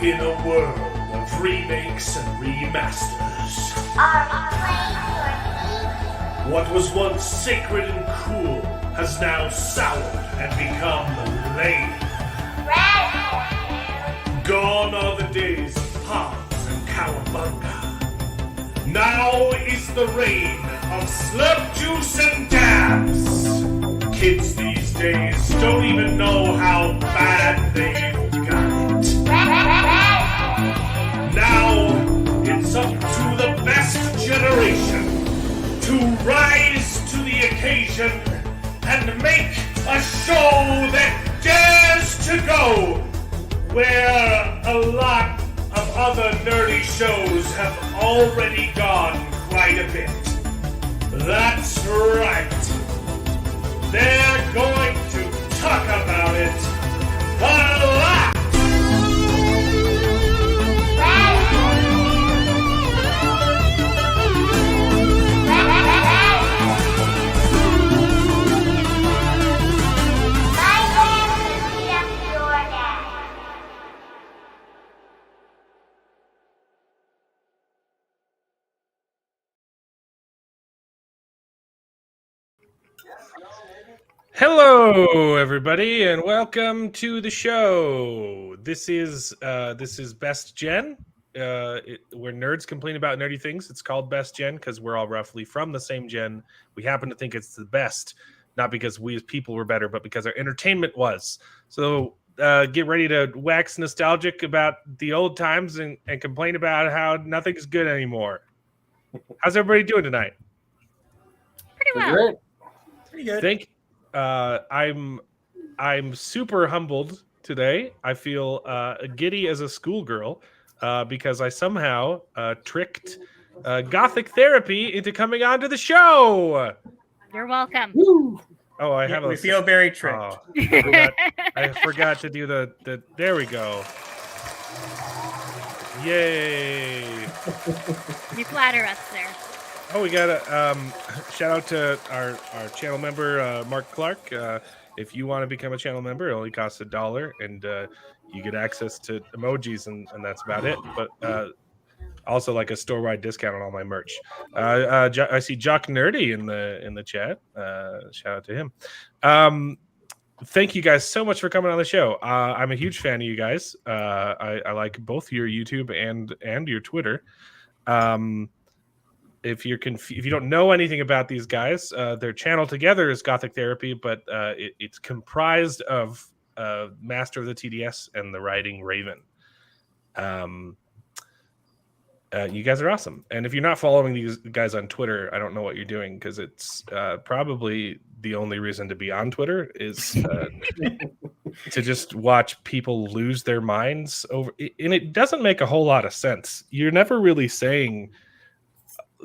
In a world of remakes and remasters, Are we playing for what was once sacred and cool has now soured and become lame. Red? Gone are the days of Pons and Cowabunga. Now is the reign of slurp juice and dabs. Kids these days don't even know how bad they've got it. Now it's up to the best generation to rise to the occasion and make a show that dares to go where a lot of other nerdy shows have already gone quite a bit. That's right. They're going to talk about it a lot. Hello, everybody, and welcome to the show. This is Best Gen. Where nerds complain about nerdy things. It's called Best Gen because we're all roughly from the same gen. We happen to think it's the best, not because we as people were better, but because our entertainment was. So get ready to wax nostalgic about the old times and complain about how nothing's good anymore. How's everybody doing tonight? Pretty well. Pretty good. Thank you. I'm super humbled today. I feel giddy as a schoolgirl because I somehow tricked Gothic Therapy into coming onto the show. You're welcome. Woo. Oh, I have We feel very tricked. Oh, I forgot to do the. There we go. Yay! You flatter us there. Oh, we got a shout out to our channel member, Mark Clark. If you want to become a channel member, it only costs $1, and you get access to emojis, and that's about it. But also like a store-wide discount on all my merch. I see Jock Nerdy in the chat. Shout out to him. Thank you guys so much for coming on the show. I'm a huge fan of you guys. I like both your YouTube and your Twitter. If you don't know anything about these guys, their channel together is Gothic Therapy, but it's comprised of Master of the TDS and the Riding Raven. You guys are awesome. And if you're not following these guys on Twitter, I don't know what you're doing, because it's probably the only reason to be on Twitter is to just watch people lose their minds over. And it doesn't make a whole lot of sense. You're never really saying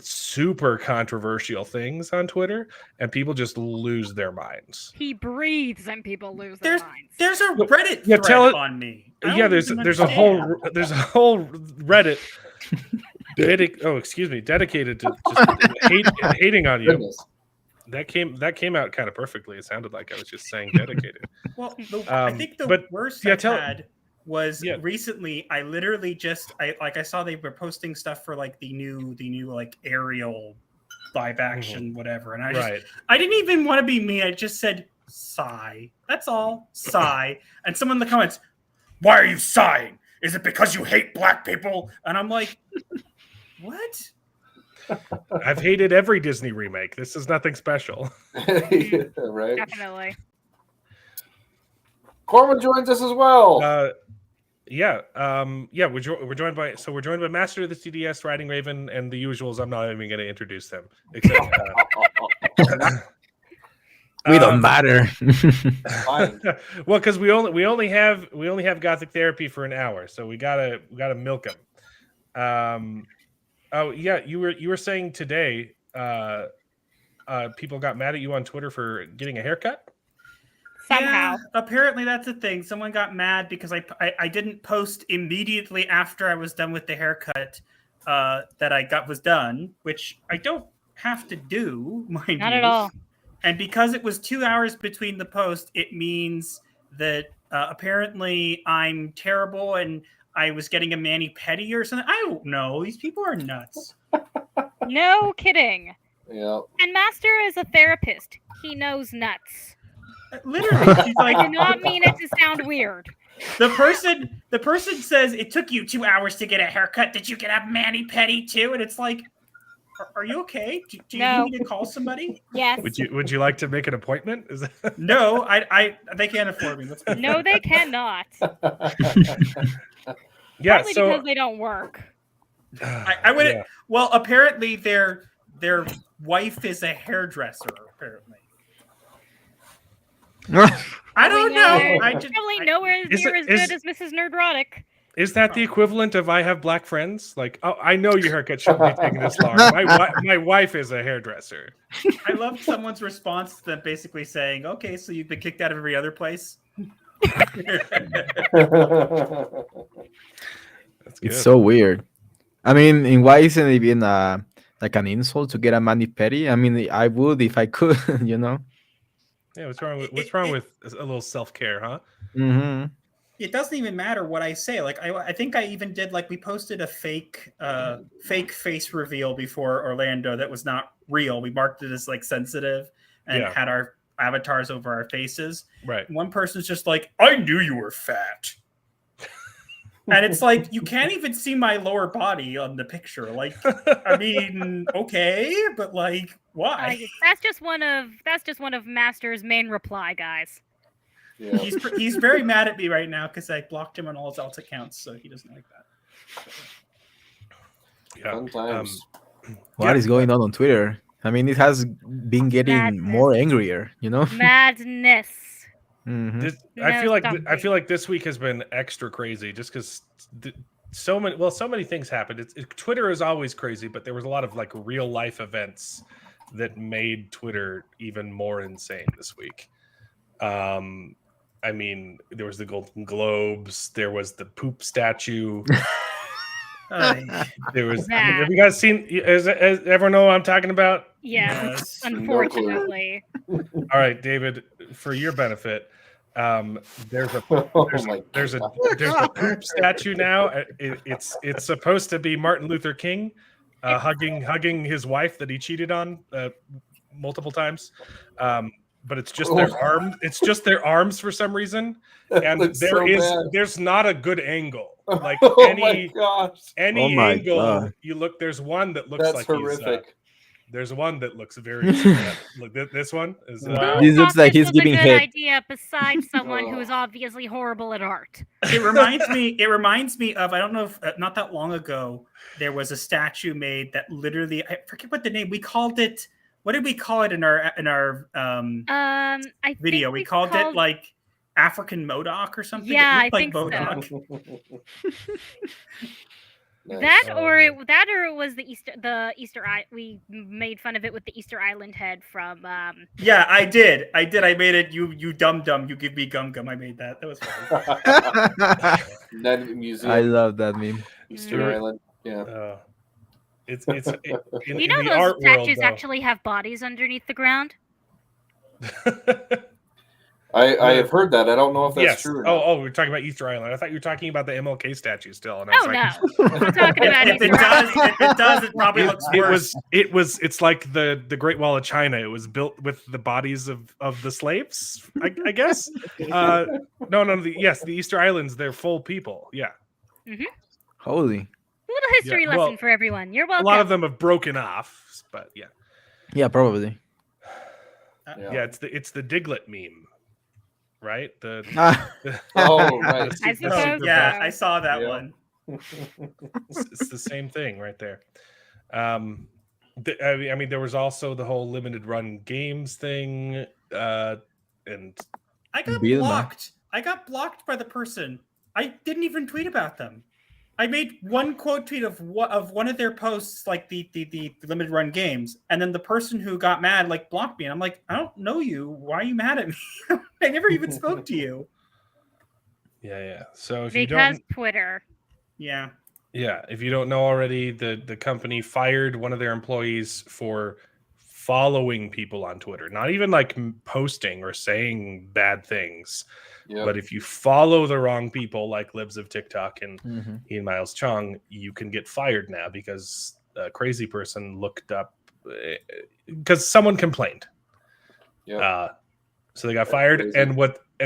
super controversial things on Twitter, and people just lose their minds. He breathes and people lose their minds. There's a Reddit thread on me. There's a whole Reddit dedicated to just hating on you. Goodness. That came out kind of perfectly. It sounded like I was just saying dedicated. Well, I think the worst I've had was recently. I literally I saw they were posting stuff for like the new like Ariel live action whatever, and I didn't even want to be me. I just said sigh. That's all. Sigh. And someone in the comments, why are you sighing? Is it because you hate black people? And I'm like, what? I've hated every Disney remake. This is nothing special. Yeah, right. Definitely. Corwin joins us as well. We're joined by Master of the TDS, Riding Raven, and the usuals. I'm not even going to introduce them, except we don't matter. Well, because we only have Gothic Therapy for an hour, so we gotta milk them. You were saying today, people got mad at you on Twitter for getting a haircut. Somehow. Yeah, apparently that's a thing. Someone got mad because I didn't post immediately after I was done with the haircut that I was done, which I don't have to do, mind you. Not at all. And because it was 2 hours between the post, it means that apparently I'm terrible and I was getting a mani-pedi or something. I don't know. These people are nuts. No kidding. Yeah. And Master is a therapist. He knows nuts. Literally, she's like, I do not mean it to sound weird. The person says it took you 2 hours to get a haircut. Did you get a mani-pedi too? And it's like, are you okay? Do you No. need to call somebody? Yes. Would you like to make an appointment? Is that... No, they can't afford me. Let's be No, they cannot. Yeah, Partly so because they don't work. I would. Yeah. Well, apparently their wife is a hairdresser. Apparently. I don't know. I just probably nowhere near as good as Mrs. Nerdrotic. Is that the equivalent of I have black friends? Like, oh, I know your haircut shouldn't be taking this long. My wife is a hairdresser. I love someone's response to them basically saying, okay, so you've been kicked out of every other place? It's so weird. I mean, and why isn't it even like an insult to get a mani-pedi? I mean, I would if I could, you know? Yeah, what's wrong with a little self-care, huh? Mm-hmm. It doesn't even matter what I say. Like I think I even did we posted a fake face reveal before Orlando that was not real. We marked it as sensitive and had our avatars over our faces. Right. And one person's just like, I knew you were fat. And it's like, you can't even see my lower body on the picture. Like, I mean, okay, but why? That's just one of Master's main reply, guys. Yeah. He's very mad at me right now because I blocked him on all his alt accounts, so he doesn't like that. Yeah. Sometimes. What is going on Twitter? I mean, it has been getting more angrier, you know? Madness. Mm-hmm. I feel like this week has been extra crazy just because so many things happened. Twitter is always crazy, but there was a lot of real life events that made Twitter even more insane this week. I mean, there was the Golden Globes, there was the poop statue. There was. Have you guys seen? Does everyone know what I'm talking about? Yes, unfortunately. All right, David. For your benefit, there's a poop statue now. It's supposed to be Martin Luther King hugging his wife that he cheated on multiple times. But it's just their arms. It's just their arms for some reason, and there's not a good angle. Like any angle you look, there's one that looks That's like horrific. There's one that looks very. Look, this one is. This looks like he's giving a head. good idea. Besides someone who is obviously horrible at art. It reminds me of, I don't know if not that long ago there was a statue made that literally, I forget what the name, we called it. What did we call it in our video? We called it African Modoc or something. Yeah, it looked I think so. Nice. It was the Easter Island. We made fun of it with the Easter Island head from. Yeah, I did. I made it. You dumb. You give me gum. I made that. That was fun. That museum. I love that meme. Easter Island. Yeah. It's those statues actually have bodies underneath the ground. I have heard that. I don't know if that's true. Oh, we're talking about Easter Island. I thought you were talking about the MLK statue still. And I was no, I'm talking about if it does, it probably looks worse. It's like the Great Wall of China. It was built with the bodies of the slaves, I guess. The Easter Islands, they're full people. Yeah. Mm-hmm. Holy. Little history lesson for everyone. You're welcome. A lot of them have broken off, but yeah. Yeah, probably. It's the Diglett meme, right? Right. I suppose. Yeah, I saw that one. It's the same thing right there. I mean, there was also the whole limited run games thing, and I got blocked. I got blocked by the person. I didn't even tweet about them. I made one quote tweet of one of their posts, like the limited run games, and then the person who got mad blocked me, and I'm like, I don't know you. Why are you mad at me? I never even spoke to you. Yeah. So because Twitter. Yeah. If you don't know already, the company fired one of their employees for following people on Twitter, not even like posting or saying bad things, but if you follow the wrong people like Libs of TikTok and Ian Miles Chung, you can get fired now because a crazy person looked up because someone complained. So they got fired. Crazy. And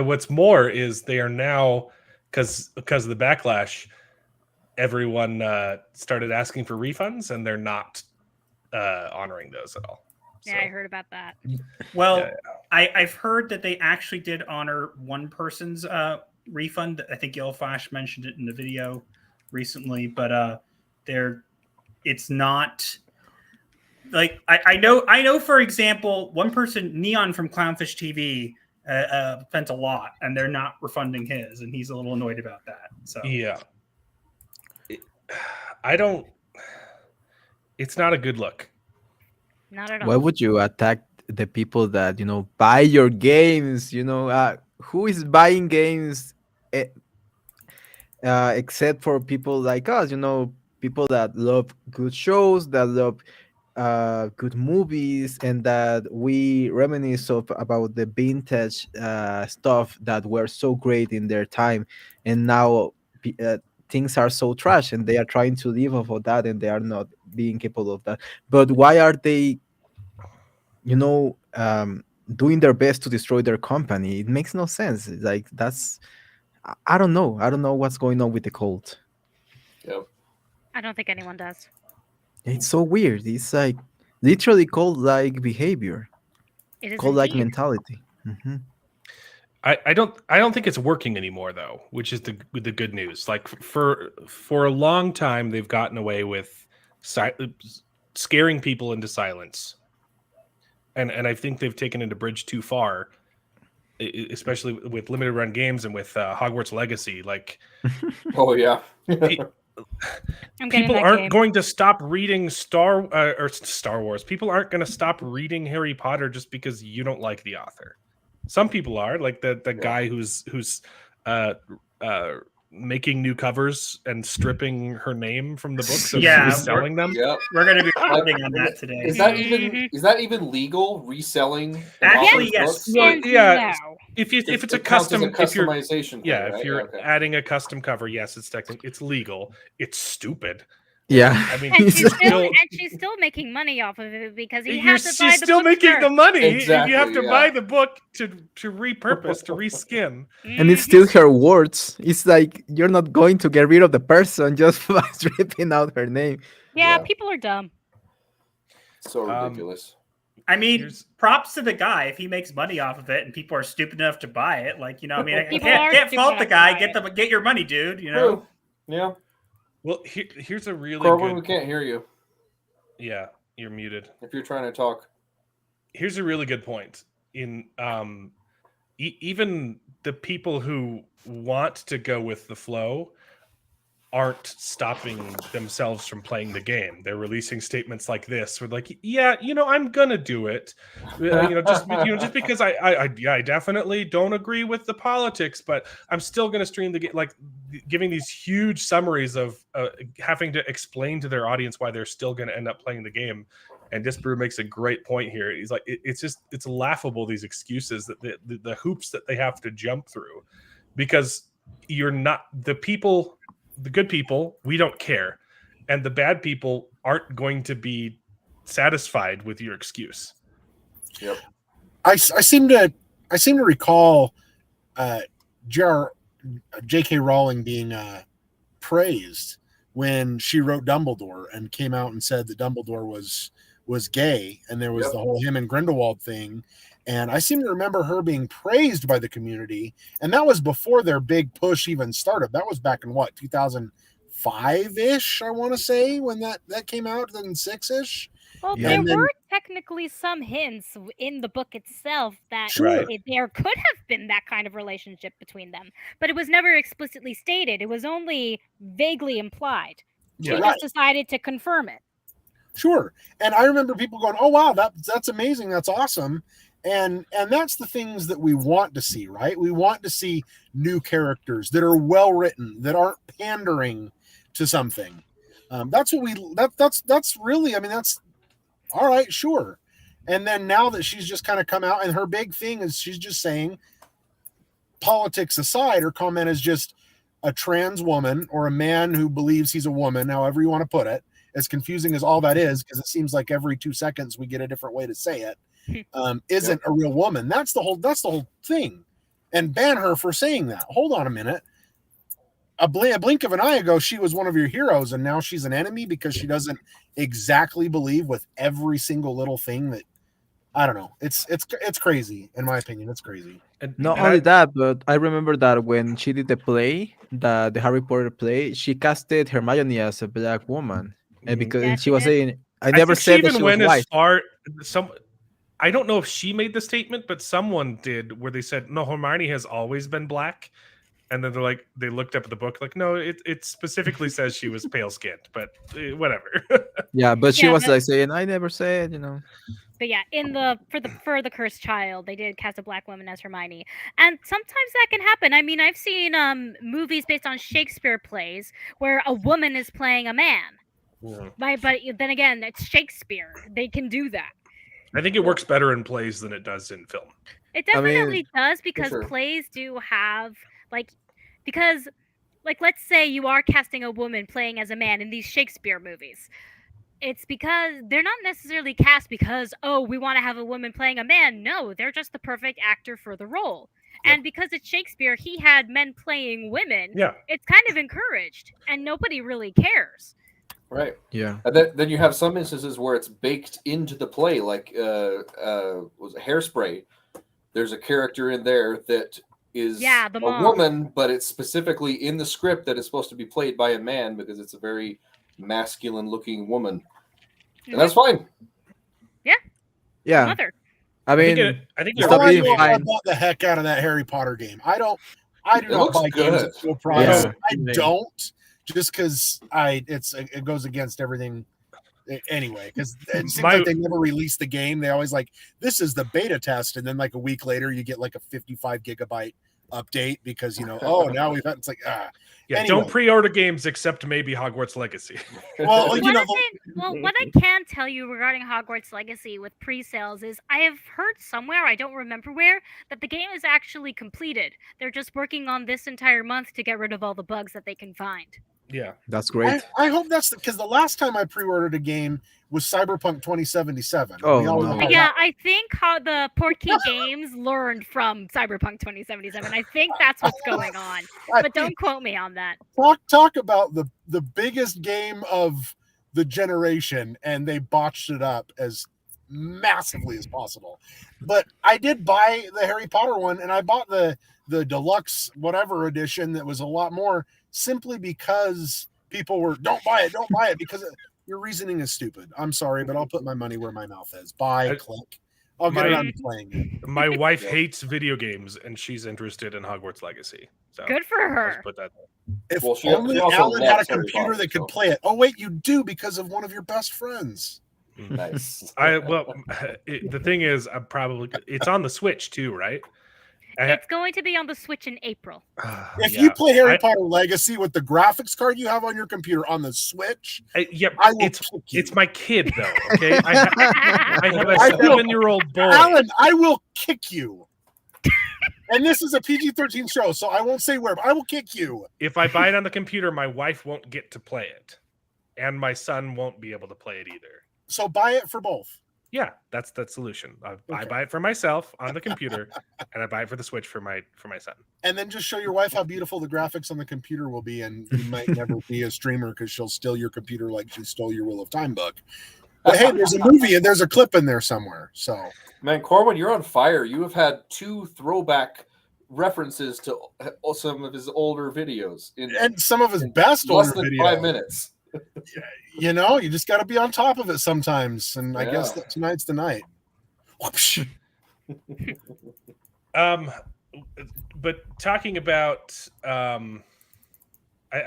what's more is they are now, because of the backlash, everyone started asking for refunds, and they're not honoring those at all. Yeah, so. I heard about that. Well, I've heard that they actually did honor one person's refund. I think Yellow Flash mentioned it in the video recently, but it's not like I know. For example, one person, Neon from Clownfish TV, spent a lot, and they're not refunding his, and he's a little annoyed about that. So yeah, it's not a good look. Not at all. Why would you attack the people that buy your games? Who is buying games except for people like us? People that love good shows, that love good movies, and that we reminisce about the vintage stuff that were so great in their time, and now things are so trash, and they are trying to live off of that, and they are not being capable of that. But why are they doing their best to destroy their company? It makes no sense. It's like, I don't know what's going on with the cult. I don't think anyone does. It's so weird. It's like literally cult-like behavior. It is cult-like mentality. I don't think it's working anymore, though, which is the good news. Like for a long time, they've gotten away with scaring people into silence, and I think they've taken it a bridge too far, especially with limited run games and with Hogwarts Legacy. Like, oh yeah. People aren't going to stop reading Star Wars. People aren't going to stop reading Harry Potter just because you don't like the author. Some people are, like the guy who's making new covers and stripping her name from the books and reselling them. We're going to be reporting on that today. Is that even legal, reselling? Actually, yes. Well, yeah. If it's a custom, customization, if you're adding a custom cover, yes, it's legal. It's stupid. Yeah, I mean, and she's still making money off of it because she's still making the money. Exactly, you have to buy the book to repurpose, to reskin, and it's still her words. It's like you're not going to get rid of the person just by stripping out her name. Yeah, people are dumb. So ridiculous. I mean, props to the guy if he makes money off of it, and people are stupid enough to buy it. Like, I can't fault the guy. Get your money, dude. Yeah. Well, here's a really Corbin, we can't hear you. Yeah, you're muted. If you're trying to talk. Here's a really good point. In even the people who want to go with the flow aren't stopping themselves from playing the game. They're releasing statements like this. We're like, I'm gonna do it. Just because I definitely don't agree with the politics, but I'm still gonna stream the game. Like giving these huge summaries of having to explain to their audience why they're still gonna end up playing the game. And Disbrew makes a great point here. He's like, it's laughable, these excuses that the hoops that they have to jump through, because you're not the people. The good people, we don't care, and the bad people aren't going to be satisfied with your excuse. Yep. I seem to recall J.K. Rowling being praised when she wrote Dumbledore and came out and said that Dumbledore was gay, and there was the whole him and Grindelwald thing. And I seem to remember her being praised by the community. And that was before their big push even started. That was back in 2005-ish, I want to say, when that came out, 2006-ish. Well, there were technically some hints in the book itself that there could have been that kind of relationship between them. But it was never explicitly stated. It was only vaguely implied. She just decided to confirm it. Sure. And I remember people going, oh, wow, that's amazing. That's awesome. And that's the things that we want to see, right? We want to see new characters that are well written, that aren't pandering to something. That's what that's really, I mean, that's all right, sure. And then now that she's just kind of come out, and her big thing is she's just saying, politics aside, her comment is just a trans woman or a man who believes he's a woman, however you want to put it, as confusing as all that is, because it seems like every 2 seconds we get a different way to say it, isn't a real woman. That's the whole thing. And ban her for saying that. Hold on a minute. A blink of an eye ago, she was one of your heroes, and now she's an enemy because she doesn't exactly believe with every single little thing that, I don't know. It's crazy, in my opinion. It's crazy. Not only that, but I remember that when she did the play, the Harry Potter play, she casted Hermione as a black woman, and because she was saying, "I never said that she was white." I don't know if she made the statement, but someone did, where they said, "No, Hermione has always been black." And then they looked up at the book, like, no, it specifically says she was pale skinned, but whatever. Yeah, but she was like saying, "I never said," you know. But yeah, for the Cursed Child, they did cast a black woman as Hermione, and sometimes that can happen. I mean, I've seen movies based on Shakespeare plays where a woman is playing a man. Yeah. But then again, it's Shakespeare; they can do that. I think it works better in plays than it does in film. It definitely does, because plays do have because let's say you are casting a woman playing as a man in these Shakespeare movies. It's because they're not necessarily cast because, oh, we want to have a woman playing a man. No, they're just the perfect actor for the role. Yep. And because it's Shakespeare, he had men playing women. Yeah. It's kind of encouraged, and nobody really cares. Right. Yeah. And then you have some instances where it's baked into the play, like was it Hairspray? There's a character in there that is a woman, but it's specifically in the script that it's supposed to be played by a man because it's a very masculine looking woman. And that's fine. Yeah. Yeah. Mother. I mean, I think I bought the heck out of that Harry Potter game. I do not buy games at full price. Yeah. I don't, just because it goes against everything anyway, because it seems like they never release the game. They always this is the beta test, and then like a week later you get like a 55 gigabyte update because now we've had, it's like anyway. Don't pre-order games except maybe Hogwarts Legacy. Well, what I can tell you regarding Hogwarts Legacy with pre-sales is I have heard somewhere, I don't remember where, that the game is actually completed. They're just working on this entire month to get rid of all the bugs that they can find. Yeah, that's great. I hope that's because the last time I pre-ordered a game was Cyberpunk 2077. Yeah, I think how the Portkey Games learned from Cyberpunk 2077. I think that's what's going on, but don't quote me on that. Talk about the biggest game of the generation, and they botched it up as massively as possible. But I did buy the Harry Potter one, and I bought the deluxe whatever edition that was a lot more, simply because people were don't buy it because your reasoning is stupid. I'm sorry, but I'll put my money where my mouth is. Click. I'll get around to playing it. My wife hates video games, and she's interested in Hogwarts Legacy. So good for her. Let's put that there. If only Alan had a computer that could play it. Oh wait, you do, because of one of your best friends. Nice. The thing is, it's on the Switch too, right? It's going to be on the Switch in April. If you play Harry Potter Legacy with the graphics card you have on your computer on the Switch, it's my kid though. Okay, I have a 7-year-old boy. Alan, I will kick you. And this is a PG-13 show, so I won't say where, but I will kick you. If I buy it on the computer, my wife won't get to play it, and my son won't be able to play it either. So buy it for both. Yeah, that's the solution. I buy it for myself on the computer, and I buy it for the Switch for my son. And then just show your wife how beautiful the graphics on the computer will be, and you might never be a streamer because she'll steal your computer like she stole your Wheel of Time book. But hey, there's a movie and there's a clip in there somewhere. So, man, Corwin, you're on fire. You have had 2 throwback references to some of his older videos, and some of his best older less than videos. 5 minutes. You just got to be on top of it sometimes, and I guess that tonight's the night. But talking about, I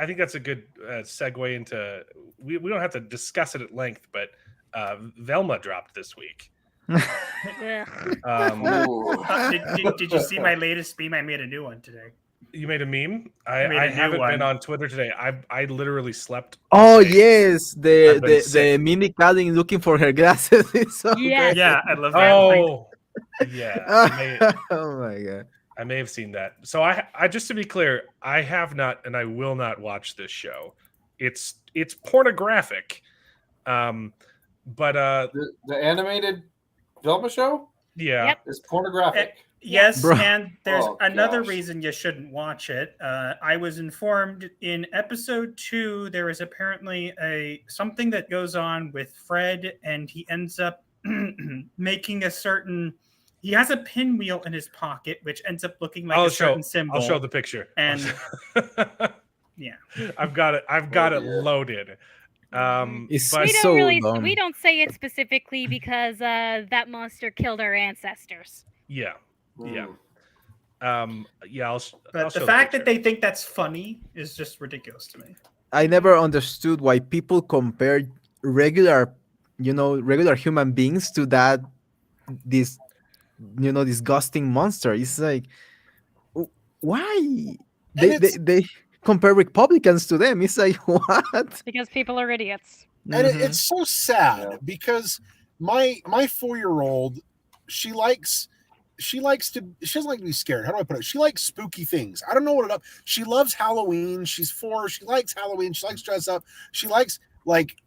think that's a good segue into. We don't have to discuss it at length, but Velma dropped this week. Did you see my latest beam? I made a new one today. You made a meme? I haven't been on Twitter today. I literally slept. Oh yes, the Minnie Kaling looking for her glasses. It's so great. Yeah, I love that. Oh, yeah. Oh my god. I may have seen that. So I just to be clear, I have not and I will not watch this show. It's pornographic. But the animated Velma show? Yeah. It's pornographic. Yes, bro. And there's another reason you shouldn't watch it. I was informed in episode 2 there is apparently something that goes on with Fred, and he ends up making a certain. He has a pinwheel in his pocket, which ends up looking like a certain symbol. I'll show the picture. And yeah, I've got it loaded. We don't say it specifically because that monster killed our ancestors. Yeah. Yeah. But the fact that they think that's funny is just ridiculous to me. I never understood why people compare regular human beings to this disgusting monster. It's like, why they compare Republicans to them? It's like, what? Because people are idiots. And it's so sad because my 4-year-old, she doesn't like to be scared. How do I put it? She likes spooky things. I don't know what it up. She loves Halloween. She's 4. She likes Halloween. She likes dress up. She likes, like,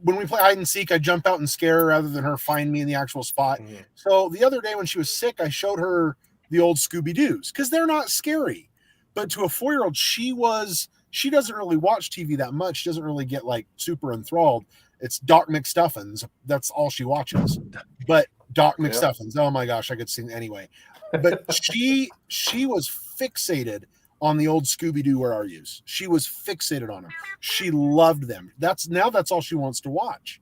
when we play hide and seek, I jump out and scare her rather than her find me in the actual spot. Mm-hmm. So the other day when she was sick, I showed her the old Scooby-Doos because they're not scary. But to a 4-year-old, she doesn't really watch TV that much. She doesn't really get like super enthralled. It's Doc McStuffins. That's all she watches. But Doc McStuffins. Oh my gosh, I could sing anyway. But she was fixated on the old Scooby-Doo Where Are Yous. She was fixated on them. She loved them. That's all she wants to watch.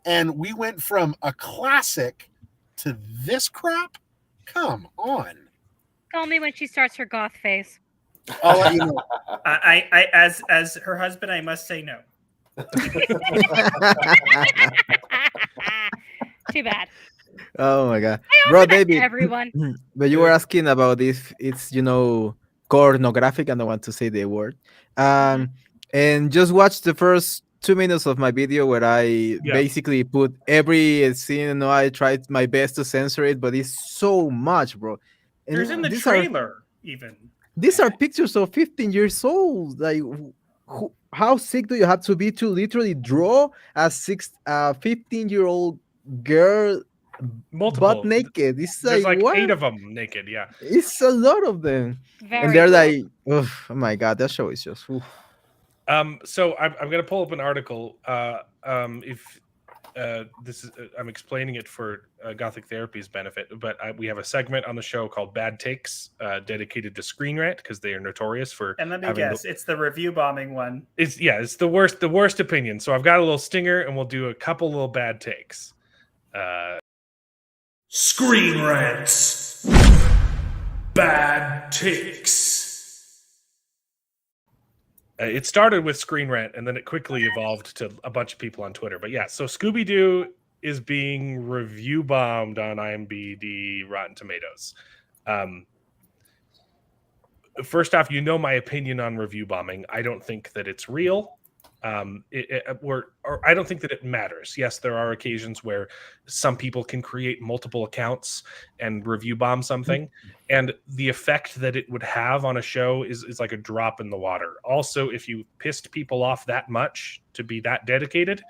And we went from a classic to this crap. Come on. Call me when she starts her goth phase. I'll let you know. I as her husband, I must say no. Too bad. Oh my god, bro, David. Everyone. But you were asking about if it's pornographic. I don't want to say the word. And just watch the first 2 minutes of my video where I basically put every scene. I tried my best to censor it, but it's so much, bro. And there's in the trailer even. These are pictures of 15 years old. Like, how sick do you have to be to literally draw a 15-year-old girl butt naked? It's there's like what? 8 of them naked. Yeah, it's a lot of them. And they're like, oh my god, that show is just. Oof. So I'm gonna pull up an article. If this is, I'm explaining it for Gothic Therapy's benefit, but we have a segment on the show called Bad Takes, dedicated to Screen Rant because they are notorious for. And let me guess, it's the review bombing one. It's the worst opinion. So I've got a little stinger, and we'll do a couple little bad takes. Screen Rants, Bad Takes. It started with Screen Rant, and then it quickly evolved to a bunch of people on Twitter. But yeah, so Scooby-Doo is being review bombed on IMDb, Rotten Tomatoes. First off, my opinion on review bombing. I don't think that it's real. I don't think that it matters. Yes, there are occasions where some people can create multiple accounts and review bomb something, and the effect that it would have on a show is like a drop in the water. Also, if you pissed people off that much to be that dedicated,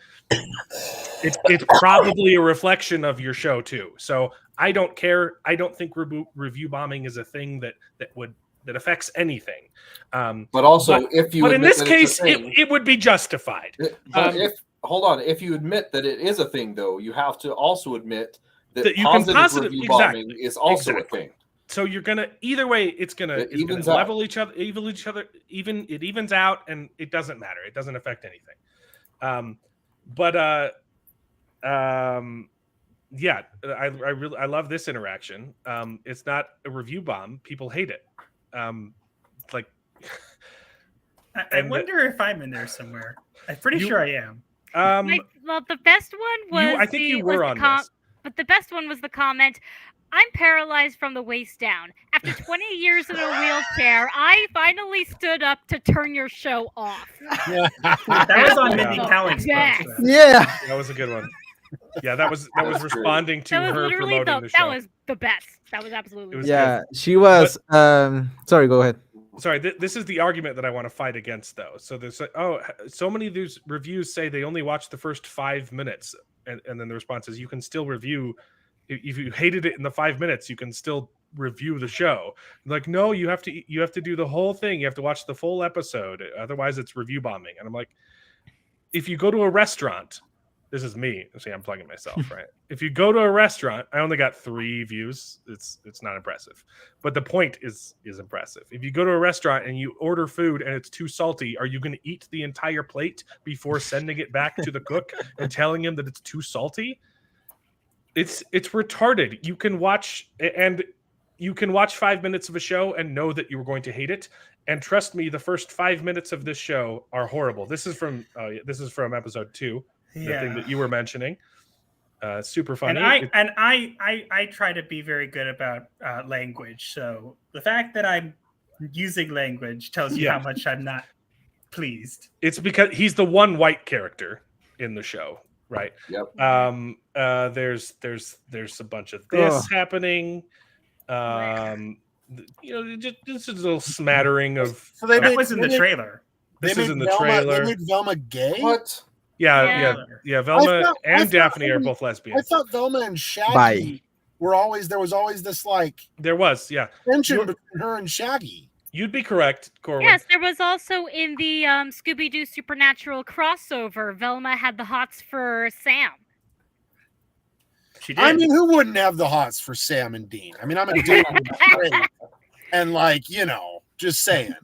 it's probably a reflection of your show too. So I don't care. I don't think review bombing is a thing that affects anything. But also, but in this case, it would be justified. If you admit that it is a thing, though, you have to also admit that you positive review bombing is also a thing. So you're gonna either way, it's gonna level each other, it evens out, and it doesn't matter. It doesn't affect anything. Yeah, I love this interaction. It's not a review bomb. People hate it. I wonder if I'm in there somewhere. I'm pretty sure I am. The best one was I think you were on this. But the best one was the comment, I'm paralyzed from the waist down. After 20 years in a wheelchair, I finally stood up to turn your show off. That was on Mindy Kaling's post. Yeah, that was a good one. Yeah, that was responding to her literally promoting the show. That was the best. That was absolutely. Good. She was. Sorry, go ahead. Sorry, this is the argument that I want to fight against, though. So there's so many of these reviews say they only watch the first 5 minutes, and then the response is you can still review. If you hated it in the 5 minutes, you can still review the show. Like, no, you have to do the whole thing. You have to watch the full episode. Otherwise, it's review bombing. And I'm like, if you go to a restaurant, this is me. See, I'm plugging myself, right? If you go to a restaurant, I only got 3 views. It's not impressive, but the point is impressive. If you go to a restaurant and you order food and it's too salty, are you going to eat the entire plate before sending it back to the cook and telling him that it's too salty? It's retarded. You can watch 5 minutes of a show and know that you were going to hate it. And trust me, the first 5 minutes of this show are horrible. This is from episode 2, the thing that you were mentioning. Super funny. And I try to be very good about language. So the fact that I'm using language tells you how much I'm not pleased. It's because he's the one white character in the show. Right. Yep. There's a bunch of this happening. Just a little smattering of. So that was in the trailer. This is in the trailer. They made Velma gay. What? Yeah. Velma and Daphne are both lesbians. I thought Velma and Shaggy were always. There was always this There was, yeah. tension between her and Shaggy. You'd be correct, Corwin. Yes, there was also in the Scooby-Doo Supernatural crossover, Velma had the hots for Sam. She did. I mean, who wouldn't have the hots for Sam and Dean? I mean, I'm a Dean and just saying.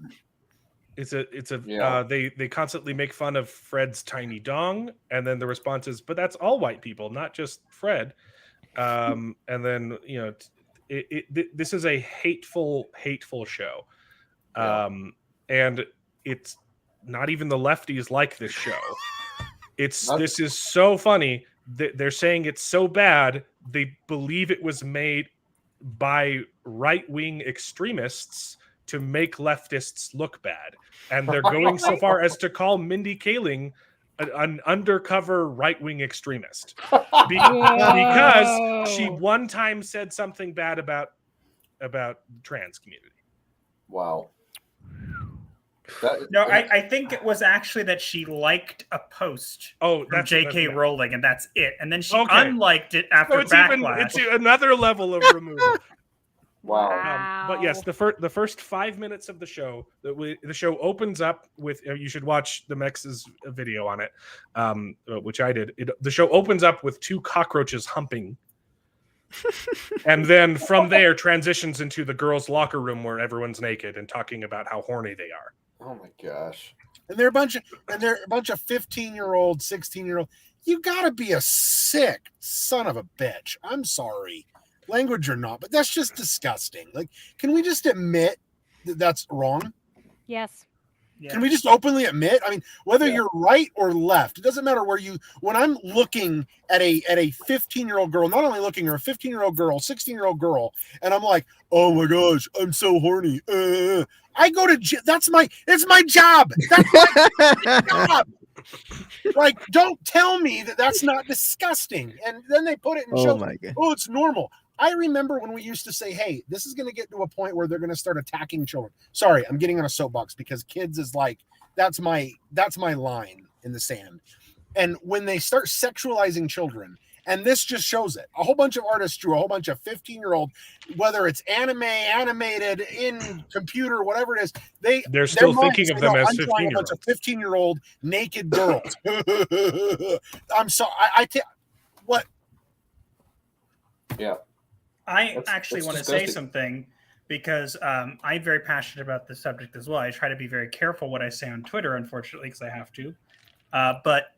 They constantly make fun of Fred's tiny dong, and then the response is, but that's all white people, not just Fred. And then this is a hateful show. And it's not even the lefties like this show. This is so funny. They're saying it's so bad. They believe it was made by right-wing extremists to make leftists look bad. And they're going so far as to call Mindy Kaling an undercover right-wing extremist because she one time said something bad about the trans community. Wow. I think it was actually that she liked a post from J.K. Rowling, and that's it. And then she unliked it after backlash. It's another level of removal. Wow. But yes, the first 5 minutes of the show, the show opens up with. You should watch the Mex's video on it, which I did. The show opens up with 2 cockroaches humping. And then from there transitions into the girls' locker room where everyone's naked and talking about how horny they are. Oh my gosh. And they're a bunch of 15-year-old, 16-year-old. You gotta be a sick son of a bitch. I'm sorry. Language or not, but that's just disgusting. Like, can we just admit that that's wrong? Yes. Can we just openly admit? I mean, whether you're right or left, it doesn't matter where when I'm looking at a 15-year-old girl, not only looking at a 15-year-old girl, 16-year-old girl, and I'm like, oh my gosh, I'm so horny. I go to it's my job. That's my job. Like, don't tell me that that's not disgusting. And then they put it in shows. Oh, it's normal. I remember when we used to say, hey, this is going to get to a point where they're going to start attacking children. Sorry, I'm getting on a soapbox because kids is like, that's my line in the sand. And when they start sexualizing children, and this just shows it. A whole bunch of artists drew a whole bunch of 15-year-old, whether it's animated, in computer, whatever it is, they're still thinking of them as 15-year-olds. A bunch of 15-year-old naked girls. I'm sorry. What? Yeah. I actually want to say something because I'm very passionate about this subject as well. I try to be very careful what I say on Twitter, unfortunately, because I have to. But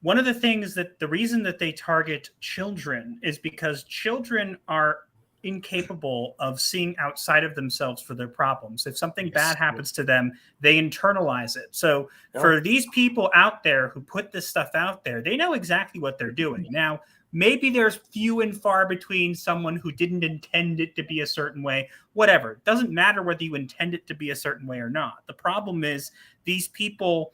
one of the things the reason that they target children is because children are incapable of seeing outside of themselves for their problems. If something bad happens to them, they internalize it. So for these people out there who put this stuff out there, they know exactly what they're doing. Now, Maybe there's few and far between someone who didn't intend it to be a certain way. Whatever. It doesn't matter whether you intend it to be a certain way or not. The problem is these people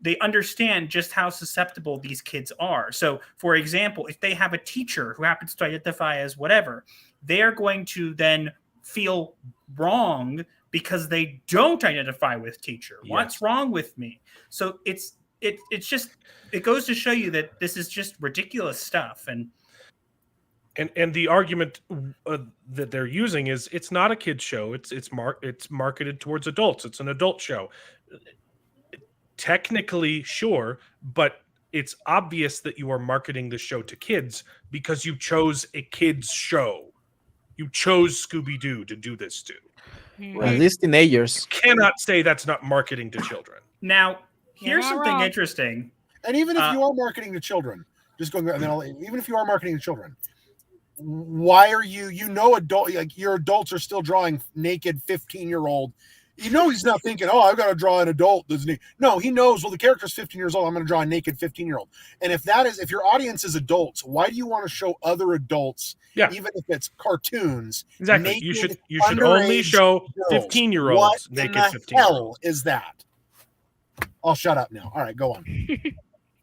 they understand just how susceptible these kids are. So, for example, if they have a teacher who happens to identify as whatever, they're going to then feel wrong because they don't identify with teacher. Yes. What's wrong with me? So it's just, it goes to show you that this is just ridiculous stuff. And the argument that they're using is it's not a kid's show. It's marketed towards adults. It's an adult show. Technically, sure, but it's obvious that you are marketing the show to kids because you chose a kids show. You chose Scooby-Doo to do this to. Right. At least teenagers. You cannot say that's not marketing to children. Now, here's something interesting. And even if you are marketing to children, even if you are marketing to children, why are you your adults are still drawing naked 15-year-old. He's not thinking, I've got to draw an adult, doesn't he? No, he knows, the character's 15 years old. I'm going to draw a naked 15-year-old. And if your audience is adults, why do you want to show other adults, even if it's cartoons? Exactly. You should only show 15-year-olds naked 15-year-olds. What the hell is that? I'll shut up now. All right, go on.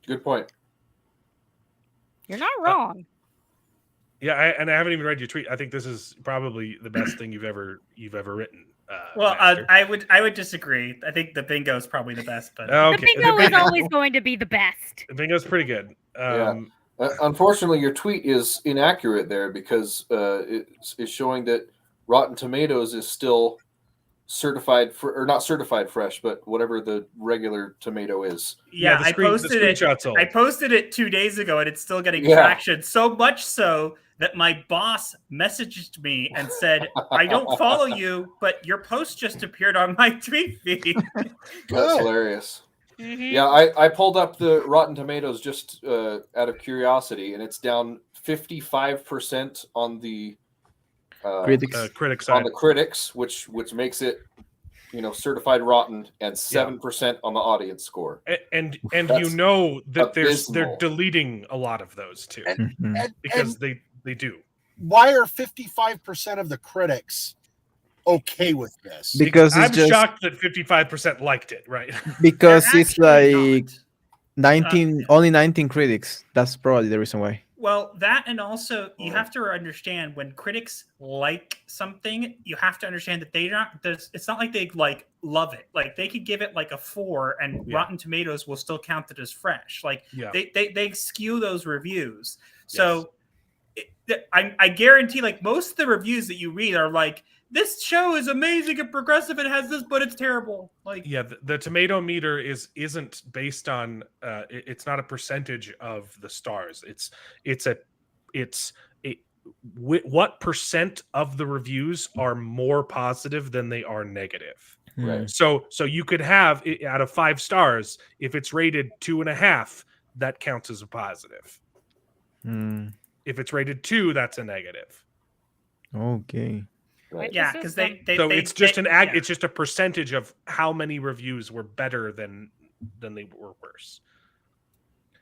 Good point. You're not wrong. Yeah, I haven't even read your tweet. I think this is probably the best thing you've ever written. I would disagree. I think the bingo is probably the best, but the bingo is always going to be the best. The bingo is pretty good. Unfortunately, your tweet is inaccurate there because it's showing that Rotten Tomatoes is still not certified fresh, but whatever the regular tomato is. Yeah, I posted it. I posted it 2 days ago, and it's still getting traction. So much so that my boss messaged me and said, "I don't follow you, but your post just appeared on my tweet feed." That's hilarious. Mm-hmm. Yeah, I pulled up the Rotten Tomatoes just out of curiosity, and it's down 55% on the critic side. On the critics, which makes it certified rotten, and 7% on the audience score. And that they're deleting a lot of those too, because they do. Why are 55% of the critics okay with this? Because I'm shocked that 55% liked it, right? Because it's like 19, only 19 critics. That's probably the reason why. Well, that, and also you have to understand when critics like something, you have to understand that it's not like they love it. Like they could give it like a 4 and Rotten Tomatoes will still count it as fresh. Like they skew those reviews. So I guarantee most of the reviews that you read are like, this show is amazing and progressive. It has this, but it's terrible. The tomato meter isn't based on. It's not a percentage of the stars. What percent of the reviews are more positive than they are negative. Right. So you could have out of 5 stars, if it's rated 2.5, that counts as a positive. If it's rated 2, that's a negative. Okay. Right. Yeah, because it's just a percentage of how many reviews were better than they were worse.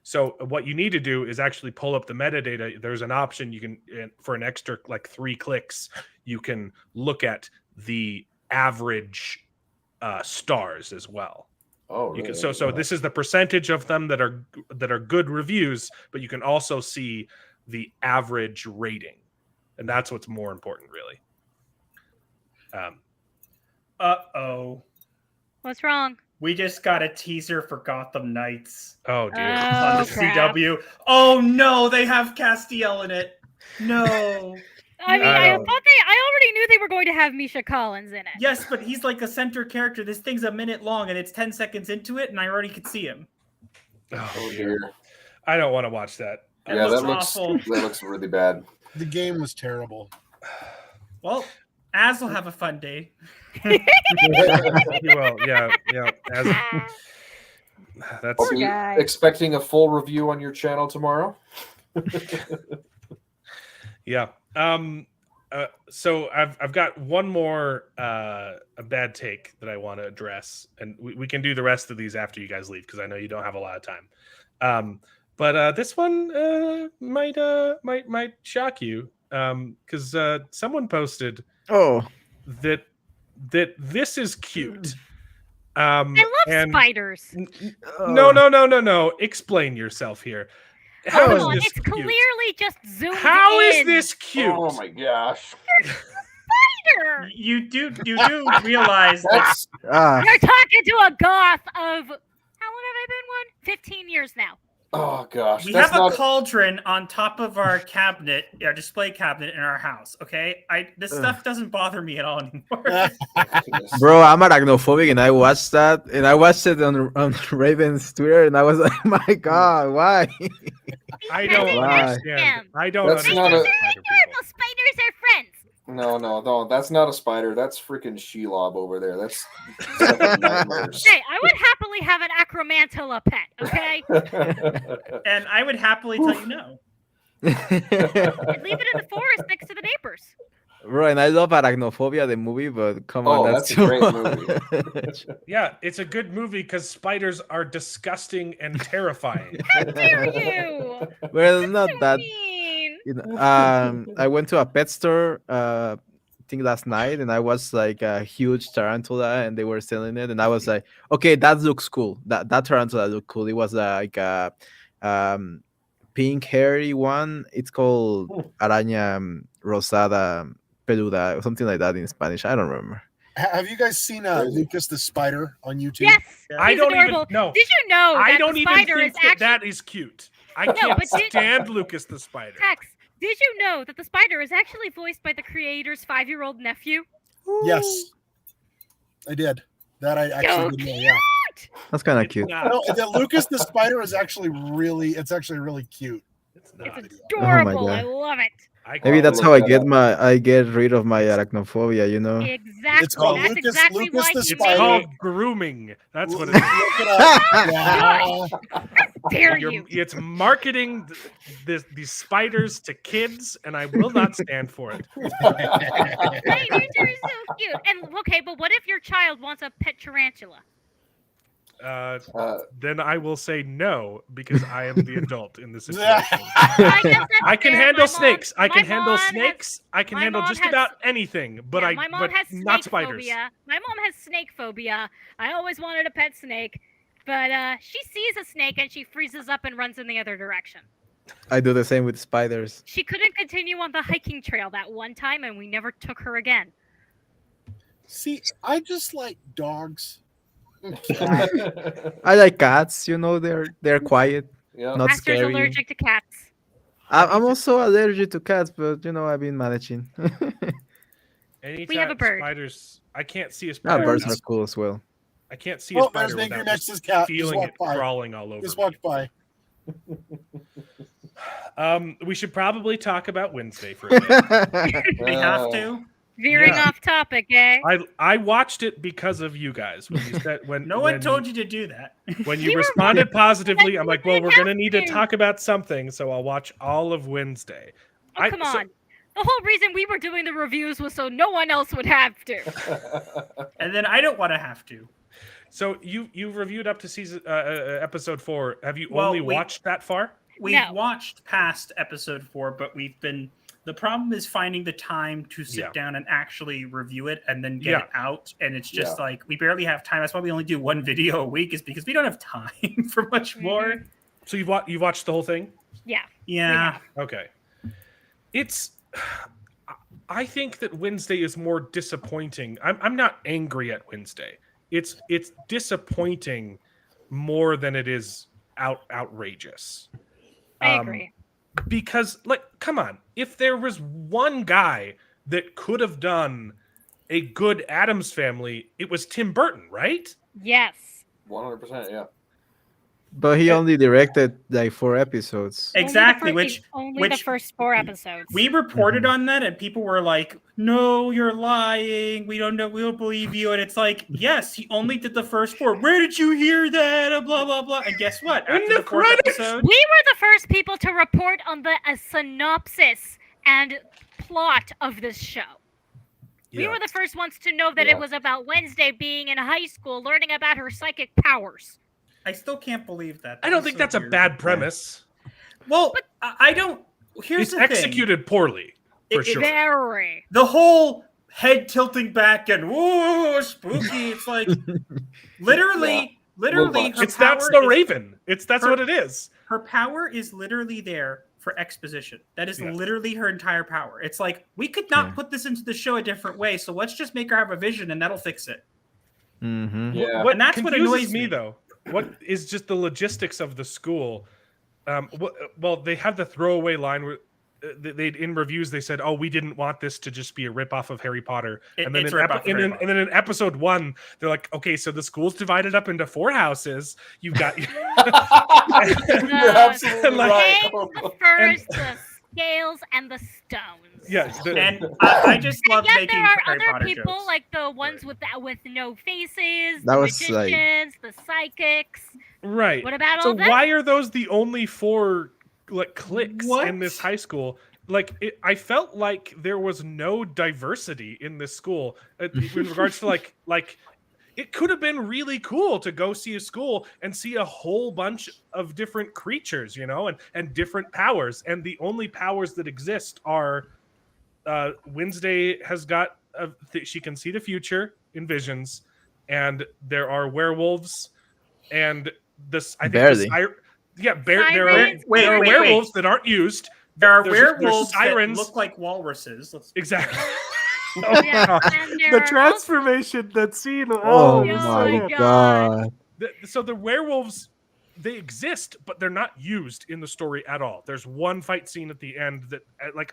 So what you need to do is actually pull up the metadata. There's an option you can, for an extra 3 clicks, you can look at the average stars as well. Oh, really? You can, so this is the percentage of them that are good reviews, but you can also see the average rating, and that's what's more important, really. What's wrong? We just got a teaser for Gotham Knights. Oh dear. On the CW. Oh no, they have Castiel in it. No. I already knew they were going to have Misha Collins in it. Yes, but he's like a center character. This thing's a minute long and it's 10 seconds into it, and I already could see him. Oh dear. I don't want to watch that. That looks really bad. The game was terrible. Well, Az will have a fun day. Well, yeah. I'll be expecting a full review on your channel tomorrow. Yeah. So I've got one more a bad take that I want to address, and we can do the rest of these after you guys leave because I know you don't have a lot of time. But this one might shock you because someone posted that this is cute. I love spiders. No. Explain yourself here. How is this cute? Clearly just zoomed How in. is this cute? Oh my gosh. Spider. You do realize that you're talking to a goth of how long have I been one? 15 years now. Oh gosh. We have a cauldron on top of our cabinet, our display cabinet in our house. Okay, this stuff doesn't bother me at all anymore. Bro, I'm arachnophobic, and I watched that, and I watched it on Raven's Twitter, and I was like, my God, why? I don't understand. I don't understand. Spiders are friends. No, that's not a spider. That's freaking Shelob over there. That's nightmares. Hey, I would happily have an acromantula pet, okay? And I would happily tell you no. I'd leave it in the forest next to the neighbors. Right, and I love Arachnophobia, the movie, but come on, that's a great movie. Yeah, it's a good movie because spiders are disgusting and terrifying. How dare you? Well, not so that. Mean. You know, I went to a pet store, I think last night, and I was like a huge tarantula, and they were selling it, and I was like, okay, that looks cool. That tarantula looked cool. It was like a pink hairy one. It's called Araña Rosada Peluda, or something like that in Spanish. I don't remember. Have you guys seen Lucas the Spider on YouTube? Yes, I don't even know. Did you know that I don't the even spider think is that is cute. I can't stand Lucas the Spider. Tex, did you know that the spider is actually voiced by the creator's 5-year-old nephew? Yes, I did. That I actually did know. Yeah, that's kind of cute. No, Lucas the Spider is actually really cute. It's adorable. I love it. Maybe that's how I get rid of my arachnophobia, you know. Exactly. It's called That's Lucas exactly the why Spider. It's called grooming. That's what it is. How dare you? It's marketing these spiders to kids, and I will not stand for it. Hey, these are so cute. And okay, but what if your child wants a pet tarantula? Then I will say no because I am the adult in this situation. I can handle snakes. I can handle snakes. I can handle just about anything, but my mom has not snake spiders. Phobia. My mom has snake phobia. I always wanted a pet snake, but she sees a snake and she freezes up and runs in the other direction. I do the same with spiders. She couldn't continue on the hiking trail that one time, and we never took her again. See, I just like dogs. I like cats. You know, they're quiet, not Master's scary. allergic to cats. I'm also allergic to cats, but you know, I've been managing. Anytime we have a bird. Spiders, I can't see a spider. Birds are cool as well. I can't see a spider there's without next to his cat. feeling it crawling all over. Just walked by. We should probably talk about Wednesday for a minute. We have to. Veering off topic, eh? I watched it because of you guys. When you said no one told you to do that. When you responded positively, I'm like, well, we're gonna need to talk about something, so I'll watch all of Wednesday. Oh, come on. The whole reason we were doing the reviews was so no one else would have to. And then I don't want to have to. So you've reviewed up to season episode 4. Have you only watched that far? We've watched past episode 4, but the problem is finding the time to sit down and actually review it and then get it out. And it's just like, we barely have time. That's why we only do one video a week, is because we don't have time for much more. So you've watched the whole thing? Yeah. Yeah. Okay. I think that Wednesday is more disappointing. I'm not angry at Wednesday. It's disappointing more than it is outrageous. I agree. Because, like, come on. If there was one guy that could have done a good Addams Family, it was Tim Burton, right? Yes. 100%, yeah. But he only directed like 4 episodes. Exactly, only the first 4 episodes. We reported on that, and people were like, "No, you're lying. We don't know. We don't believe you." And it's like, yes, he only did the first 4. Where did you hear that? Blah blah blah. And guess what? After the 4th episode, we were the first people to report on the synopsis and plot of this show. Yeah. We were the first ones to know that it was about Wednesday being in high school, learning about her psychic powers. I still can't believe that. I don't think that's a bad premise. Well, but I don't. Here's the thing. It's executed poorly, for sure. Very. The whole head tilting back and whoa, spooky. It's like literally. That's the Raven. That's what it is. Her power is literally there for exposition. That is literally her entire power. It's like, we could not put this into the show a different way, so let's just make her have a vision and that'll fix it. Mm-hmm. Yeah. And that's what annoys me, though. What is just the logistics of the school? Well, they have the throwaway line where they in reviews they said, "Oh, we didn't want this to just be a ripoff of Harry Potter." And then in episode 1, they're like, "Okay, so the school's divided up into 4 houses. You've got." You're absolutely right. The first, the scales, and the stones. Yeah, and I just love making there are Harry other Potter people jokes. like the ones with no faces, That the was magicians, the psychics. Right. What about so all them? Why are those the only 4 cliques in this high school? I felt like there was no diversity in this school in regards to like it could have been really cool to go see a school and see a whole bunch of different creatures, and different powers. And the only powers that exist are Wednesday has got she can see the future in visions, and there are werewolves, and this I think barely. There are werewolves that aren't used. There are werewolves sirens that look like walruses. Exactly. The transformation, that scene. Oh my god. So the werewolves, they exist, but they're not used in the story at all. There's one fight scene at the end that,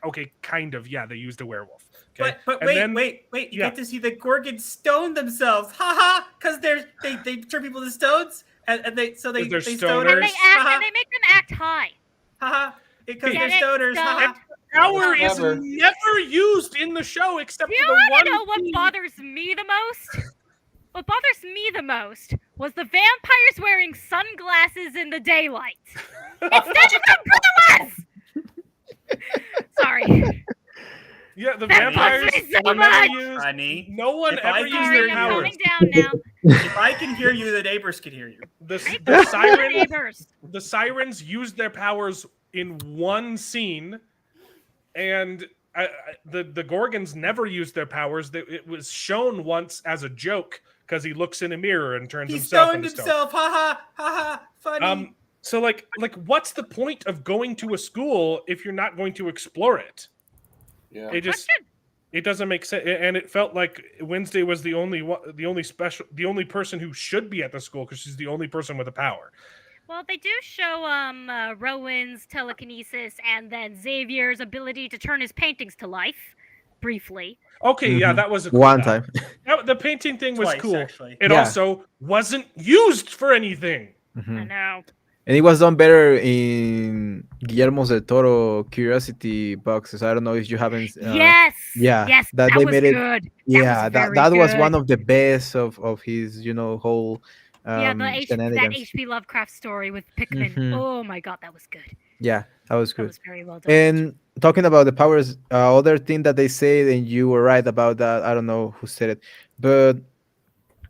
okay, kind of, they used a werewolf. Okay? But wait, you get to see the Gorgons stone themselves, haha, because they turn people to stones, and they stone stoners. them. And they make them act high, haha, because they're stoners, haha. Power is never used in the show except for the one. You know what bothers me the most? What bothers me the most was the vampires wearing sunglasses in the daylight instead of umbrellas. Sorry. Yeah, the vampires were never used. Honey, no one ever used Sorry, their I'm powers. calming down now. If I can hear you, the neighbors can hear you. The sirens used their powers in one scene, and the Gorgons never used their powers. It was shown once as a joke because he looks in a mirror and turns himself into stone. Ha ha ha! Funny. So what's the point of going to a school if you're not going to explore it? Yeah, it doesn't make sense. And it felt like Wednesday was the only person who should be at the school because she's the only person with a power. Well, they do show Rowan's telekinesis and then Xavier's ability to turn his paintings to life, briefly. Okay, yeah, that was a cool one time. The painting thing was cool. Actually. It also wasn't used for anything. Mm-hmm. I know. And it was done better in Guillermo del Toro Curiosity boxes. I don't know if you haven't. Yes. Yeah. Yes. That they was made it. good. Yeah. That was one of the best of his whole. That H.P. Lovecraft story with Pikmin. Mm-hmm. Oh my god, that was good. Yeah, that was good. That was very well done. And talking about the powers, other thing that they said, and you were right about that. I don't know who said it, but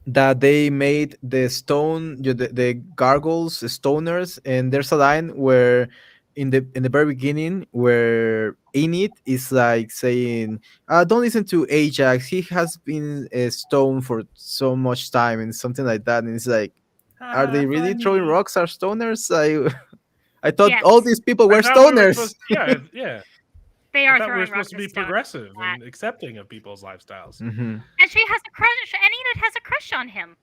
that they made the stone, the gargoyles, stoners, and there's a line where in the very beginning where Enid is like saying, don't listen to Ajax, he has been a stone for so much time, and something like that. And it's like, are they really throwing rocks at stoners? I thought all these people were stoners. Yeah. They are throwing rocks. We're supposed to be stone. Progressive and accepting of people's lifestyles. Mm-hmm. And she has a crush, and Enid has a crush on him.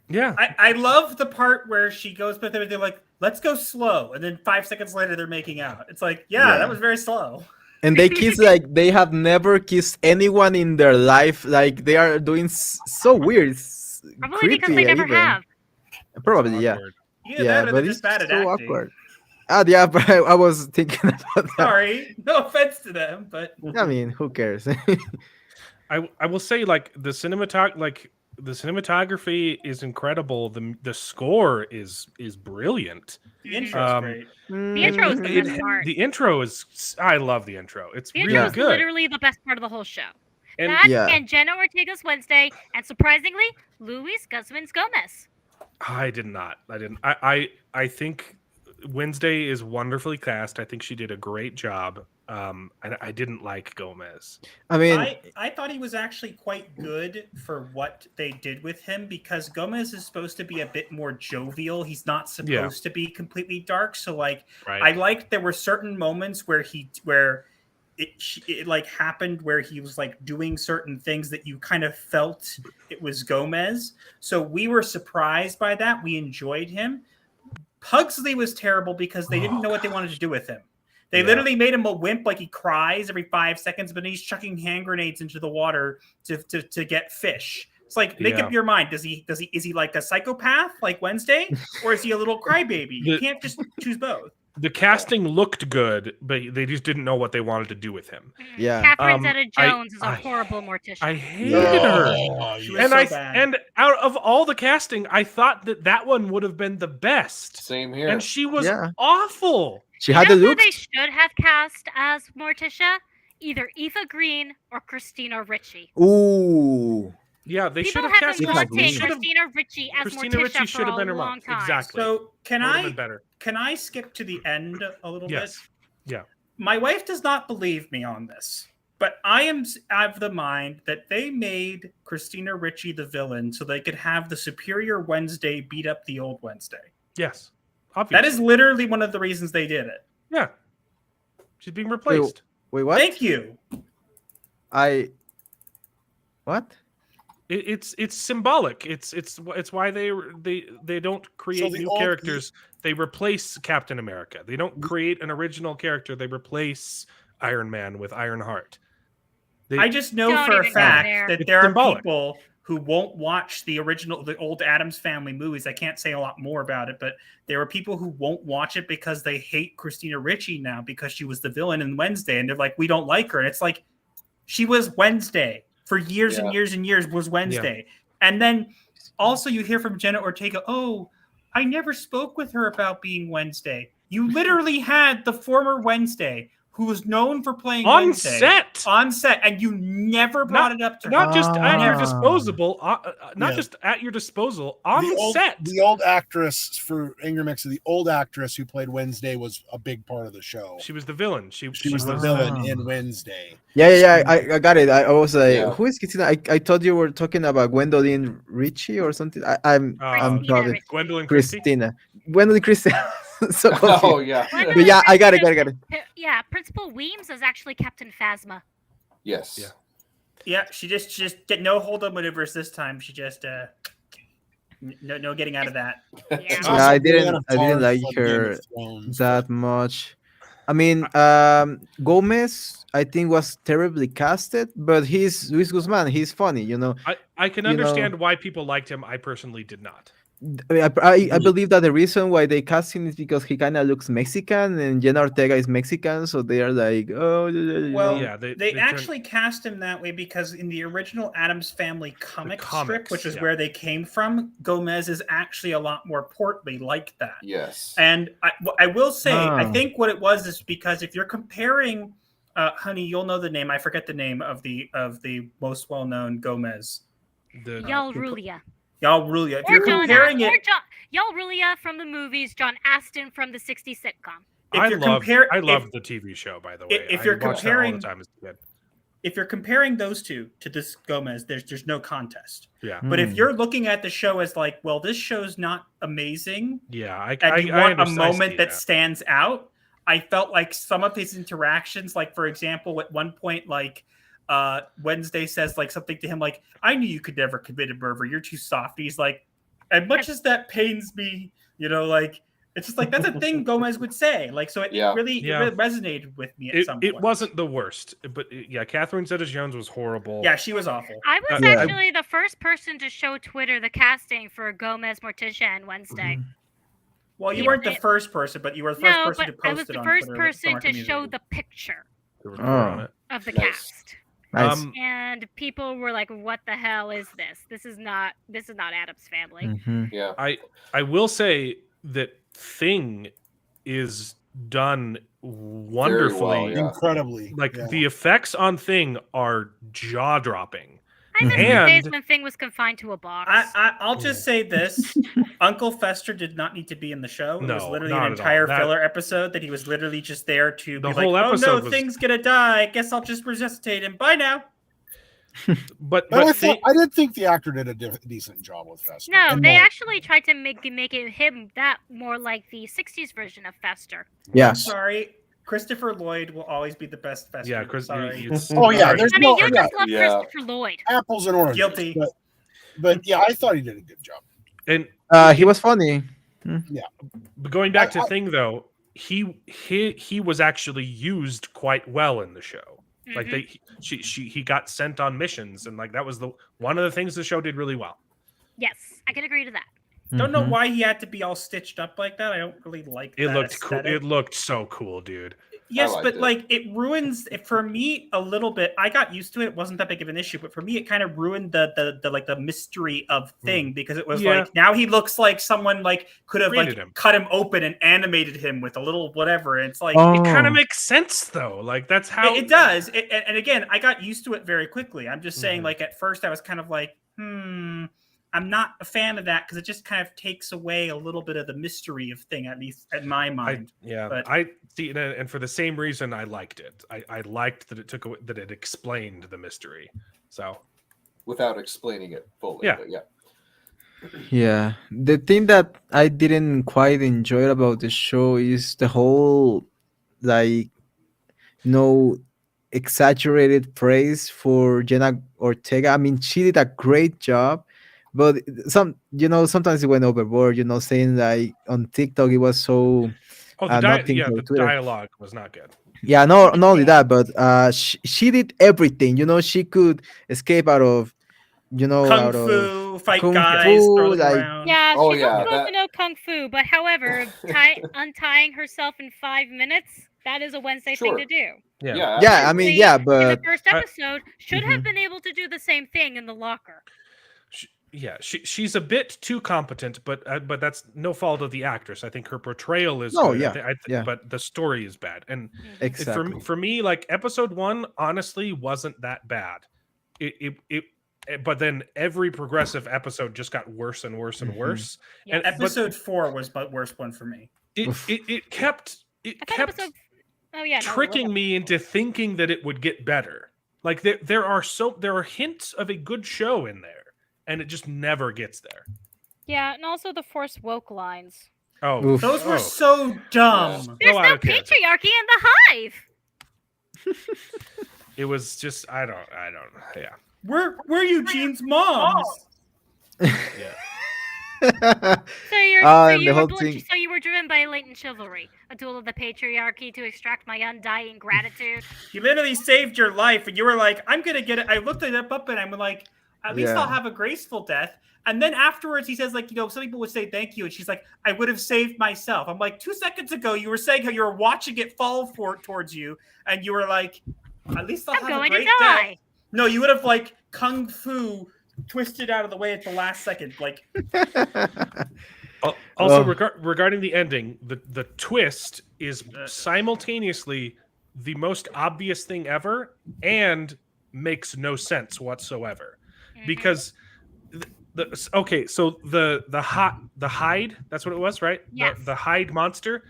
Yeah. I love the part where she goes with them and they're like, let's go slow. And then 5 seconds later, they're making out. It's like, yeah. That was very slow. And they kiss like they have never kissed anyone in their life. Like they are doing so weird. Probably because they never have. Probably, yeah. But it's bad at so acting. awkward. Yeah, but I was thinking about that. Sorry, no offense to them, but I mean, who cares? I will say, the cinematography is incredible. The score is brilliant. The intro's great. The intro is the best part. The intro is. I love the intro. It's the really intro is good. Literally the best part of the whole show. And and Jenna Ortega's Wednesday, and surprisingly, Luis Guzman's Gomez. I didn't. I think Wednesday is wonderfully cast. I think she did a great job. I didn't like Gomez. I mean, I thought he was actually quite good for what they did with him, because Gomez is supposed to be a bit more jovial. He's not supposed to be completely dark. So like, I liked there were certain moments where it like happened where he was like doing certain things that you kind of felt it was Gomez. So we were surprised by that. We enjoyed him. Pugsley was terrible because they didn't know what they wanted to do with him. They literally made him a wimp, like he cries every 5 seconds, but he's chucking hand grenades into the water to get fish. It's like, make up your mind. Is he like a psychopath like Wednesday, or is he a little crybaby? You can't just choose both. The casting looked good, but they just didn't know what they wanted to do with him. Yeah, Catherine Zeta-Jones is a horrible mortician. I hated her. She was so bad. And out of all the casting, I thought that one would have been the best. Same here. And she was awful. She had the look. They should have cast as Morticia either Eva Green or Christina Ricci. Ooh. Yeah, they should have cast Christina Ricci as Christina Morticia Ricci should have been her long mom. time. Exactly. So can better. I skip to the end a little bit? Yeah. My wife does not believe me on this, but I am of the mind that they made Christina Ricci the villain so they could have the superior Wednesday beat up the old Wednesday. Yes. Obviously. That is literally one of the reasons they did it. Yeah. She's being replaced. Wait, what? Thank you. What? It's symbolic. It's why they don't create new characters. They replace Captain America. They don't create an original character. They replace Iron Man with Ironheart. I just know for a fact that there are people who won't watch the old Addams Family movies. I can't say a lot more about it, but there are people who won't watch it because they hate Christina Ricci now because she was the villain in Wednesday, and they're like, we don't like her. And it's like, she was Wednesday for years and years and years was Wednesday. Yeah. And then also you hear from Jenna Ortega, oh, I never spoke with her about being Wednesday. You literally had the former Wednesday who was known for playing on set, and you never brought it up to her. Not just at your disposal, just at your disposal on set. The old actress for Ingram Mix, the old actress who played Wednesday was a big part of the show. She was the villain. She was the villain in Wednesday. Yeah. I got it. I was like, who is Christina? I thought you were talking about Gwendolyn Ritchie or something. I'm talking Gwendolyn Christina. Gwendolyn Christina. So confused. Oh yeah. But yeah, I got it. Yeah, Principal Weems is actually Captain Phasma. Yes. Yeah, she just get no hold on maneuvers this time. She just no getting out of that. Yeah, I didn't like her that much. I mean, Gomez, I think, was terribly casted, but he's Luis Guzman. He's funny, you know. I can understand why people liked him. I personally did not. I believe that the reason why they cast him is because he kind of looks Mexican, and Jenna Ortega is Mexican, so they are like, oh. Well, yeah, they actually cast him that way because in the original Addams Family comic strip, which is where they came from, Gomez is actually a lot more portly like that. Yes. And I will say, I think what it was is because if you're comparing, honey, you'll know the name. I forget the name of the most well-known Gomez. Yul Rulia. Yul Rulia. If you're comparing it, Yul Rulia from the movies, John Astin from the '60s sitcom. I love the TV show, by the way. If you're comparing, all the time as a kid. If you're comparing those two to this Gomez, there's no contest. Yeah. But if you're looking at the show as like, well, this show's not amazing. Yeah. And you want a moment that stands out. I felt like some of his interactions, like for example, at one point, like. Wednesday says like something to him like, I knew you could never commit a murder. You're too soft. He's like, as much as that pains me, like it's just like that's a thing Gomez would say. Like so it really resonated with me at some point. It wasn't the worst, but Catherine Zeta-Jones was horrible. Yeah, she was awful. I was actually the first person to show Twitter the casting for Gomez, Morticia, and Wednesday. Mm-hmm. Well, you weren't the first person, but you were the first person to post it on Twitter. I was the first person to show the picture of the cast. Nice. And people were like, "What the hell is this? This is not Addams Family." Mm-hmm. Yeah, I will say that Thing is done wonderfully, incredibly. Like the effects on Thing are jaw dropping. I miss the days when Thing was confined to a box. I'll just say this: Uncle Fester did not need to be in the show. It was literally an not at all. entire filler episode that he was literally just there to The be whole like, "Oh episode no, was- Thing's gonna die. I guess I'll just resuscitate him. Bye now." But I did think the actor did a decent job with Fester. No, they actually tried to make it him that more like the '60s version of Fester. Yeah. I'm sorry. Christopher Lloyd will always be the best Fester. Yeah, Chris. Sorry. Oh yeah, there's I mean, no you just love Christopher Lloyd. apples and oranges. Guilty. But yeah, I thought he did a good job. And he was funny. Yeah. But going back to Thing though, he was actually used quite well in the show. Like he got sent on missions, and like that was one of the things the show did really well. Yes, I can agree to that. Don't know why he had to be all stitched up like that. I don't really like it. That Looked aesthetic. cool. It looked so cool, dude. Yes, but like it ruins it for me a little bit. I got used to it. It wasn't that big of an issue, but for me, it kind of ruined the mystery of Thing because it was like now he looks like someone like could have like cut him open and animated him with a little whatever. And it's like it kind of makes sense though. Like that's how it does. And again, I got used to it very quickly. I'm just saying, like at first, I was kind of like, I'm not a fan of that because it just kind of takes away a little bit of the mystery of Thing, at least in my mind. I see, and for the same reason, I liked it. I liked that it took away, that it explained the mystery. So, without explaining it fully. Yeah, yeah. The thing that I didn't quite enjoy about the show is the whole, like, exaggerated praise for Jenna Ortega. I mean, she did a great job. But sometimes it went overboard, saying like on TikTok it was so the dialogue was not good. Yeah, not only that, but she did everything. She could escape out of kung fu, fight guys, throw them around. Yeah, she's supposed to know kung fu, but however, untying herself in 5 minutes, that is a Wednesday thing to do. Yeah, I mean, but in the first episode should have been able to do the same thing in the locker. She's a bit too competent, but that's no fault of the actress. I think her portrayal is good. But the story is bad. And for me, like episode 1, honestly, wasn't that bad. But then every progressive episode just got worse and worse and worse. Yeah, and episode 4 was the worst one for me. It kept tricking me into thinking that it would get better. Like there are hints of a good show in there. And it just never gets there. Yeah, and also the forced woke lines. Oh, those were so dumb. There's no patriarchy in the hive. It was just I don't. Yeah. We're Eugene's moms. Yeah. So you were driven by latent chivalry, a tool of the patriarchy to extract my undying gratitude. You literally saved your life, and you were like, "I'm gonna get it." I looked it up, and I'm like. At least I'll have a graceful death. And then afterwards, he says, like, some people would say thank you. And she's like, I would have saved myself. I'm like, 2 seconds ago, you were saying how you were watching it fall towards you. And you were like, at least I'll have a great death. No, you would have, like, kung fu twisted out of the way at the last second. Like. Also, regarding the ending, the twist is simultaneously the most obvious thing ever and makes no sense whatsoever. Because the hide, that's what it was, right? Yes. The hide monster.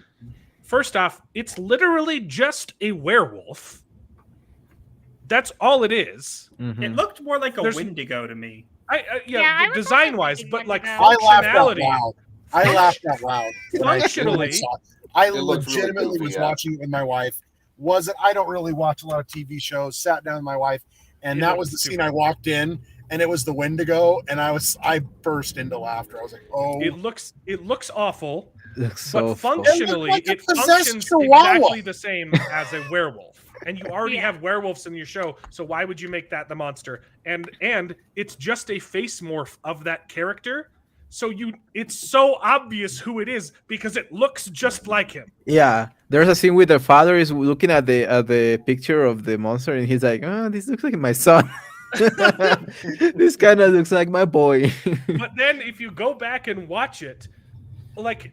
First off, it's literally just a werewolf. That's all it is. Mm-hmm. It looked more like a Wendigo to me. Design wise, but like functionality. I laughed out loud. Functionally, I legitimately was watching it with my wife. I don't really watch a lot of TV shows. Sat down with my wife, and that was the scene I walked in. And it was the Wendigo, and I burst into laughter. I was like, "Oh!" It looks awful, but functionally, it functions exactly the same as a werewolf. And you already have werewolves in your show, so why would you make that the monster? And it's just a face morph of that character, so it's so obvious who it is because it looks just like him. Yeah, there's a scene where the father is looking at the picture of the monster, and he's like, "Oh, this looks like my son." This kind of looks like my boy. But then if you go back and watch it, like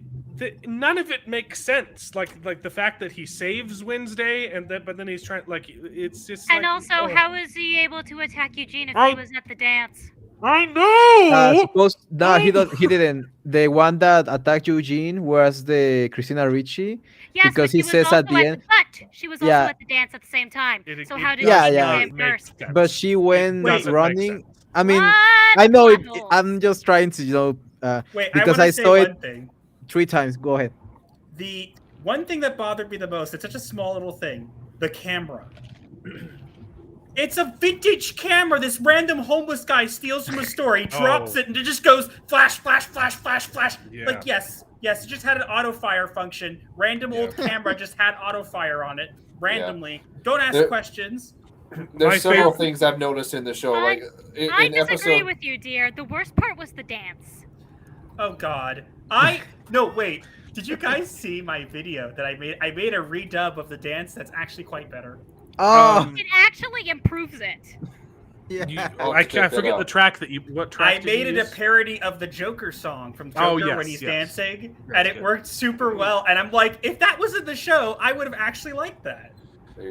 none of it makes sense. Like the fact that he saves Wednesday but then he's trying it's just. And also, how is he able to attack Eugene if he was at the dance? I know. He didn't. The one that attacked Eugene was the Christina Ricci. Yes, because he says at the end. But she was also at the dance at the same time. So how did she get first? But she went running. I mean, I know it. I'm just trying to because I saw it 3 times. Go ahead. The one thing that bothered me the most, it's such a small little thing, the camera. It's a vintage camera. This random homeless guy steals from a store. He drops it and it just goes flash, flash, flash, flash, flash. Yeah. Like, yes, it just had an auto fire function. Random old camera just had auto fire on it randomly. Yeah. Don't ask questions. There's several things I've noticed in the show. I disagree with you, dear. The worst part was the dance. Oh God. No, wait. Did you guys see my video that I made? I made a redub of the dance that's actually quite better. It actually improves it. Yeah. I forget the track that you. What track? I made it a parody of the Joker song from Joker when he's dancing, and it worked super well. And I'm like, if that was in the show, I would have actually liked that.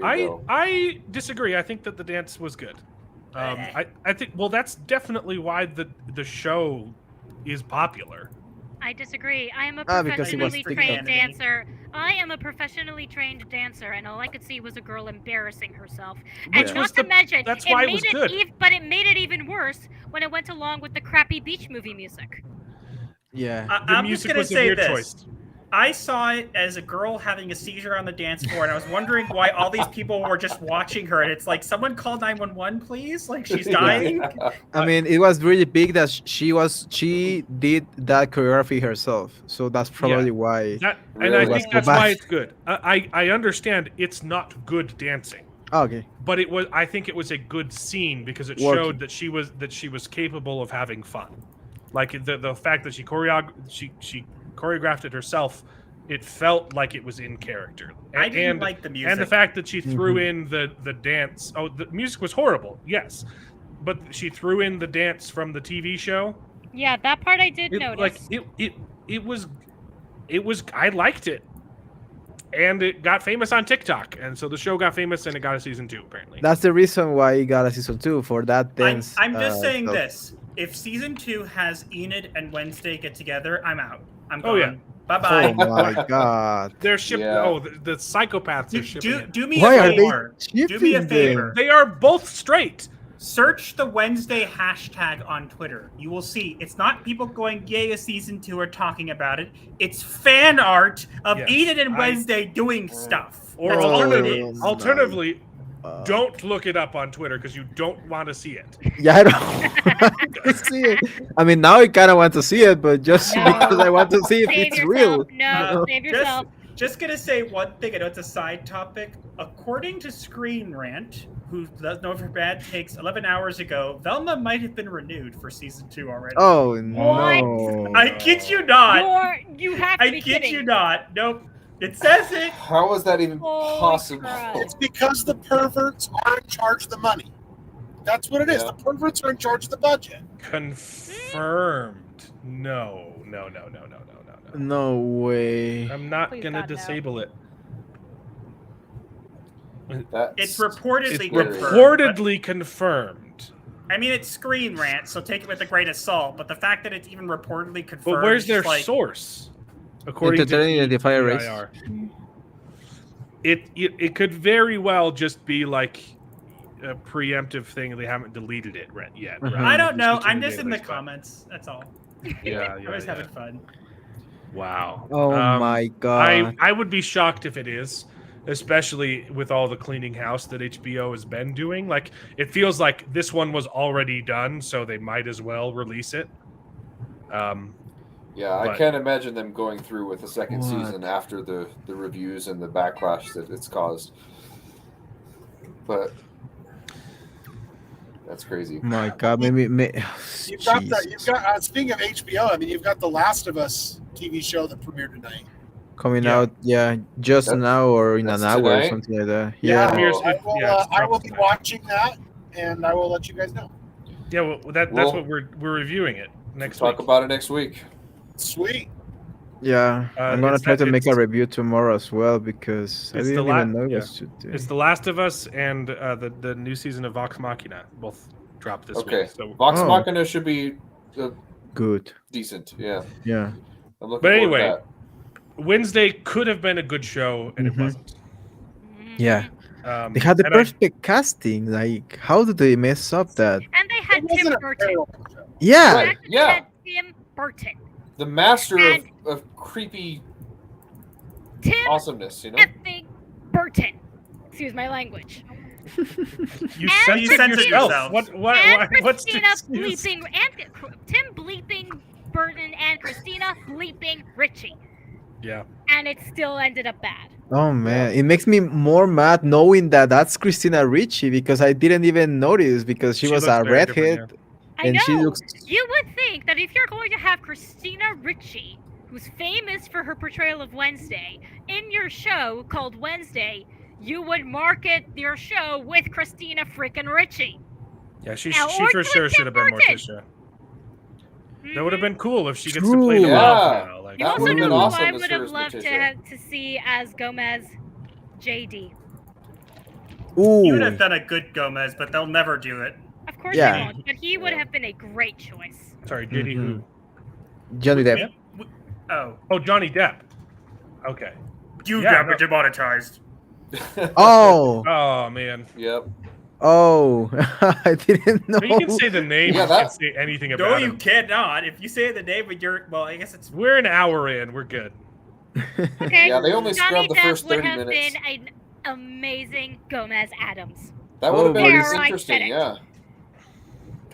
I disagree. I think that the dance was good. I think that's definitely why the show is popular. I disagree. I am a professionally trained dancer. And all I could see was a girl embarrassing herself. And not to mention, that's why it was good. But it made it even worse when it went along with the crappy beach movie music. Yeah, I'm just gonna say this. Choice. I saw it as a girl having a seizure on the dance floor, and I was wondering why all these people were just watching her. And it's like, someone call 911, please. Like, she's dying. I mean, it was really big that she did that choreography herself, so that's probably why. I think that's why it's good. I understand it's not good dancing. Okay. But I think it was a good scene because it showed that she was capable of having fun. Like the fact that she choreographed it herself, it felt like it was in character. I didn't like the music. And the fact that she threw in the dance. Oh, the music was horrible, yes. But she threw in the dance from the TV show. Yeah, that part I did notice. Like it was I liked it. And it got famous on TikTok. And so the show got famous and it got a season 2, apparently. That's the reason why it got a season 2, for that dance. I'm just saying this. If season 2 has Enid and Wednesday get together, I'm out. I'm gone. Oh, yeah. Bye-bye. Oh my God. They're shipping. Yeah. Oh, the psychopaths are shipping. Do me a favor. Do me a favor. They are both straight. Search the Wednesday hashtag on Twitter. You will see it's not people going, yay, a season 2 are talking about it. It's fan art of Enid and Wednesday doing stuff. Or alternatively, don't look it up on Twitter because you don't want to see it. Yeah, I don't want to see it. I mean, now I kind of want to see it, but just because I want to see if it's real. No, save yourself. Just going to say one thing. I know it's a side topic. According to Screen Rant, who does know for bad takes 11 hours ago, Velma might have been renewed for season 2 already. Oh, no. What? I kid you not. You have to be kidding. I kid you not. Nope. It says it. How is that even possible? Crap. It's because the perverts are in charge of the money. That's what it is. The perverts are in charge of the budget. Confirmed. No. No way. I'm not going to disable it. It's reportedly confirmed. I mean, it's Screen Rant, so take it with a grain of salt. But the fact that it's even reportedly confirmed. But where's their source? According to identify race. It could very well just be like a preemptive thing. They haven't deleted it yet. Mm-hmm. I don't know. I'm just in the comments. That's all. Yeah, I was having fun. Wow. Oh my God. I would be shocked if it is, especially with all the cleaning house that HBO has been doing. Like, it feels like this one was already done, so they might as well release it. I can't imagine them going through with the second season after the reviews and the backlash that it's caused. But that's crazy. My God, maybe you've got speaking of HBO, I mean, you've got the Last of Us TV show that premiered tonight. Coming out, just now or in an hour or something like that. I will be watching that, and I will let you guys know. Yeah, well, that's what we're reviewing it next week. Talk about it next week. Sweet. Yeah, I'm gonna try to make a review tomorrow as well because I didn't even know it was today. It's The Last of Us and the new season of Vox Machina both dropped this week. So Vox Machina should be good, decent. Yeah. Yeah. I'm looking but anyway, forward to that. Wednesday could have been a good show, and it wasn't. Yeah. They had the perfect casting. Like, how did they mess up that? And they had Tim Burton. Yeah. Right, yeah. They had Tim Burton. The master of creepy awesomeness, you know? Effing Burton. Excuse my language. You censored yourself. What's Christina bleeping and Tim bleeping Burton and Christina bleeping Richie. Yeah. And it still ended up bad. Oh man, it makes me more mad knowing that that's Christina Ricci because I didn't even notice because she was a redhead. I know. She looks... You would think that if you're going to have Christina Ricci, who's famous for her portrayal of Wednesday, in your show called Wednesday, you would market your show with Christina freaking Ricci. Yeah, she for sure should have been Morticia. That would have been cool if she gets to play the mom now. Like, you also know who I would have loved to see as Gomez? JD. Ooh. He would have done a good Gomez, but they'll never do it. Of course they won't, but he would have been a great choice. Sorry, JD who? Johnny Depp. Oh, Johnny Depp. Okay. You got me demonetized. Oh. Oh man. Yep. Oh, I didn't know. But you can say the name. You can't say anything about it. No, you cannot. If you say the name, but I guess it's. We're an hour in. We're good. Okay. Yeah, they only scrubbed the first 30 minutes. Would minutes. have been an amazing Gomez Adams. That would have been interesting. Yeah.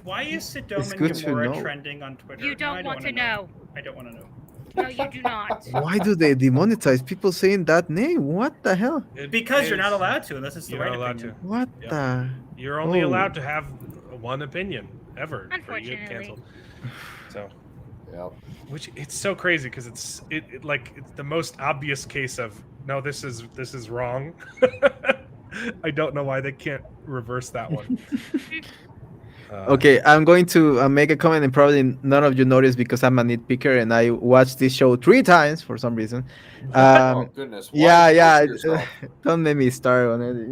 Why is Sedona Gamora trending on Twitter? You don't want to know. I don't want to know. No, you do not. Why do they demonetize people saying that name? What the hell? Because you're not allowed to unless it's the right opinion. What the? You're only allowed to have one opinion ever. Unfortunately. You get canceled. So. Yeah. Which it's so crazy because it's the most obvious case of no, this is wrong. I don't know why they can't reverse that one. Okay, I'm going to make a comment, and probably none of you noticed because I'm a nitpicker, and I watched this show 3 times for some reason. Oh goodness! Yeah. Don't make me start on it.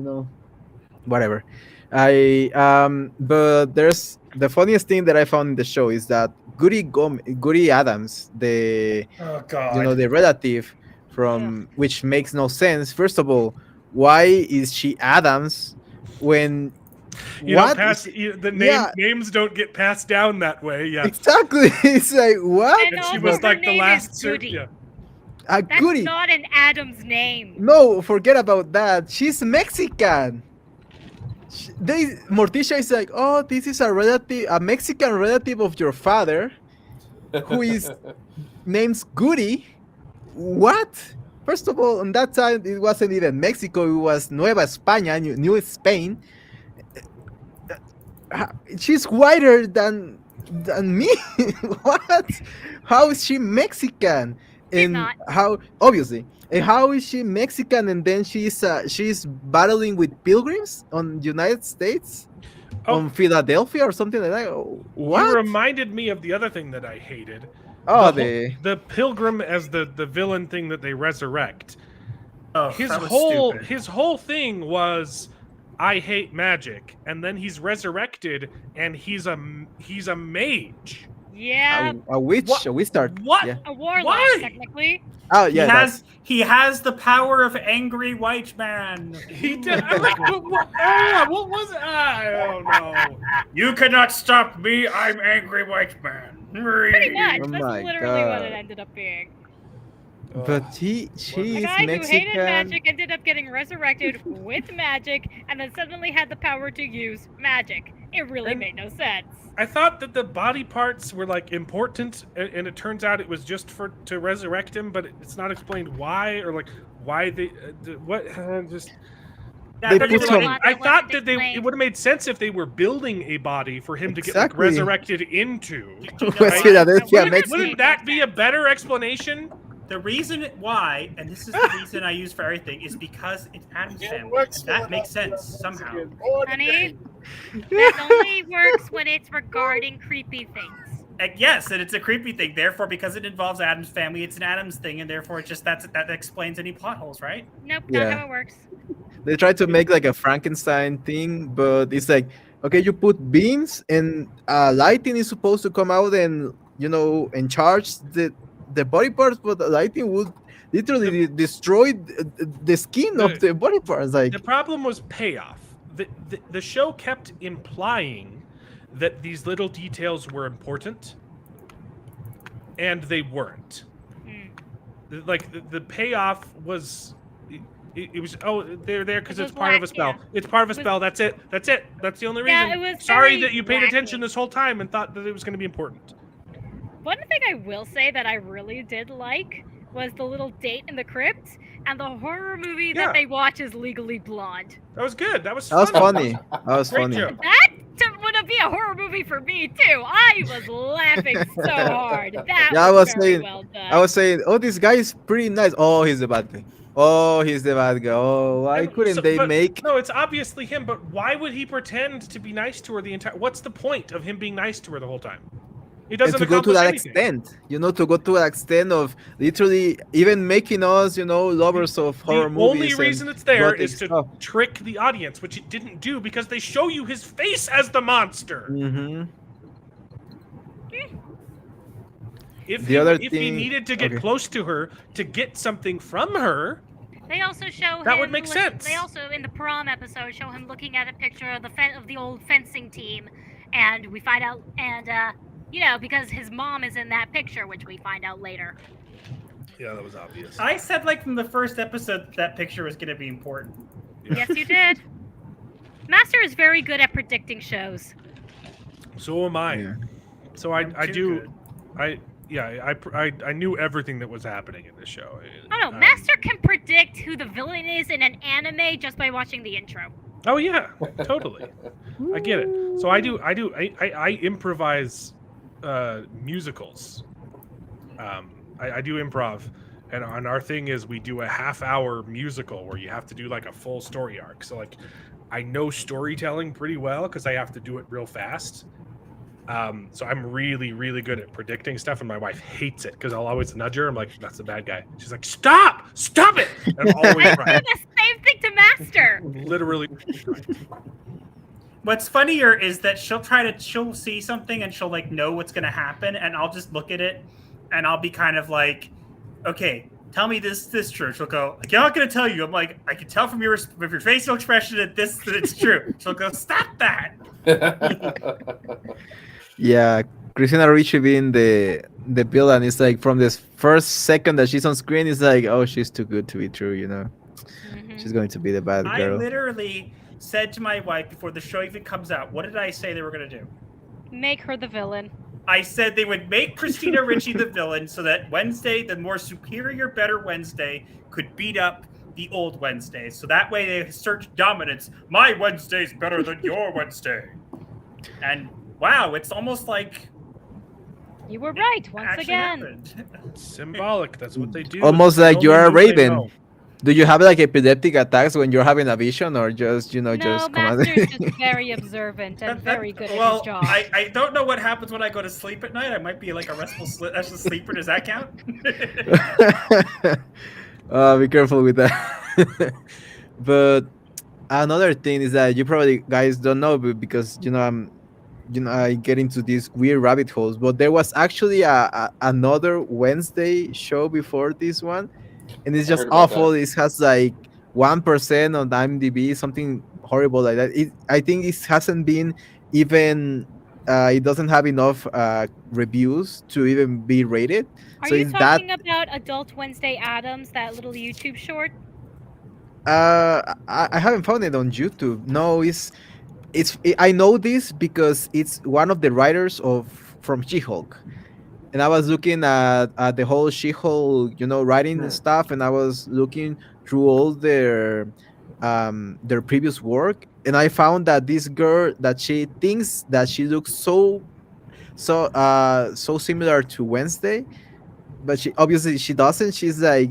Whatever. But there's the funniest thing that I found in the show is that Goody Adams, the the relative from which makes no sense. First of all, why is she Adams when? Names don't get passed down that way. Yeah, exactly. It's like what? And she was like the last Goody. That's Goody. Not an Adams name. No, forget about that. She's Mexican. Morticia is like, oh, this is a Mexican relative of your father, who is named Goody. What? First of all, on that time it wasn't even Mexico; it was Nueva España, New Spain. She's whiter than me. What? How is she Mexican? She's not. How obviously? And how is she Mexican? And then she's battling with pilgrims on United States, on Philadelphia or something like that. What? You reminded me of the other thing that I hated. Oh, the pilgrim as the villain thing that they resurrect. Oh, his whole thing was, I hate magic, and then he's resurrected, and he's a mage. Yeah. A witch, a wizard. What? Yeah. A warlock, technically. Oh yeah. He has the power of angry white man. He did. What was it? I don't know. You cannot stop me. I'm angry white man. Pretty much. Oh That's literally what it ended up being. But she is the guy Mexican. who hated magic ended up getting resurrected with magic, and then suddenly had the power to use magic. It really made no sense. I thought that the body parts were like important, and it turns out it was just to resurrect him, but it's not explained why or like why they what just. They put some... I thought that it would have made sense if they were building a body for him to get like, resurrected into. Wouldn't that be a better explanation? The reason why, and this is the reason I use for everything, is because it's Adam's family. That makes sense somehow. Honey, that only works when it's regarding creepy things. Yes, and it's a creepy thing. Therefore, because it involves Adam's family, it's an Adams thing, and therefore, it's just that explains any plot holes, right? Nope, not how it works. They try to make like a Frankenstein thing, but it's like, okay, you put beams and lighting is supposed to come out and and charge the body parts, but the lighting would literally destroy the skin of the body parts. Like, the problem was payoff. The show kept implying that these little details were important, and they weren't. Like the payoff was. It was they're there because it's part of a spell. Yeah. It's part of a spell. That's it. That's the only reason. Yeah, it was sorry that you paid attention this whole time and thought that it was going to be important. One thing I will say that I really did like was the little date in the crypt, and the horror movie that they watch is Legally Blonde. That was good. That was funny. That was funny. That would be a horror movie for me too. I was laughing so hard. That was very well done. I was saying, oh, this guy is pretty nice. Oh, he's the bad guy. Oh, he's the bad guy. Oh, why couldn't they make? No, it's obviously him. But why would he pretend to be nice to her the entire? What's the point of him being nice to her the whole time? He doesn't to go to that anything. extent, to go to that extent of literally even making us, lovers of horror movies. The only reason it's there is to trick the audience, which it didn't do because they show you his face as the monster. Mm-hmm. If he needed to get close to her to get something from her, they also show that would make sense. They also, in the prom episode, show him looking at a picture of the old fencing team, and we find out, because his mom is in that picture, which we find out later. Yeah, that was obvious. I said from the first episode that picture was going to be important. Yeah. Yes, you did. Master is very good at predicting shows. So am I. Yeah. So I knew everything that was happening in this show. Oh no, Master can predict who the villain is in an anime just by watching the intro. Oh yeah, totally. I get it. So I improvise musicals. I do improv, and our thing is we do a half-hour musical where you have to do like a full story arc. So like, I know storytelling pretty well because I have to do it real fast. So I'm really, really good at predicting stuff, and my wife hates it because I'll always nudge her. I'm like, "That's the bad guy." She's like, "Stop it!" And I'm always right. I do the same thing to Master. Literally. What's funnier is that she'll see something and she'll know what's going to happen, and I'll just look at it, and I'll be kind of like, "Okay, tell me this true." She'll go, "I'm not going to tell you." I'm like, "I can tell from your facial expression that it's true." She'll go, "Stop that." Yeah, Christina Ricci being the villain is like from this first second that she's on screen is like, oh, she's too good to be true, Mm-hmm. She's going to be the bad girl. I literally said to my wife before the show even comes out, what did I say they were going to do? Make her the villain. I said they would make Christina Ricci the villain so that Wednesday, the more superior, better Wednesday, could beat up the old Wednesday. So that way they assert dominance. My Wednesday's better than your Wednesday. And wow, it's almost like you were right once again. It's symbolic. That's what they do. Almost like you're a raven. Do you have like epileptic attacks when you're having a vision, or just no, just Master's just very observant and very good at his job. I don't know what happens when I go to sleep at night. I might be like a restful sleeper. Does that count? Be careful with that. But another thing is that you probably guys don't know, because I get into these weird rabbit holes. But there was actually another Wednesday show before this one, and it's just awful. It has like 1% on IMDb, something horrible like that. I think it hasn't been even. It doesn't have enough reviews to even be rated. Are you talking about Adult Wednesday Addams, that little YouTube short? I haven't found it on YouTube. No, I know this because it's one of the writers from She-Hulk, and I was looking at the whole She-Hulk, writing stuff, and I was looking through all their previous work, and I found that this girl, that she thinks that she looks so similar to Wednesday, but she obviously she doesn't. She's like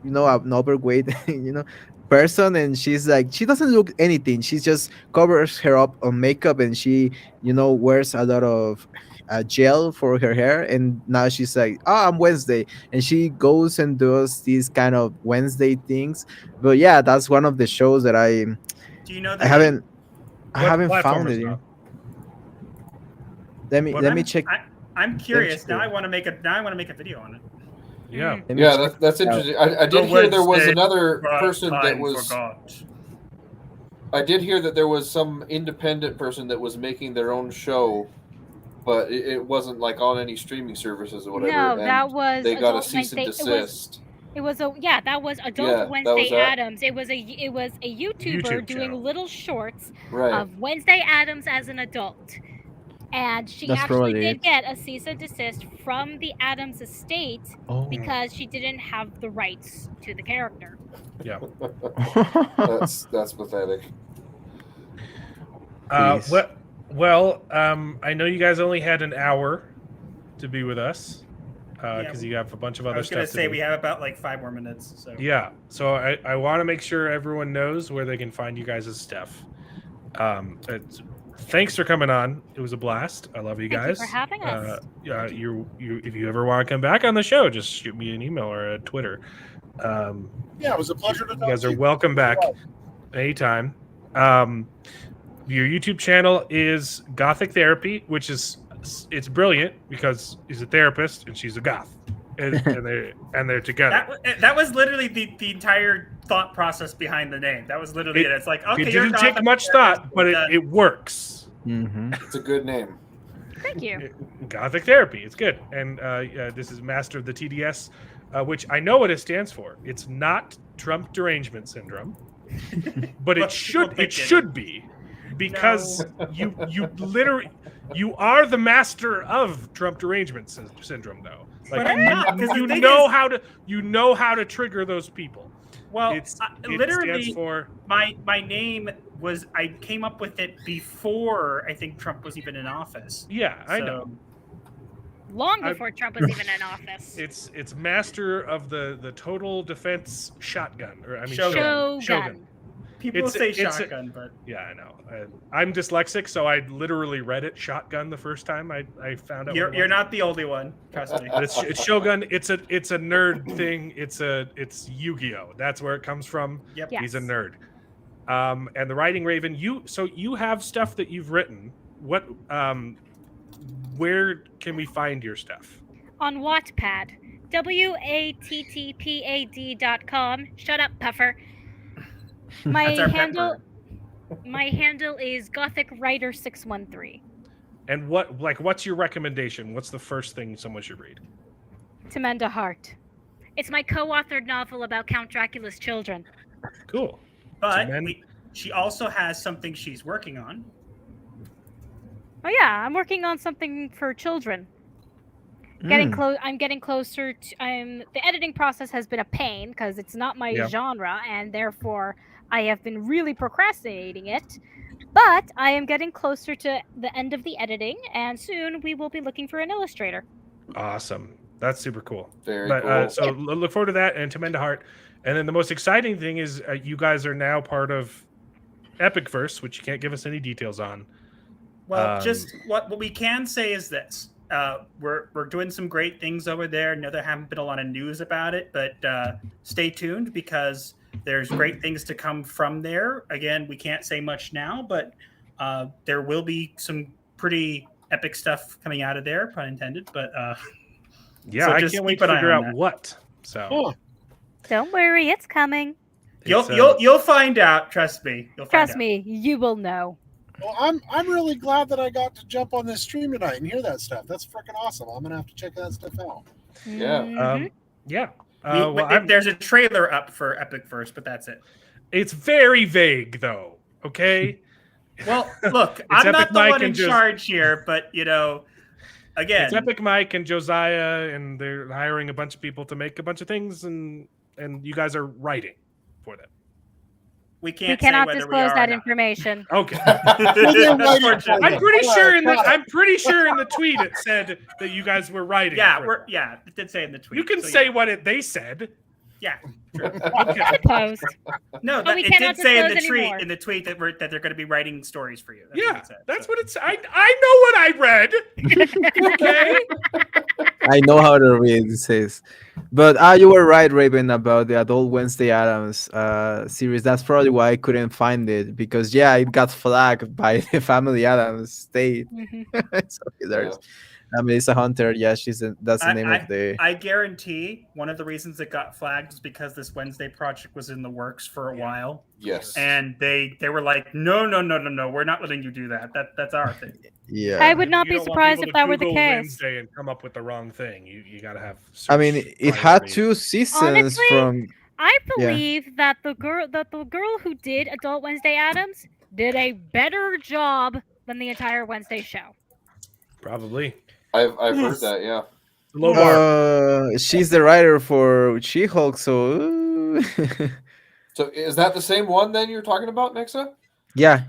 an overweight person, and she's like, she doesn't look anything. She just covers her up on makeup, and she wears a lot of gel for her hair, and now she's like, oh, I'm Wednesday, and she goes and does these kind of Wednesday things. But yeah, that's one of the shows that Do you know I haven't found it. Let me check. I'm curious now. I want to make a video on it. Yeah, that's interesting. I did hear there was another person that was. I did hear that there was some independent person that was making their own show, but it wasn't like on any streaming services or whatever. No, that was they got a cease and desist. It was Adult Wednesday Addams. It was a YouTuber doing little shorts of Wednesday Addams as an adult. And she actually did get a cease and desist from the Addams estate because she didn't have the rights to the character. Yeah. That's pathetic. I know you guys only had an hour to be with us because you have a bunch of other stuff. I was going to say we have about like 5 more minutes. So yeah, so I want to make sure everyone knows where they can find you guys' stuff. Thanks for coming on. It was a blast. I love you guys. Thank you for having us. If you ever want to come back on the show, just shoot me an email or a Twitter. It was a pleasure to talk to you. You guys are welcome back anytime. Your YouTube channel is Gothic Therapy, which it's brilliant because he's a therapist and she's a goth, and they're together. That was literally the entire thought process behind the name. That was literally it. It's like, okay, it didn't take much thought, but it works. Mm-hmm. It's a good name. Thank you. Gothic Therapy. It's good, and this is Master of the TDS, which I know what it stands for. It's not Trump derangement syndrome, but it should be. Because you literally you are the master of Trump derangement syndrome, though. Like, but I'm not, you know how to trigger those people. Well, it literally, stands for my name was, I came up with it before I think Trump was even in office. Yeah, I know. Long before Trump was even in office. It's master of the total defense shotgun, or Shogun. People say shotgun, but yeah, I know. I'm dyslexic, so I literally read it shotgun the first time I found out. You're not the only one, trust me. But it's Shogun. It's a nerd thing. It's Yu-Gi-Oh. That's where it comes from. Yep. Yes. He's a nerd. And the Writing Raven. You have stuff that you've written. What? Where can we find your stuff? On Wattpad. wattpad.com. Shut up, Puffer. My handle is Gothic Writer 613. And what's your recommendation? What's the first thing someone should read? To Mend a Heart. It's my co-authored novel about Count Dracula's children. Cool. But she also has something she's working on. Oh yeah, I'm working on something for children. I'm getting closer to. The editing process has been a pain because it's not my genre, and therefore I have been really procrastinating it. But I am getting closer to the end of the editing, and soon we will be looking for an illustrator. Awesome. That's super cool. Very cool. So look forward to that and to Mend a Heart. And then the most exciting thing is you guys are now part of Epicverse, which you can't give us any details on. Well, just what we can say is this. We're doing some great things over there. I know there haven't been a lot of news about it, but stay tuned because there's great things to come from there. Again, we can't say much now, but there will be some pretty epic stuff coming out of there, pun intended. But yeah, so I can't wait to figure out what. So don't worry, it's coming. You'll find out. Trust me. Trust me, you will know. Well, I'm really glad that I got to jump on this stream tonight and hear that stuff. That's freaking awesome. I'm gonna have to check that stuff out. Yeah. Yeah. There's a trailer up for Epicverse, but that's it. It's very vague, though. Okay. Well, look, I'm not the one in charge here, but again, it's Epic Mike and Josiah, and they're hiring a bunch of people to make a bunch of things, and you guys are writing for them. We cannot disclose that information. Okay. I'm pretty sure in the tweet it said that you guys were writing. Yeah, it did say in the tweet. You can say what they said. Yeah. True. Okay. Supposed. No, it did say in the tweet that they're going to be writing stories for you. That's what it said. I know what I read. Okay. I know how to read. It says, but you were right, Raven, about the Adult Wednesday Addams series. That's probably why I couldn't find it because it got flagged by the Family Addams state. So there's. Melissa Hunter, that's the name of the. I guarantee one of the reasons it got flagged is because this Wednesday project was in the works for a while. Yes. And they were like, no, we're not letting you do that. That's our thing. Yeah. I would not be surprised if that were the case. Wednesday and come up with the wrong thing. You got to have. I mean, it had 2 seasons. Honestly, from. I believe that the girl who did Adult Wednesday Addams did a better job than the entire Wednesday show. Probably. I've heard that, yeah. Low bar. She's the writer for She-Hulk, so. So is that the same one then you're talking about, Nexa? Yeah.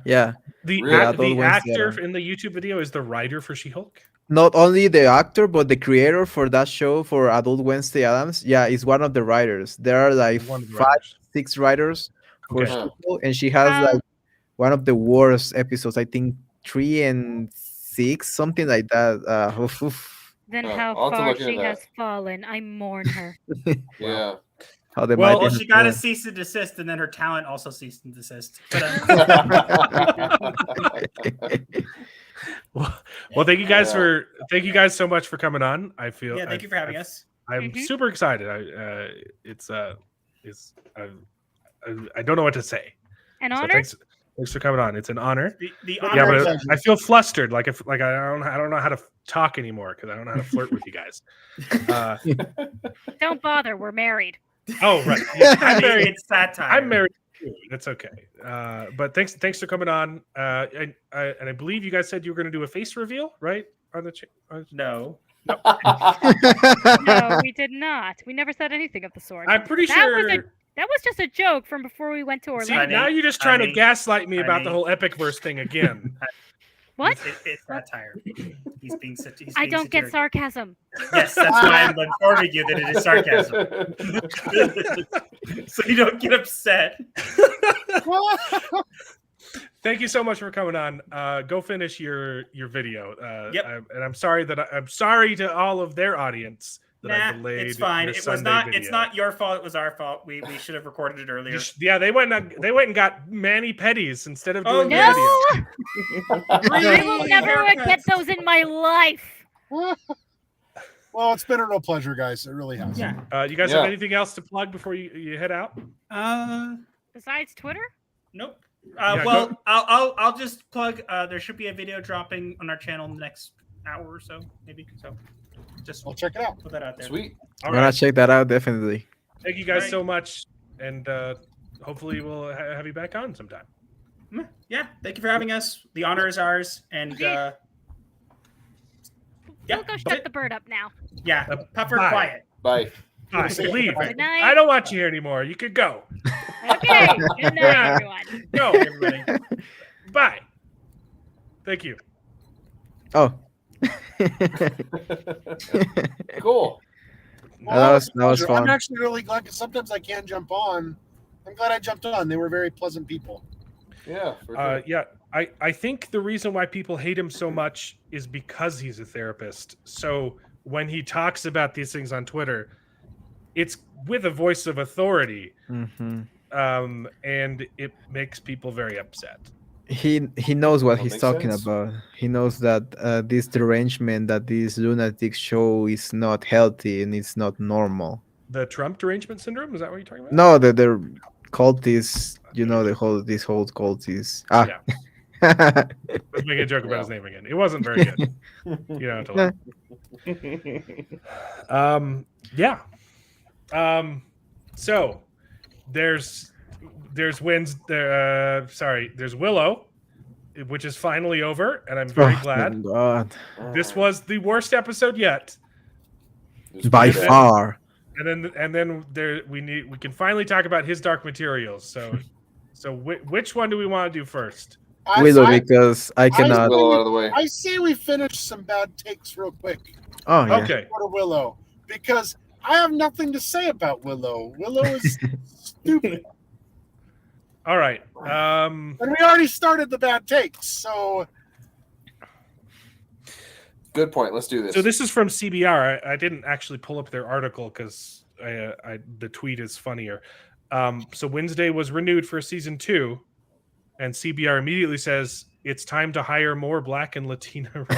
The actor in the YouTube video is the writer for She-Hulk? Not only the actor, but the creator for that show for Adult Wednesday Addams. Yeah, is one of the writers. There are like 5-6 writers for She-Hulk, and she has like one of the worst episodes. I think 3 and 6, something like that. Then how far she has fallen. I mourn her. Yeah. Well, she got a cease and desist, and then her talent also ceased and desist. Well, thank you guys so much for coming on. Thank you for having us. I'm super excited. I don't know what to say. An honor. Thanks for coming on. It's an honor. The honor. Yeah, but I feel flustered. Like I don't know how to talk anymore because I don't know how to flirt with you guys. Don't bother. We're married. Oh right. Yeah, I'm married. It's that time. I'm married too. That's okay. But thanks for coming on. And I believe you guys said you were going to do a face reveal, right? On the no. No, we did not. We never said anything of the sort. I'm pretty sure. That was just a joke from before we went to Orlando. See, now you're just trying to gaslight me about the whole epic verse thing again. What? It's satire. He's being I don't get sarcasm. Yes, that's why I'm informing you that it is sarcasm. So you don't get upset. Thank you so much for coming on. Go finish your video. Yep. And I'm sorry to all of their audience. It's fine. It was not. Video. It's not your fault. It was our fault. We should have recorded it earlier. Yeah, they went and got mani pedis instead of doing the video. I will never get those in my life. Well, it's been a real pleasure, guys. It really has. Yeah. You guys have anything else to plug before you head out? Besides Twitter? Nope. I'll just plug. There should be a video dropping on our channel in the next hour or so, maybe. So. I'll check it out. Put that out there. Sweet. I'm gonna check that out definitely. Thank you guys so much, and hopefully we'll have you back on sometime. Yeah, thank you for having us. The honor is ours, and we'll go shut the bird up now. Yeah, Puffer, Bye. Quiet. Bye. Bye. Leave. Good night. I don't want you here anymore. You could go. Okay. Good night, everyone. Go, everybody. Bye. Thank you. Oh. Cool. Well, that was fun. I'm actually really glad because sometimes I can't jump on. I'm glad I jumped on. They were very pleasant people. Yeah. For sure. Yeah. I think the reason why people hate him so much is because he's a therapist. So when he talks about these things on Twitter, it's with a voice of authority, and it makes people very upset. He knows what he's talking about. He knows that this derangement, that this lunatic show is not healthy and it's not normal. The Trump derangement syndrome? Is that what you're talking about? No, the cultists. You know, this whole cultists. Yeah. I was making a joke about his name again. It wasn't very good. You don't have to lie. Yeah. So there's Willow, which is finally over, and I'm very glad. God. This was the worst episode yet, by far. And then we can finally talk about his Dark Materials. So which one do we want to do first? Willow, because I cannot. Willow out of the way. I say we finish some bad takes real quick. Oh, yeah. Okay. For Willow, because I have nothing to say about Willow. Willow is stupid. All right. And we already started the bad takes, so. Good point. Let's do this. So this is from CBR. I didn't actually pull up their article because the tweet is funnier. So Wednesday was renewed for season 2, and CBR immediately says it's time to hire more Black and Latina writers.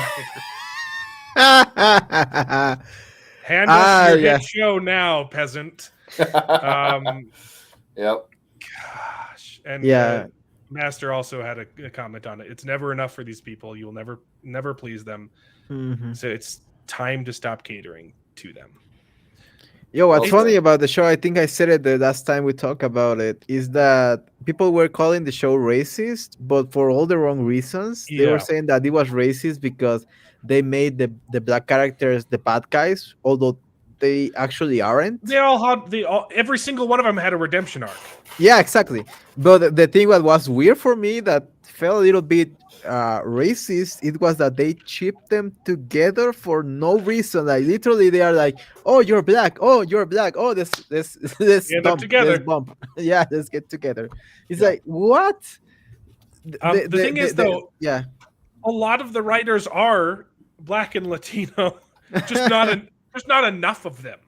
Handle your hit show now, peasant. Yep. Gosh. And Master also had a comment on it. It's never enough for these people. You will never please them. Mm-hmm. So it's time to stop catering to them. Yo, what's funny about the show, I think I said it the last time we talked about it, is that people were calling the show racist, but for all the wrong reasons. They were saying that it was racist because they made the black characters the bad guys, although they actually aren't. Every single one of them had a redemption arc. Yeah, exactly. But the thing that was weird for me that felt a little bit racist, it was that they chipped them together for no reason. Like literally they are like, oh, you're black, oh, let's dump together. Let's bump. Yeah, let's get together. It's like, what? The thing is though, a lot of the writers are Black and Latino, just not enough of them.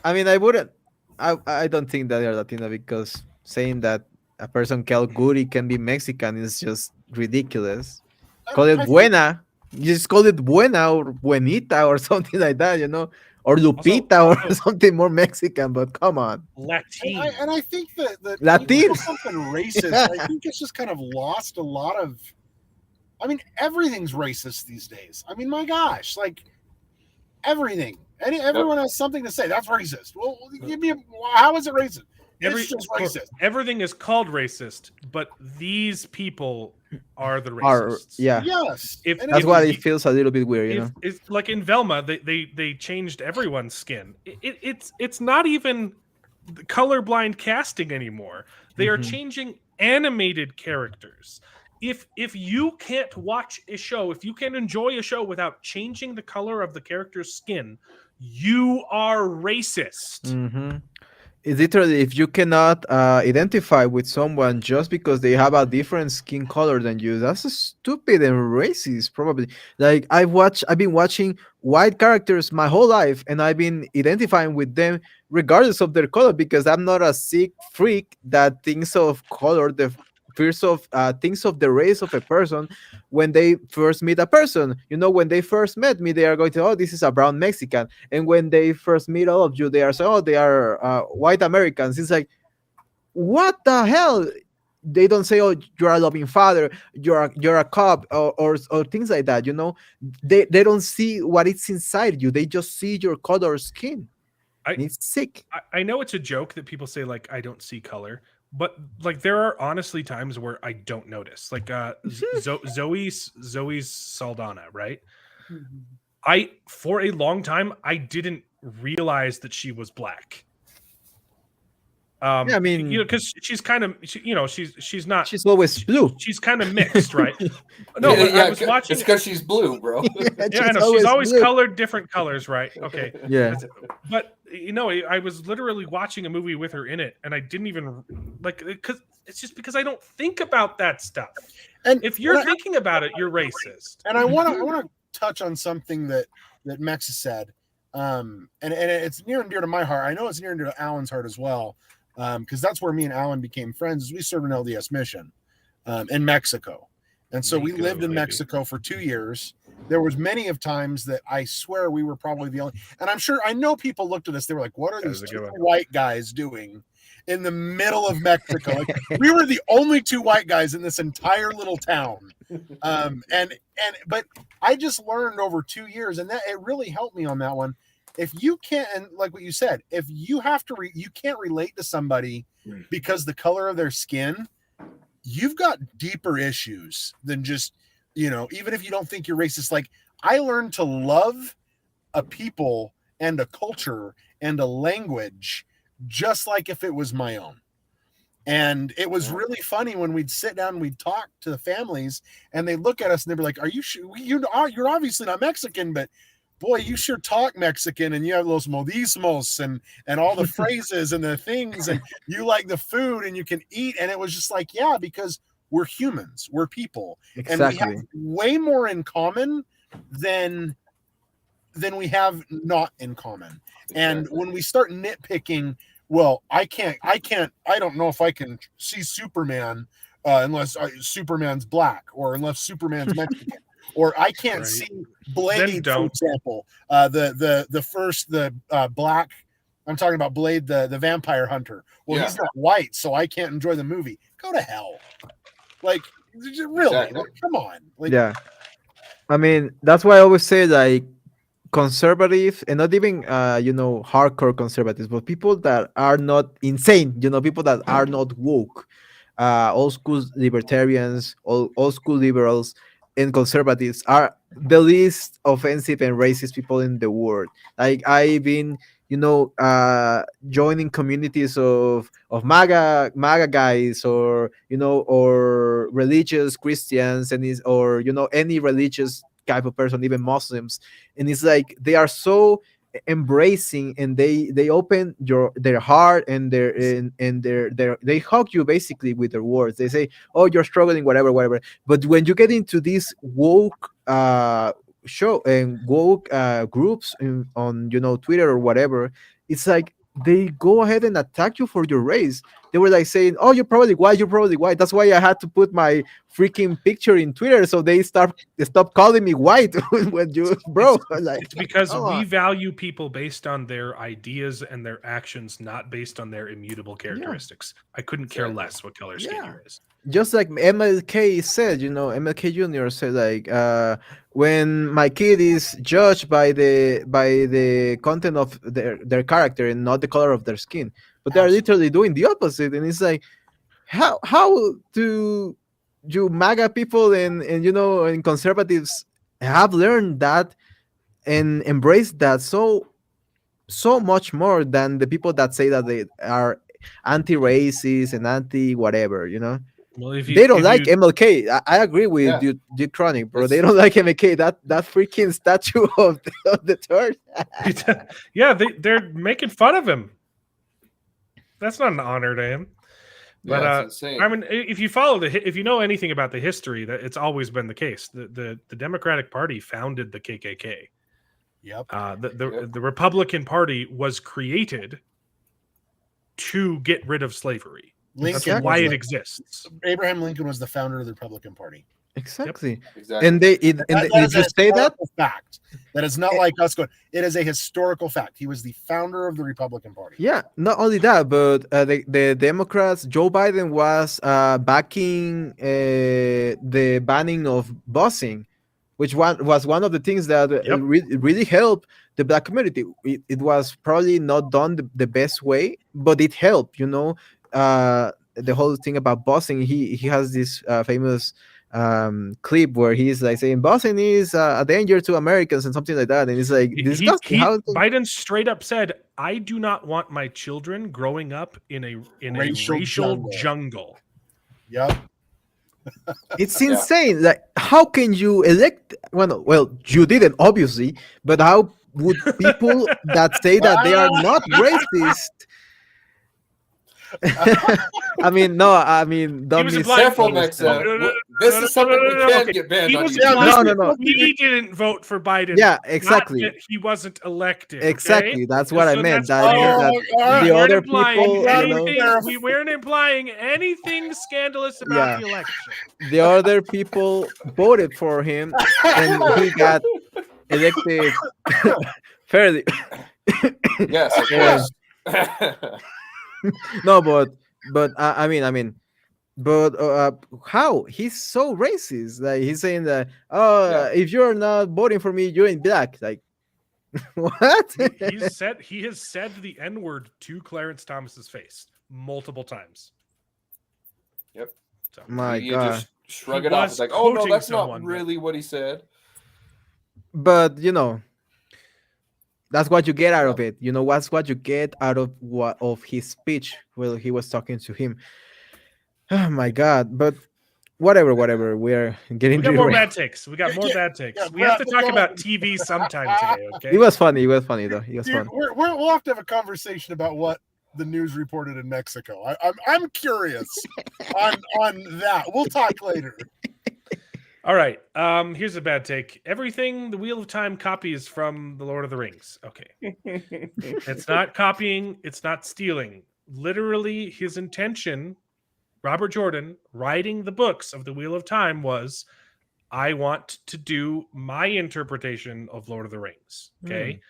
I mean, I don't think that they're Latino, because saying that a person called Goody can be Mexican is just ridiculous. Call it Buena. You just call it Buena or Buenita or something like that, or Lupita or something more Mexican. But come on, Latin. And I think that Latin something racist. I think it's just kind of lost a lot of. I mean, everything's racist these days. I mean, my gosh, like everything. Everyone has something to say. That's racist. Well, give me how is it racist? It's just racist. Everything is called racist, but these people are the racists. Yes. That's why it feels a little bit weird, It's like in Velma, they changed everyone's skin. It's not even colorblind casting anymore. They are changing animated characters. If you can't watch a show, if you can't enjoy a show without changing the color of the character's skin, you are racist. Mm-hmm. It's literally, if you cannot identify with someone just because they have a different skin color than you, that's stupid and racist, probably. Like I've been watching white characters my whole life, and I've been identifying with them regardless of their color, because I'm not a sick freak that thinks of color, thinks of the race of a person when they first meet a person. When they first met me, they are going to, oh, this is a brown Mexican. And when they first meet all of you, they are saying, oh, they are white Americans. It's like, what the hell? They don't say, oh, you're a loving father, you're a cop, or things like that. They don't see what is inside you. They just see your color skin. It's sick. I know it's a joke that people say, like, I don't see color. But like there are honestly times where I don't notice. Like Zoe's Saldana, right? Mm-hmm. For a long time I didn't realize that she was black. I mean, because she's kind of, she's not. She's always blue. She's kind of mixed, right? No, I was watching. It's because she's blue, bro. I know she's always colored different colors, right? Okay. Yeah. But I was literally watching a movie with her in it, and I didn't even because it's just because I don't think about that stuff. And if you're thinking about it, you're racist. And I want to touch on something that Mexa said, and it's near and dear to my heart. I know it's near and dear to Alan's heart as well. Because that's where me and Alan became friends. Is we served an LDS mission in Mexico, and so we lived in Mexico for 2 years. There was many of times that I swear we were probably the only, and I know people looked at us. They were like, "What are these two white guys doing in the middle of Mexico?" Like, we were the only 2 white guys in this entire little town. But I just learned over 2 years, and that it really helped me on that one. If you can't, and like what you said, if you have to, you can't relate to somebody because the color of their skin, you've got deeper issues than just, even if you don't think you're racist. Like, I learned to love a people and a culture and a language just like if it was my own. And it was really funny when we'd sit down and we'd talk to the families, and they'd look at us and they'd be like, "Are you sure? You're obviously not Mexican, but boy, you sure talk Mexican, and you have los modismos and all the phrases and the things, and you like the food, and you can eat. And it was just like, yeah, because we're humans, we're people, and we have way more in common than we have not in common. And when we start nitpicking, well, I don't know if I can see Superman unless Superman's black, or unless Superman's Mexican, or I can't see Blade, for example. The black, I'm talking about Blade, the vampire hunter. Well, he's not white, so I can't enjoy the movie. Go to hell. Like, really? Like, come on. Like, yeah. I mean, that's why I always say, like, conservative, and not even hardcore conservatives, but people that are not insane, people that are not woke, old school libertarians, old school liberals, and conservatives are the least offensive and racist people in the world. Like, I've been joining communities of MAGA guys, or or religious Christians, and any religious type of person, even Muslims, and it's like they are so embracing, and they open their heart, and they hug you basically with their words. They say, oh, you're struggling, whatever. But when you get into these woke show and woke groups on Twitter or whatever, it's like they go ahead and attack you for your race. They were like saying, oh, you're probably white. That's why I had to put my freaking picture in Twitter, so they stop calling me white. When you, bro, it's because we value people based on their ideas and their actions, not based on their immutable characteristics. I couldn't care less what color skin you is. Just like MLK said, MLK Jr. said, like, when my kid is judged by the content of their character and not the color of their skin, but they're literally doing the opposite. And it's like, how do you MAGA people and conservatives have learned that and embrace that so much more than the people that say that they are anti-racist and anti-whatever, Well, they don't like MLK. I agree with you, Dick Chronic, bro. They don't like MLK. That freaking statue of the turd. Yeah, they're making fun of him. That's not an honor to him. But I mean, if you know anything about the history, that it's always been the case. The Democratic Party founded the KKK. Yep. The Republican Party was created to get rid of slavery. That's why it exists. Abraham Lincoln was the founder of the Republican Party. Exactly. Exactly. And did you say that? Fact. That is not like us going. It is a historical fact. He was the founder of the Republican Party. Yeah. Not only that, but the Democrats, Joe Biden was backing the banning of busing, which was one of the things that really helped the black community. It was probably not done the best way, but it helped. The whole thing about busing. He has this famous clip where he's like saying busing is a danger to Americans and something like that, and it's like disgusting. Biden straight up said, "I do not want my children growing up in a racial jungle." Yep. It's insane. Like, how can you elect? Well, you didn't, obviously, but how would people that say that they are not racist? I mean, don't be careful, Mexa. This is something we can't get banned on. No. He didn't vote for Biden. Yeah, exactly. He wasn't elected. Exactly. That's what I meant. The other people, we weren't implying anything scandalous about the election. The other people voted for him, and he got elected fairly. Yes, of course. No, but how he's so racist? Like, he's saying that, if you're not voting for me, you're in black. Like, what? He has said the N-word to Clarence Thomas's face multiple times. Yep. So, my God. Just shrug it off. It's like, oh no, that's not really what he said. But that's what you get out of it. What's what you get out of his speech while he was talking to him. Oh my God. But whatever. We're getting. We got more bad takes. We got more bad takes. Yeah, we have to talk about TV sometime today. Okay. It was funny. Though. It was fun. We'll have to have a conversation about what the news reported in Mexico. I'm curious on that. We'll talk later. All right. Here's a bad take. Everything the Wheel of Time copies from the Lord of the Rings. Okay. It's not copying. It's not stealing. Literally, his intention, Robert Jordan, writing the books of the Wheel of Time was, I want to do my interpretation of Lord of the Rings. Okay.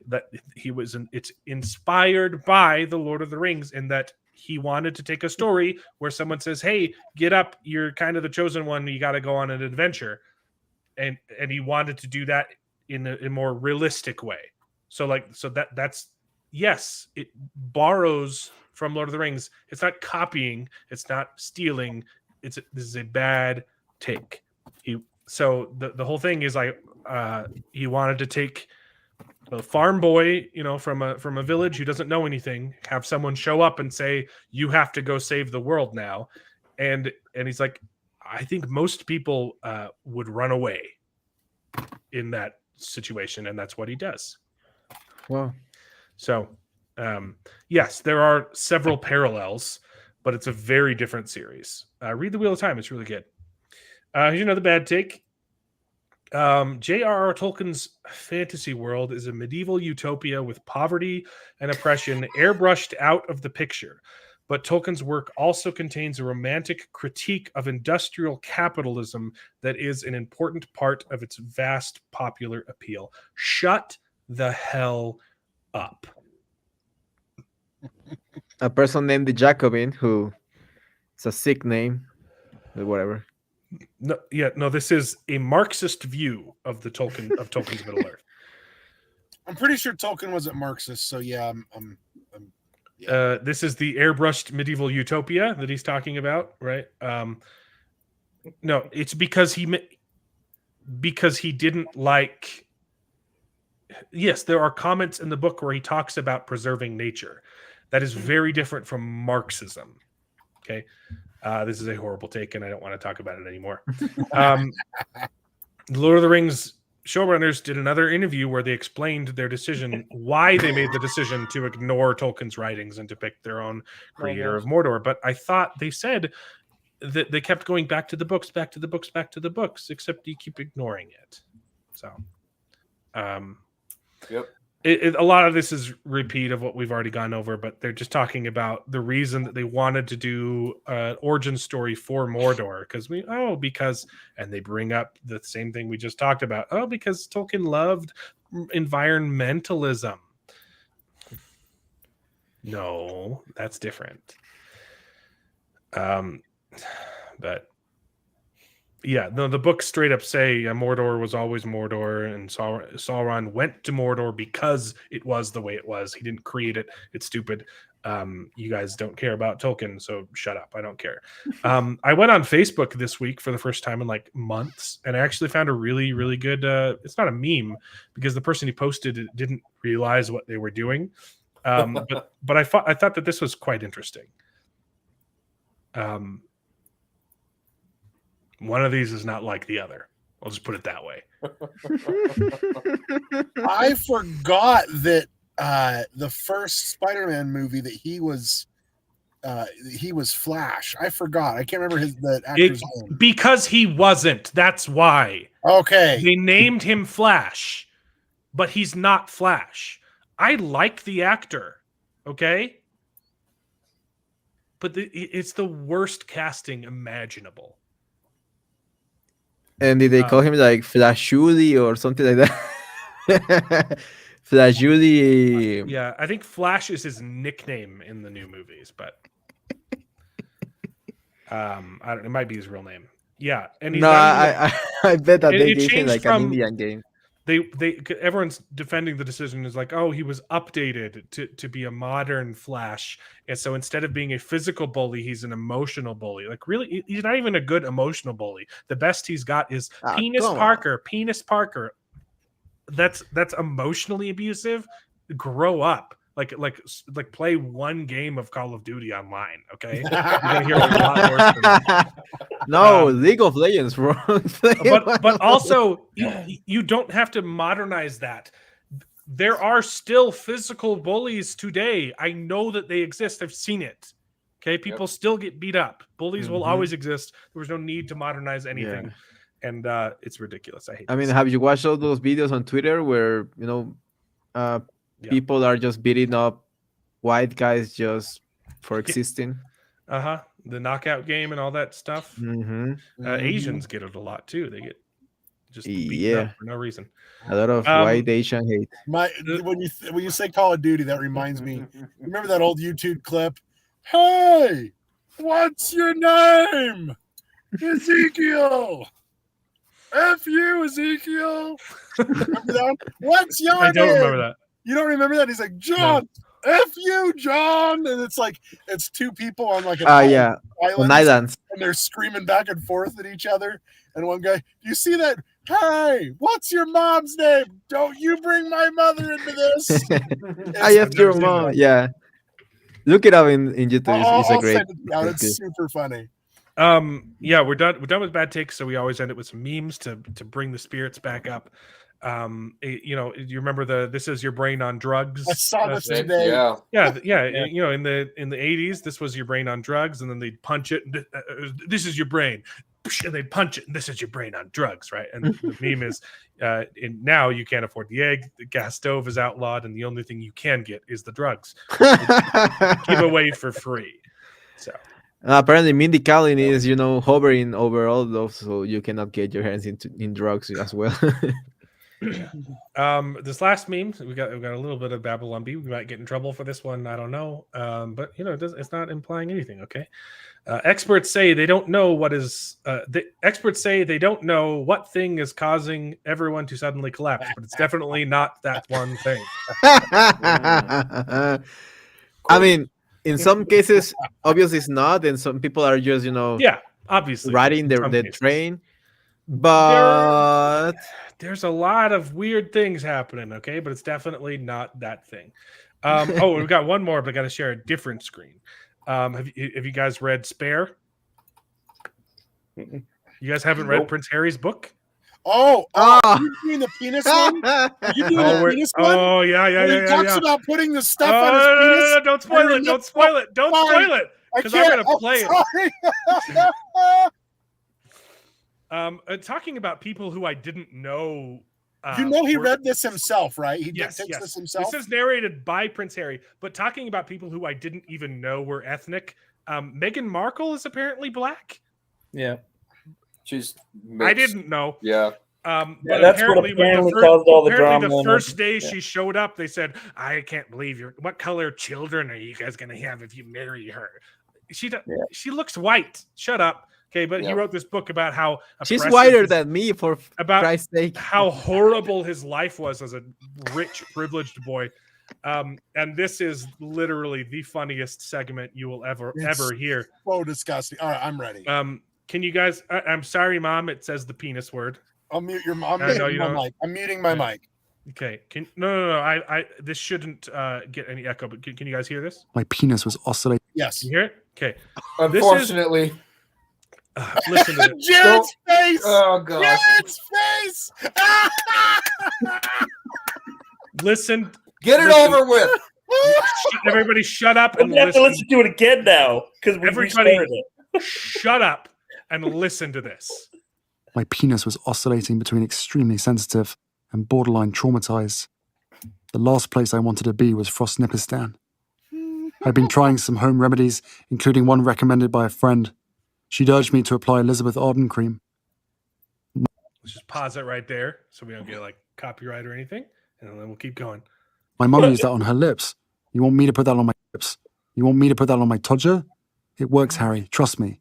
That it's inspired by the Lord of the Rings, in that he wanted to take a story where someone says, hey, get up, you're kind of the chosen one, you got to go on an adventure, and he wanted to do that in a more realistic way. That's yes, it borrows from Lord of the Rings. It's not copying, it's not stealing, this is a bad take. So the whole thing is he wanted to take a farm boy, from a village who doesn't know anything, have someone show up and say, you have to go save the world now. And he's like, I think most people would run away in that situation. And that's what he does. Wow. So, yes, there are several parallels, but it's a very different series. Read The Wheel of Time. It's really good. Here's another bad take. J.R.R. Tolkien's fantasy world is a medieval utopia with poverty and oppression airbrushed out of the picture. But Tolkien's work also contains a romantic critique of industrial capitalism that is an important part of its vast popular appeal. Shut the hell up. A person named the Jacobin, who it's a sick name, but whatever. No, this is a Marxist view of Tolkien's Middle Earth. I'm pretty sure Tolkien wasn't Marxist, so yeah, this is the airbrushed medieval utopia that he's talking about, right? No, it's because he didn't like. Yes, there are comments in the book where he talks about preserving nature. That is very different from Marxism. Okay. This is a horrible take, and I don't want to talk about it anymore. Lord of the Rings showrunners did another interview where they explained their decision, why they made the decision to ignore Tolkien's writings and to pick their own creator of Mordor. But I thought they said that they kept going back to the books, except you keep ignoring it. So, yep. A lot of this is repeat of what we've already gone over, but they're just talking about the reason that they wanted to do an origin story for Mordor, because and they bring up the same thing we just talked about. Oh, because Tolkien loved environmentalism. No, that's different. But yeah, no, the books straight up say Mordor was always Mordor, and Sauron went to Mordor because it was the way it was. He didn't create it. It's stupid. You guys don't care about Tolkien, so shut up. I don't care. I went on Facebook this week for the first time in like months, and I actually found a really, really good. It's not a meme because the person who posted it didn't realize what they were doing. But I thought that this was quite interesting. One of these is not like the other. I'll just put it that way. I forgot that the first Spider-Man movie that he was Flash. I forgot. I can't remember the actor's name. Because he wasn't. That's why. Okay. They named him Flash, but he's not Flash. I like the actor. Okay? But it's the worst casting imaginable. And did they call him like Flashuli or something like that? Flashuli. Yeah, I think Flash is his nickname in the new movies, but I don't. It might be his real name. Yeah, and he's I bet that they gave him like an Indian game. Everyone's defending the decision is like, oh, he was updated to be a modern Flash, and so instead of being a physical bully, he's an emotional bully. Like, really, he's not even a good emotional bully. The best he's got is Penis Parker. That's emotionally abusive. Grow up. Like play one game of Call of Duty online, okay? You're gonna hear a lot worse than that. No, League of Legends, bro. but also you don't have to modernize that. There are still physical bullies today. I know that they exist. I've seen it. Okay, people still get beat up. Bullies will always exist. There was no need to modernize anything, and it's ridiculous. I mean, have you watched all those videos on Twitter where people are just beating up white guys just for existing? The knockout game and all that stuff. Asians get it a lot too. They get just beaten up for no reason. A lot of white Asian hate. When you say Call of Duty, that reminds me. Remember that old YouTube clip? Hey, what's your name? Ezekiel. F you, Ezekiel. Remember that? What's your name? I don't remember that. You don't remember that? He's like, John. No. F you, John. And it's two people on like an islands, and they're screaming back and forth at each other. And one guy, you see that? Hey, what's your mom's name? Don't you bring my mother into this. I have your mom. Yeah. Look it up in YouTube. It's a great. It's super funny. We're done with bad takes, so we always end it with some memes to bring the spirits back up. You remember this is your brain on drugs. I saw this today. In the 80s, this was your brain on drugs, and then they'd punch it. This is your brain, and they'd punch it, and this is your brain on drugs, right? And the meme is, now you can't afford the egg. The gas stove is outlawed, and the only thing you can get is the drugs. Give away for free. So. Apparently, Mindy Kaling is, hovering over all those, so you cannot get your hands in drugs as well. This last meme, we got a little bit of Babylon Bee. We might get in trouble for this one. I don't know, but it's not implying anything. Okay, experts say they don't know what is. Experts say they don't know what thing is causing everyone to suddenly collapse, but it's definitely not that one thing. I mean, in some cases, obviously it's not, and some people are just obviously riding the train. But there's a lot of weird things happening, okay? But it's definitely not that thing. We've got one more, but I got to share a different screen. Have you guys read Spare? You guys haven't read Prince Harry's book? Are you doing the penis one? Are you doing the penis one? Oh, yeah. He talks about putting the stuff on his penis. No, don't spoil it. Don't spoil it. Don't spoil it. Because I'm going to play it. Talking about people who I didn't know. He read this himself, right? He yes. this himself. This is narrated by Prince Harry, but talking about people who I didn't even know were ethnic. Meghan Markle is apparently black. Yeah. She's I didn't know. Yeah. But that's apparently, what caused all the drama. The first day she showed up, they said, "I can't believe what color children are you guys going to have if you marry her?" She looks white. Shut up. Okay, but he wrote this book about how she's whiter than me, for Christ's sake. How horrible his life was as a rich, privileged boy. And this is literally the funniest segment you will ever hear. So disgusting. All right, I'm ready. Can you guys? I'm sorry, Mom. It says the penis word. I'll mute your mom. I'm muting my mic. Okay. No. I this shouldn't get any echo. But can you guys hear this? My penis was oscillating. Yes. You hear it? Okay. Unfortunately. Listen to it. Jared's face. Oh god. Jared's face. Listen. Get it over with. Everybody, shut up and we have to listen to it again now because everybody shut up and listen to this. My penis was oscillating between extremely sensitive and borderline traumatized. The last place I wanted to be was Frostnipistan. I'd been trying some home remedies, including one recommended by a friend. She'd urged me to apply Elizabeth Arden cream. Let's just pause it right there so we don't get copyright or anything, and then we'll keep going. My mum used that on her lips. You want me to put that on my lips? You want me to put that on my todger? It works, Harry. Trust me.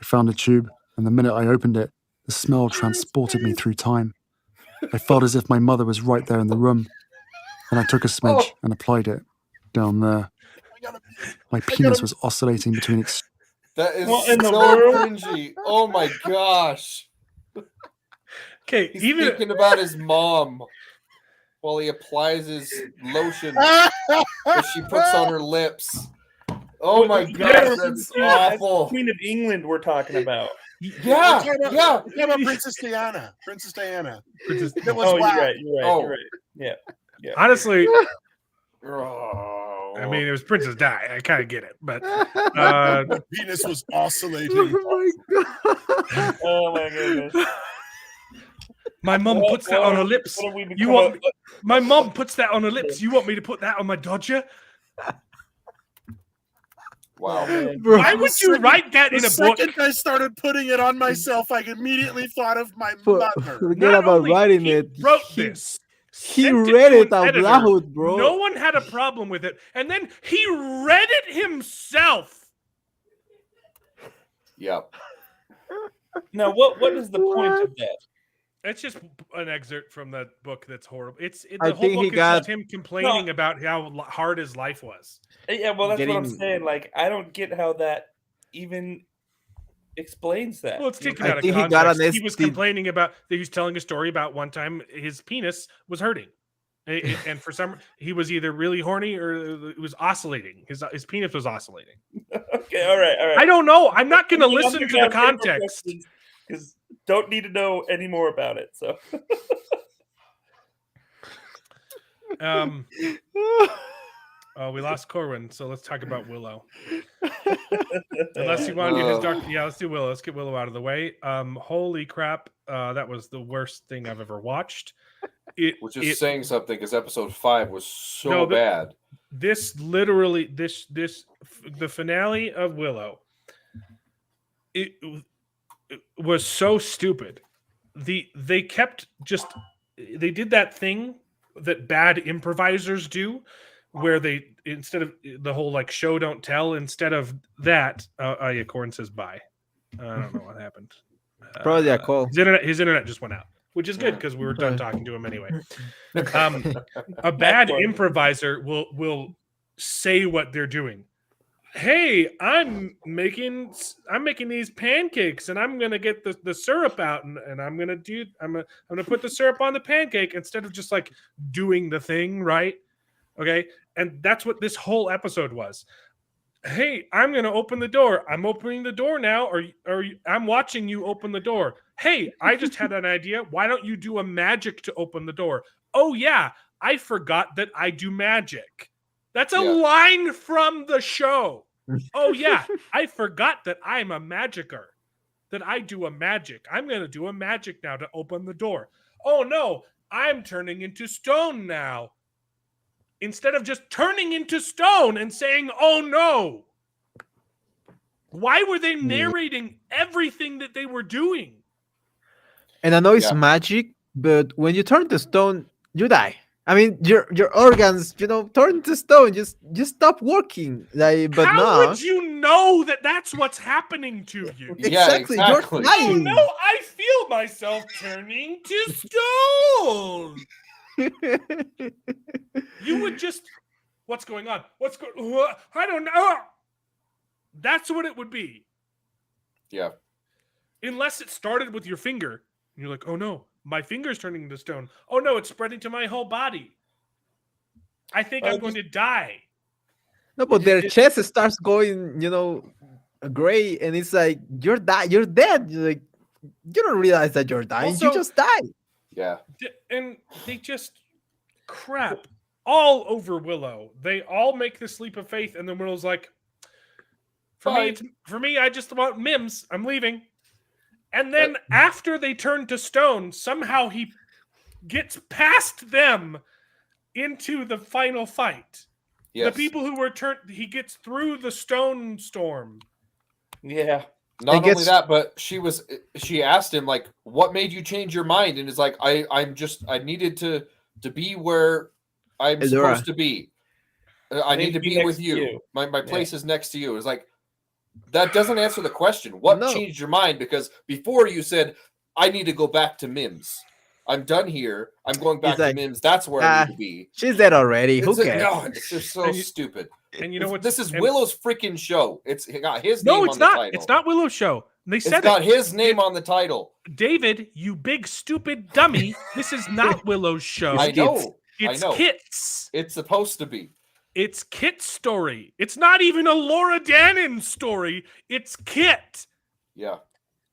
I found a tube, and the minute I opened it, the smell transported me through time. I felt as if my mother was right there in the room. And I took a smidge and applied it down there. My penis was oscillating between... That is so cringy. Oh my gosh. Okay, He's thinking about his mom. while he applies his lotion that she puts on her lips. Oh my God, that's awful. Queen of England we're talking about. Yeah. How about Princess Diana? It was you're right. You're right. Yeah. Honestly, Oh. I mean, it was Princess Di. I kind of get it, but the penis was oscillating. Oh my goodness. My mom puts that on her lips. My mom puts that on her lips. You want me to put that on my Dodger? Wow. Why would you write that in a book? The second I started putting it on myself, I immediately thought of my mother. Forget about writing it. Wrote this. He read it out loud, bro. No one had a problem with it. And then he read it himself. Yep. Now, what is the point of that? It's just an excerpt from the book that's horrible. The I whole think book he is got- just him complaining about how hard his life was. Yeah, well, that's what I'm Getting- saying. Like, I don't get how that even explains that. Well, it's taken I out of think he got context. an He was STD. complaining about that. He was telling a story about one time his penis was hurting, and for some, he was either really horny or it was oscillating. His penis was oscillating. Okay, all right. I don't know. I'm not going to listen to the context. Because don't need to know any more about it. So, we lost Corwin, so let's talk about Willow. Unless you want to do his dark, let's do Willow. Let's get Willow out of the way. Holy crap, that was the worst thing I've ever watched. Which is saying something because episode 5 was so bad. This literally, the finale of Willow. It was so stupid. They did that thing that bad improvisers do, where they, instead of the whole like show don't tell, instead of that, Corn says bye. I don't know what happened. Probably a call. His internet just went out, which is good because we were done talking to him anyway. A bad improviser will say what they're doing. Hey, I'm making these pancakes, and I'm gonna get the syrup out, and I'm gonna put the syrup on the pancake instead of just like doing the thing, right? Okay, and that's what this whole episode was. Hey, I'm gonna open the door. I'm opening the door now, or I'm watching you open the door. Hey, I just had an idea. Why don't you do a magic to open the door? Oh yeah, I forgot that I do magic. That's a line from the show. Oh, yeah. I forgot that I'm a magicer, that I do a magic. I'm going to do a magic now to open the door. Oh, no. I'm turning into stone now. Instead of just turning into stone and saying, oh, no. Why were they narrating everything that they were doing? And I know it's magic, but when you turn to stone, you die. I mean, your organs, turn to stone. Just stop working. But how would you know that that's what's happening to you? Exactly. You're dying. Oh no! I feel myself turning to stone. You would just. What's going on? I don't know. That's what it would be. Yeah. Unless it started with your finger, and you're like, oh no. My finger's turning into stone. Oh no, it's spreading to my whole body. I think I'm going to die. No, but their chest starts going, gray, and it's like you're dead. You're like, you don't realize that you're dying. Also, you just die. Yeah. And they just crap all over Willow. They all make this leap of faith, and then Willow's like, for me, I just want Mims. I'm leaving. And then after they turn to stone, somehow he gets past them into the final fight. Yes. The people who were he gets through the stone storm. Yeah. Not only that, but she asked him, like, what made you change your mind? And it's like, I needed to be where I'm supposed to be. I need to be with you. My place is next to you. It's like, that doesn't answer the question. What changed your mind? Because before you said, I need to go back to Mims. I'm done here. I'm going back to Mims. That's where I need to be. She's dead already. Who cares? No, it's just so stupid. And you know what? This is Willow's freaking show. It's got his name on the title. It's not Willow's show. They said it's got his name on the title. David, you big stupid dummy. This is not Willow's show. I know. It's I know. Kit's. It's supposed to be. It's Kit's story. It's not even a Laura Dannon story. It's Kit. Yeah.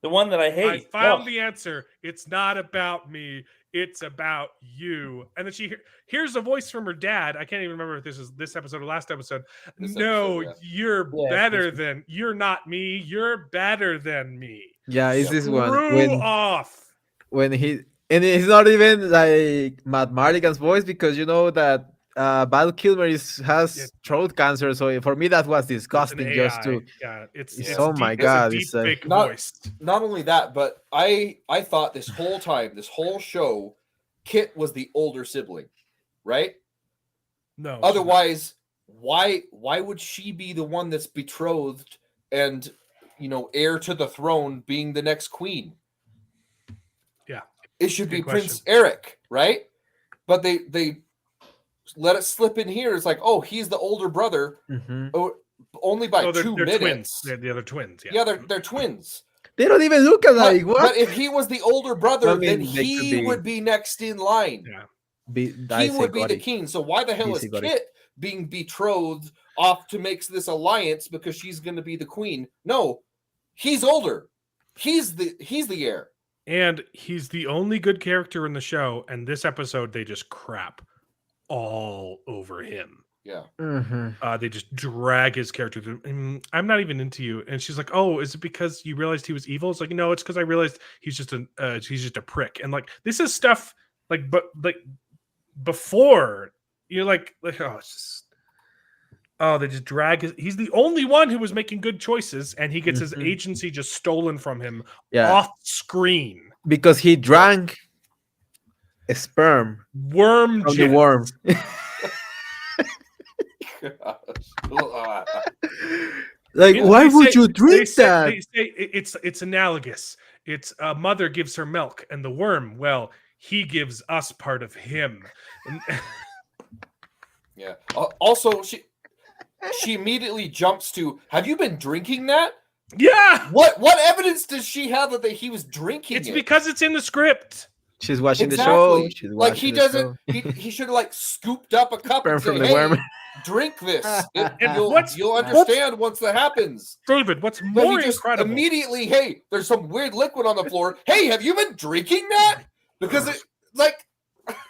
The one that I hate. I found the answer. It's not about me. It's about you. And then she hears a voice from her dad. I can't even remember if this is this episode or last episode. You're better than. You're not me. You're better than me. Yeah, it's this one. Off. When he and it's not even like Matt Mardigan's voice, because you know that Val Kilmer has throat cancer. So for me, that was disgusting. Just to it's oh my god, it's a deep fake voice. Not only that, but I thought this whole time, this whole show, Kit was the older sibling, right? No. Otherwise, why would she be the one that's betrothed and heir to the throne, being the next queen? Yeah, it should be Prince Eric, right? But they let it slip in here. It's like, oh, he's the older brother, only by 2 minutes. Twins. They're the other twins. Yeah, they're twins. They don't even look alike. But if he was the older brother, then he would be next in line. Yeah. He would be the king. So why the hell is Kit being betrothed off to make this alliance because she's going to be the queen? No, he's older. He's the heir. And he's the only good character in the show. And this episode, they just crap all over him. Yeah. They just drag his character through. I'm not even into you. And she's like, oh, is it because you realized he was evil? It's like, no, it's because I realized he's just a prick. And like, this is stuff like, but like before you're like, oh, it's just, oh, they just drag he's the only one who was making good choices, and he gets his agency just stolen from him off screen. Because he drank a sperm. Worm from the worm. Like, why would you drink that? They say it's analogous. It's a mother gives her milk, and the worm, well, he gives us part of him. Yeah. Also, she immediately jumps to, have you been drinking that? Yeah. What evidence does she have that he was drinking it? Because it's in the script. She's watching the show. He doesn't. He should have like scooped up a cup and say, "Hey, drink this." You'll understand once that happens. David, what's more incredible? Immediately, hey, there's some weird liquid on the floor. Hey, have you been drinking that? Because it like.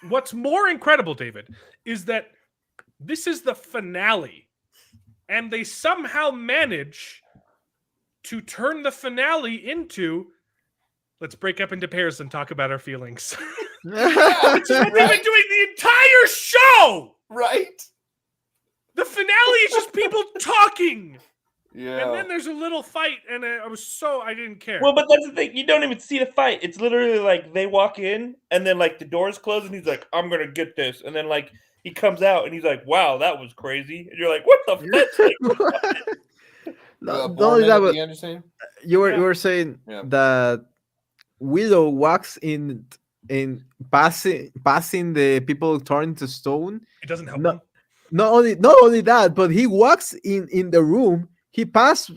What's more incredible, David, is that this is the finale, and they somehow manage to turn the finale into, let's break up into pairs and talk about our feelings. It's what they've been doing the entire show! Right? The finale is just people talking. Yeah. And then there's a little fight, and I didn't care. Well, but that's the thing. You don't even see the fight. It's literally like they walk in, and then like the doors close, and he's like, I'm going to get this. And then like he comes out, and he's like, wow, that was crazy. And you're like, what the fuck? You were saying that Willow walks in passing the people turned to stone. It doesn't help them. Not only that, but he walks in the room. He passed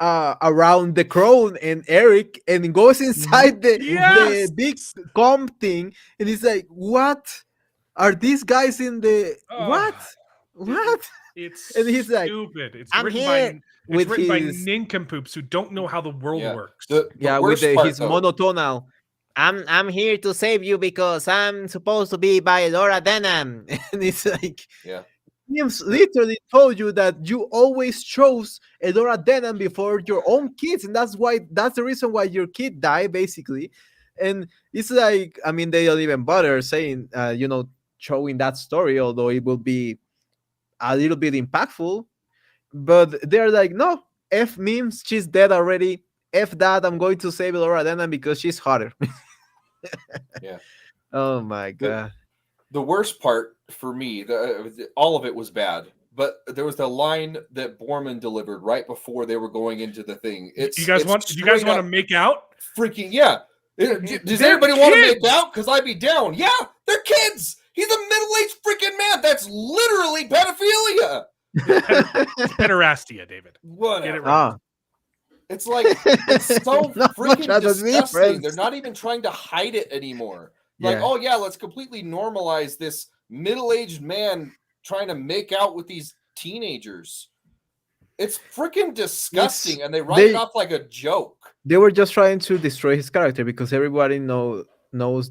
around the crone and Eric and goes inside the big comb thing, and he's like, "What are these guys in the what?" It's and he's like, stupid. It's I'm written here by nincompoops who don't know how the world works. With his monotonal. I'm here to save you because I'm supposed to be by Laura Denham. And it's like, James literally told you that you always chose Laura Denham before your own kids, and that's the reason why your kid died, basically. And it's like, I mean, they don't even bother saying, showing that story, although it will be a little bit impactful. But they're like, no, F memes, she's dead already. F that, I'm going to save Laura Denham because she's hotter. Yeah. Oh my god. The worst part for me, all of it was bad, but there was the line that Borman delivered right before they were going into the thing. Do you guys want to make out? Freaking yeah. Does everybody want to make out? Because I'd be down. Yeah, they're kids. He's a middle-aged freaking man. That's literally pedophilia. Pederastia, David. What? Get it right. It's like, it's so freaking disgusting. They're not even trying to hide it anymore. Like, oh yeah, let's completely normalize this middle-aged man trying to make out with these teenagers. It's freaking disgusting, and they write it off like a joke. They were just trying to destroy his character because everybody knows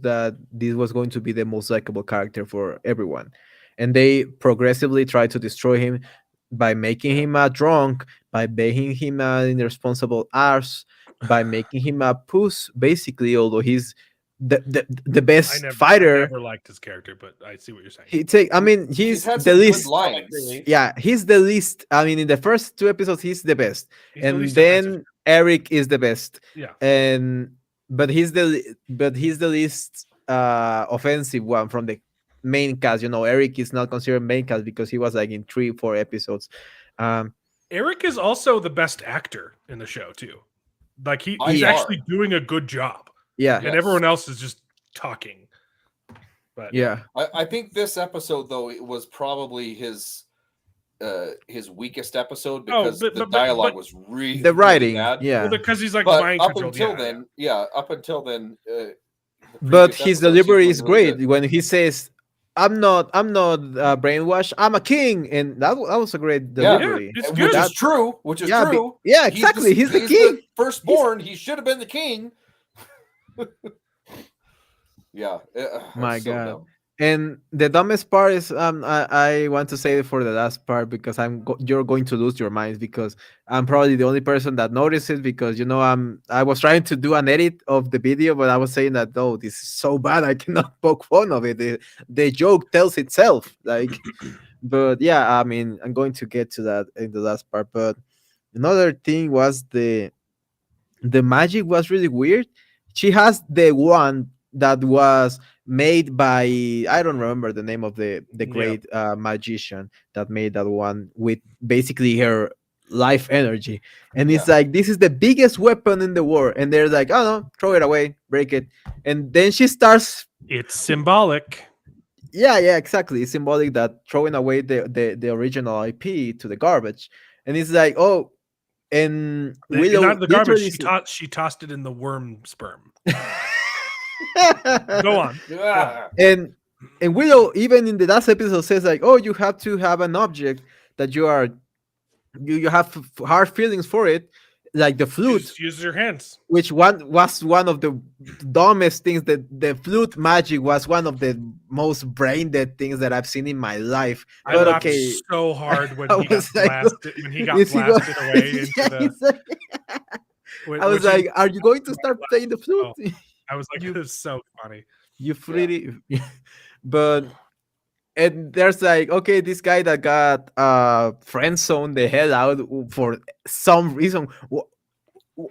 that this was going to be the most likable character for everyone, and they progressively tried to destroy him by making him a drunk, by making him an irresponsible arse, by making him a puss, basically. Although he's the best fighter. I never liked his character, but I see what you're saying. He's the least. Yeah, he's the least. I mean, in the first 2 episodes, he's the best, and then Eric is the best. Yeah, but he's the least offensive one from the main cast. Eric is not considered main cast because he was like in 3-4 episodes. Eric is also the best actor in the show too. Like he's actually doing a good job. Yeah, and everyone else is just talking. But yeah, I think this episode though it was probably his weakest episode because the dialogue was really the writing. Really bad. Yeah, because he's like mind controlled. Up until then. But his delivery is great when he says, "I'm not brainwashed. I'm a king," and that was a great delivery. Yeah, which is true. Yeah, exactly. He's the king, the firstborn. He should have been the king. Yeah, my God. Dumb. And the dumbest part is I want to say it for the last part because you're going to lose your minds because I'm probably the only person that notices because I was trying to do an edit of the video, but I was saying that this is so bad I cannot poke fun of it. The joke tells itself, like. But yeah, I mean, I'm going to get to that in the last part. But another thing was the magic was really weird. She has the one that was made by, I don't remember the name of the great magician that made that one with basically her life energy. And it's like, this is the biggest weapon in the world. And they're like, oh no, throw it away, break it. And then she starts. It's symbolic. Yeah, exactly. It's symbolic that throwing away the original IP to the garbage. And it's like, oh, and Willow, not the garbage. She tossed it in the worm sperm. Go on. Yeah. And Willow, even in the last episode, says like, "Oh, you have to have an object that you have hard feelings for it, like the flute. Just use your hands." Which was one of the dumbest things. That the flute magic was one of the most brain dead things that I've seen in my life. I laughed so hard when he got blasted. When he got blasted away into the. I was like, "Are you going to start playing the flute?" Oh. I was like, "This is so funny." You pretty, but and there's like, okay, this guy that got friend zoned the hell out for some reason.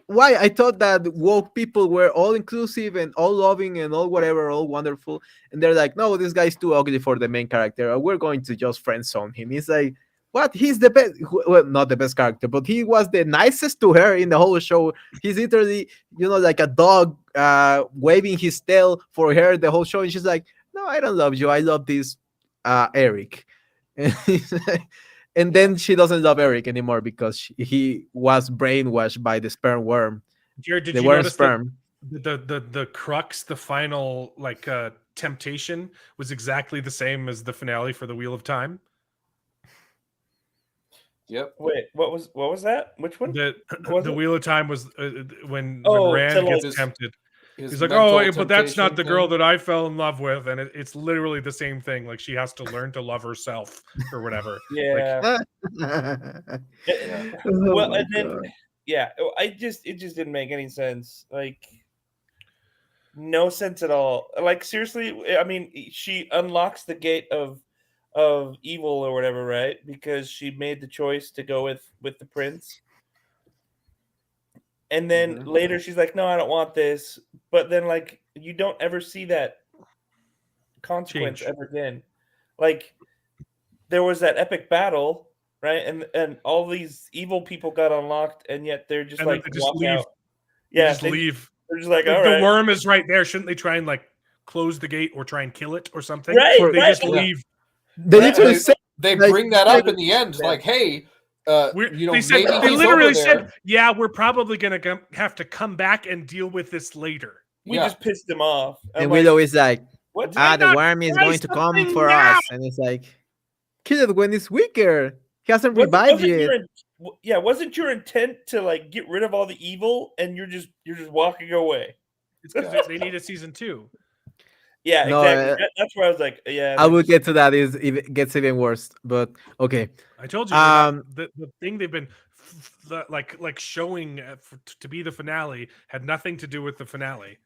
Why? I thought that woke people were all inclusive and all loving and all whatever, all wonderful, and they're like, no, this guy's too ugly for the main character. We're going to just friend zone him. He's like, what? He's the best. Well, not the best character, but he was the nicest to her in the whole show. He's literally, like a dog waving his tail for her the whole show. And she's like, no, I don't love you. I love this Eric. And then she doesn't love Eric anymore because he was brainwashed by the sperm worm. Jared, did you notice sperm? The crux, the final temptation was exactly the same as the finale for the Wheel of Time. Yep. Wait, what was that? Which one? The Wheel of Time was when Rand gets tempted. He's like, oh, but that's not the girl that I fell in love with, and it's literally the same thing. Like she has to learn to love herself or whatever. Yeah. Well, and then it just didn't make any sense. Like, no sense at all. Like seriously, I mean, she unlocks the gate of evil or whatever, right? Because she made the choice to go with the prince. And then later she's like, no, I don't want this. But then like you don't ever see that consequence ever again. Like there was that epic battle, right? And all these evil people got unlocked, and yet they're just and like they just leave. Out. Yeah, they leave. They're just like, all right. The worm is right there. Shouldn't they try and like close the gate or try and kill it or something? Right, they just leave. They literally they bring that up in the end, like, hey. They literally said, "Yeah, we're probably gonna have to come back and deal with this later." We just pissed him off. And Willow is like, What? The worm is going to come for us, and it's like, kill it when it's weaker. He hasn't revived yet. Wasn't your intent to like get rid of all the evil, and you're just walking away? It's because they need a season 2. Yeah, No, exactly. That's where I was like, yeah. I will get to that. It gets even worse, but okay. I told you the thing they've been like showing to be the finale had nothing to do with the finale.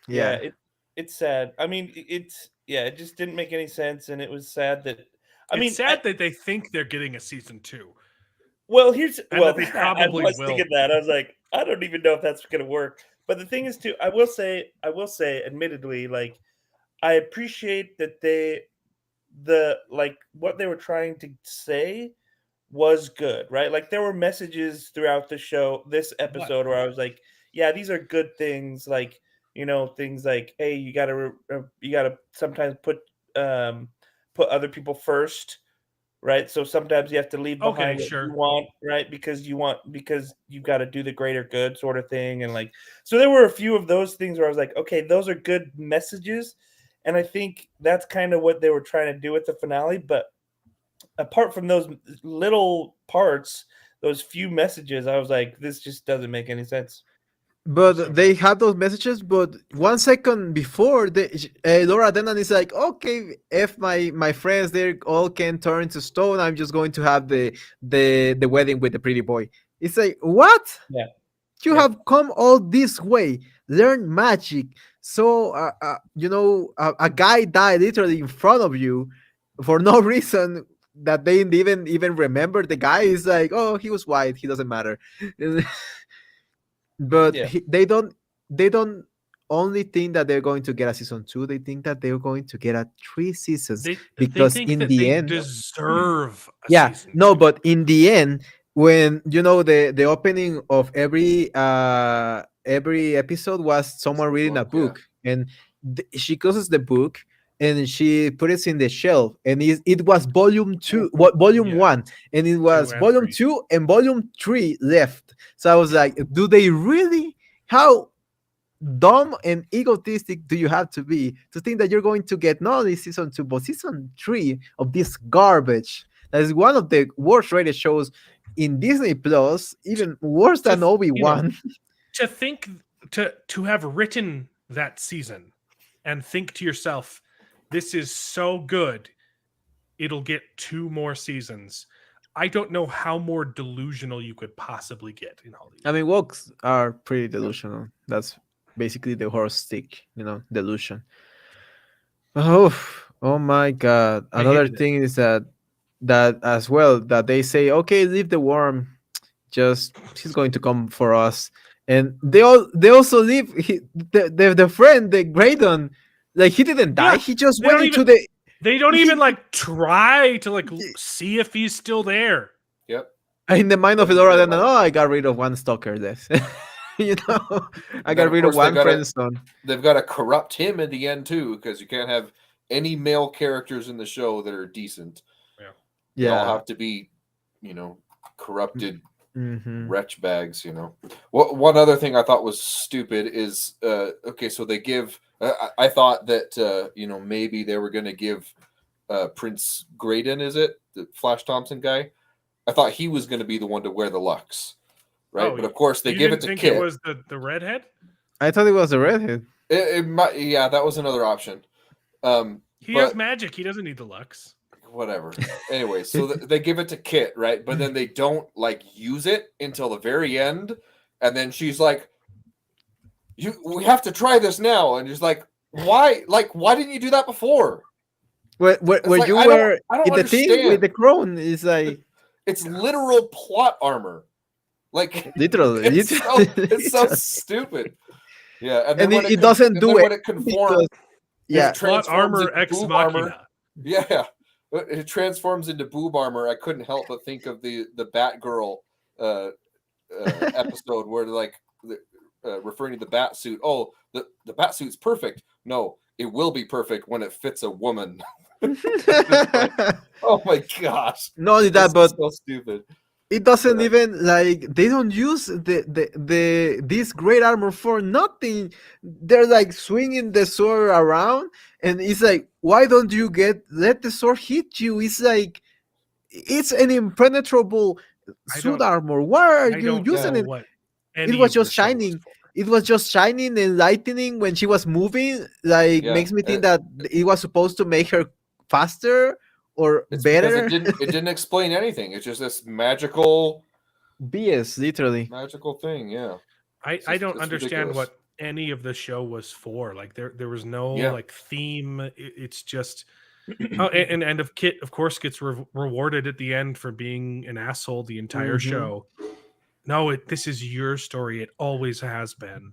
Yeah, it's sad. I mean, it just didn't make any sense, and it was sad that. It's sad that they think they're getting a season 2. Well, they probably I was will. thinking that. I was like, I don't even know if that's going to work. But the thing is, too, I will say, admittedly, like, I appreciate that what they were trying to say was good, right? Like, there were messages throughout this episode, where I was like, yeah, these are good things. Like, things like, hey, you gotta sometimes put other people first, right? So sometimes you have to leave behind what you want, right? Because you've got to do the greater good sort of thing. And like, so there were a few of those things where I was like, okay, those are good messages. And I think that's kind of what they were trying to do with the finale. But apart from those little parts, those few messages, I was like, this just doesn't make any sense. But they have those messages, but 1 second before, Laura Denan is like, okay, if my friends, they all can turn to stone, I'm just going to have the wedding with the pretty boy. It's like, what? Yeah. You have come all this way, learn magic. So, a guy died literally in front of you for no reason that they didn't even remember. The guy is like, oh, he was white, he doesn't matter. But they don't only think that they're going to get a season 2. They think that they're going to get 3 seasons because they think in that the they end deserve season 2. But in the end, when the opening of every episode was someone reading a book, and she closes the book and she put it in the shelf, and it was volume 1, and it was volume 2 and volume 3 left. So I was like, do they really? How dumb and egotistic do you have to be to think that you're going to get not only season 2 but season 3 of this garbage that is one of the worst rated shows in Disney Plus, even worse than Obi-Wan? To think to have written that season and think to yourself, this is so good, it'll get 2 more seasons. I don't know how more delusional you could possibly get in Hollywood. I mean, woks are pretty delusional. That's basically the horse stick, delusion. Oh my God. Another thing is that as well, that they say, okay, leave the worm, just he's going to come for us. And they also leave the friend, the Graydon, like he didn't die. He just went into the. They don't even like try to like see if he's still there. Yep. In the mind of Elora, then I got rid of one stalker. This, I got rid of one friend zone. They've got to corrupt him in the end too, because you can't have any male characters in the show that are decent. Yeah. They all have to be, corrupted. Wretch bags, One other thing I thought was stupid is okay, so they give I thought that maybe they were going to give Prince Graydon, is it the Flash Thompson guy? I thought he was going to be the one to wear the Lux, right? But of course they give it to Kit. It was the redhead. I thought it was the redhead. It might, yeah, that was another option. He has magic. He doesn't need the Lux. Whatever. Anyway, so they give it to Kit, right? But then they don't use it until the very end, and then she's like, "We have to try this now," and she's like, "Why? Why didn't you do that before?" Where you were in the thing with the crown is like, it's literal plot armor, literally. It's so stupid. Yeah, and then it doesn't do it when it conforms. Plot armor ex machina. Yeah. It transforms into boob armor. I couldn't help but think of the Batgirl episode where referring to the bat suit. Oh, the bat suit's perfect. No, it will be perfect when it fits a woman. Oh my gosh! Not only that, but so stupid. it doesn't even like they don't use the this great armor for nothing. They're like swinging the sword around, and it's like, why don't you let the sword hit you? It's like it's an impenetrable suit armor. Why are you using it? It was just shining. It was just shining and lightning when she was moving. Like makes me think that it was supposed to make her faster or better. Because it didn't explain anything. It's just this magical BS, literally magical thing. Yeah, I don't understand ridiculous. What any of the show was for. Like there was no like theme. It's just and Kit of course gets rewarded at the end for being an asshole the entire show. No, this is your story. It always has been.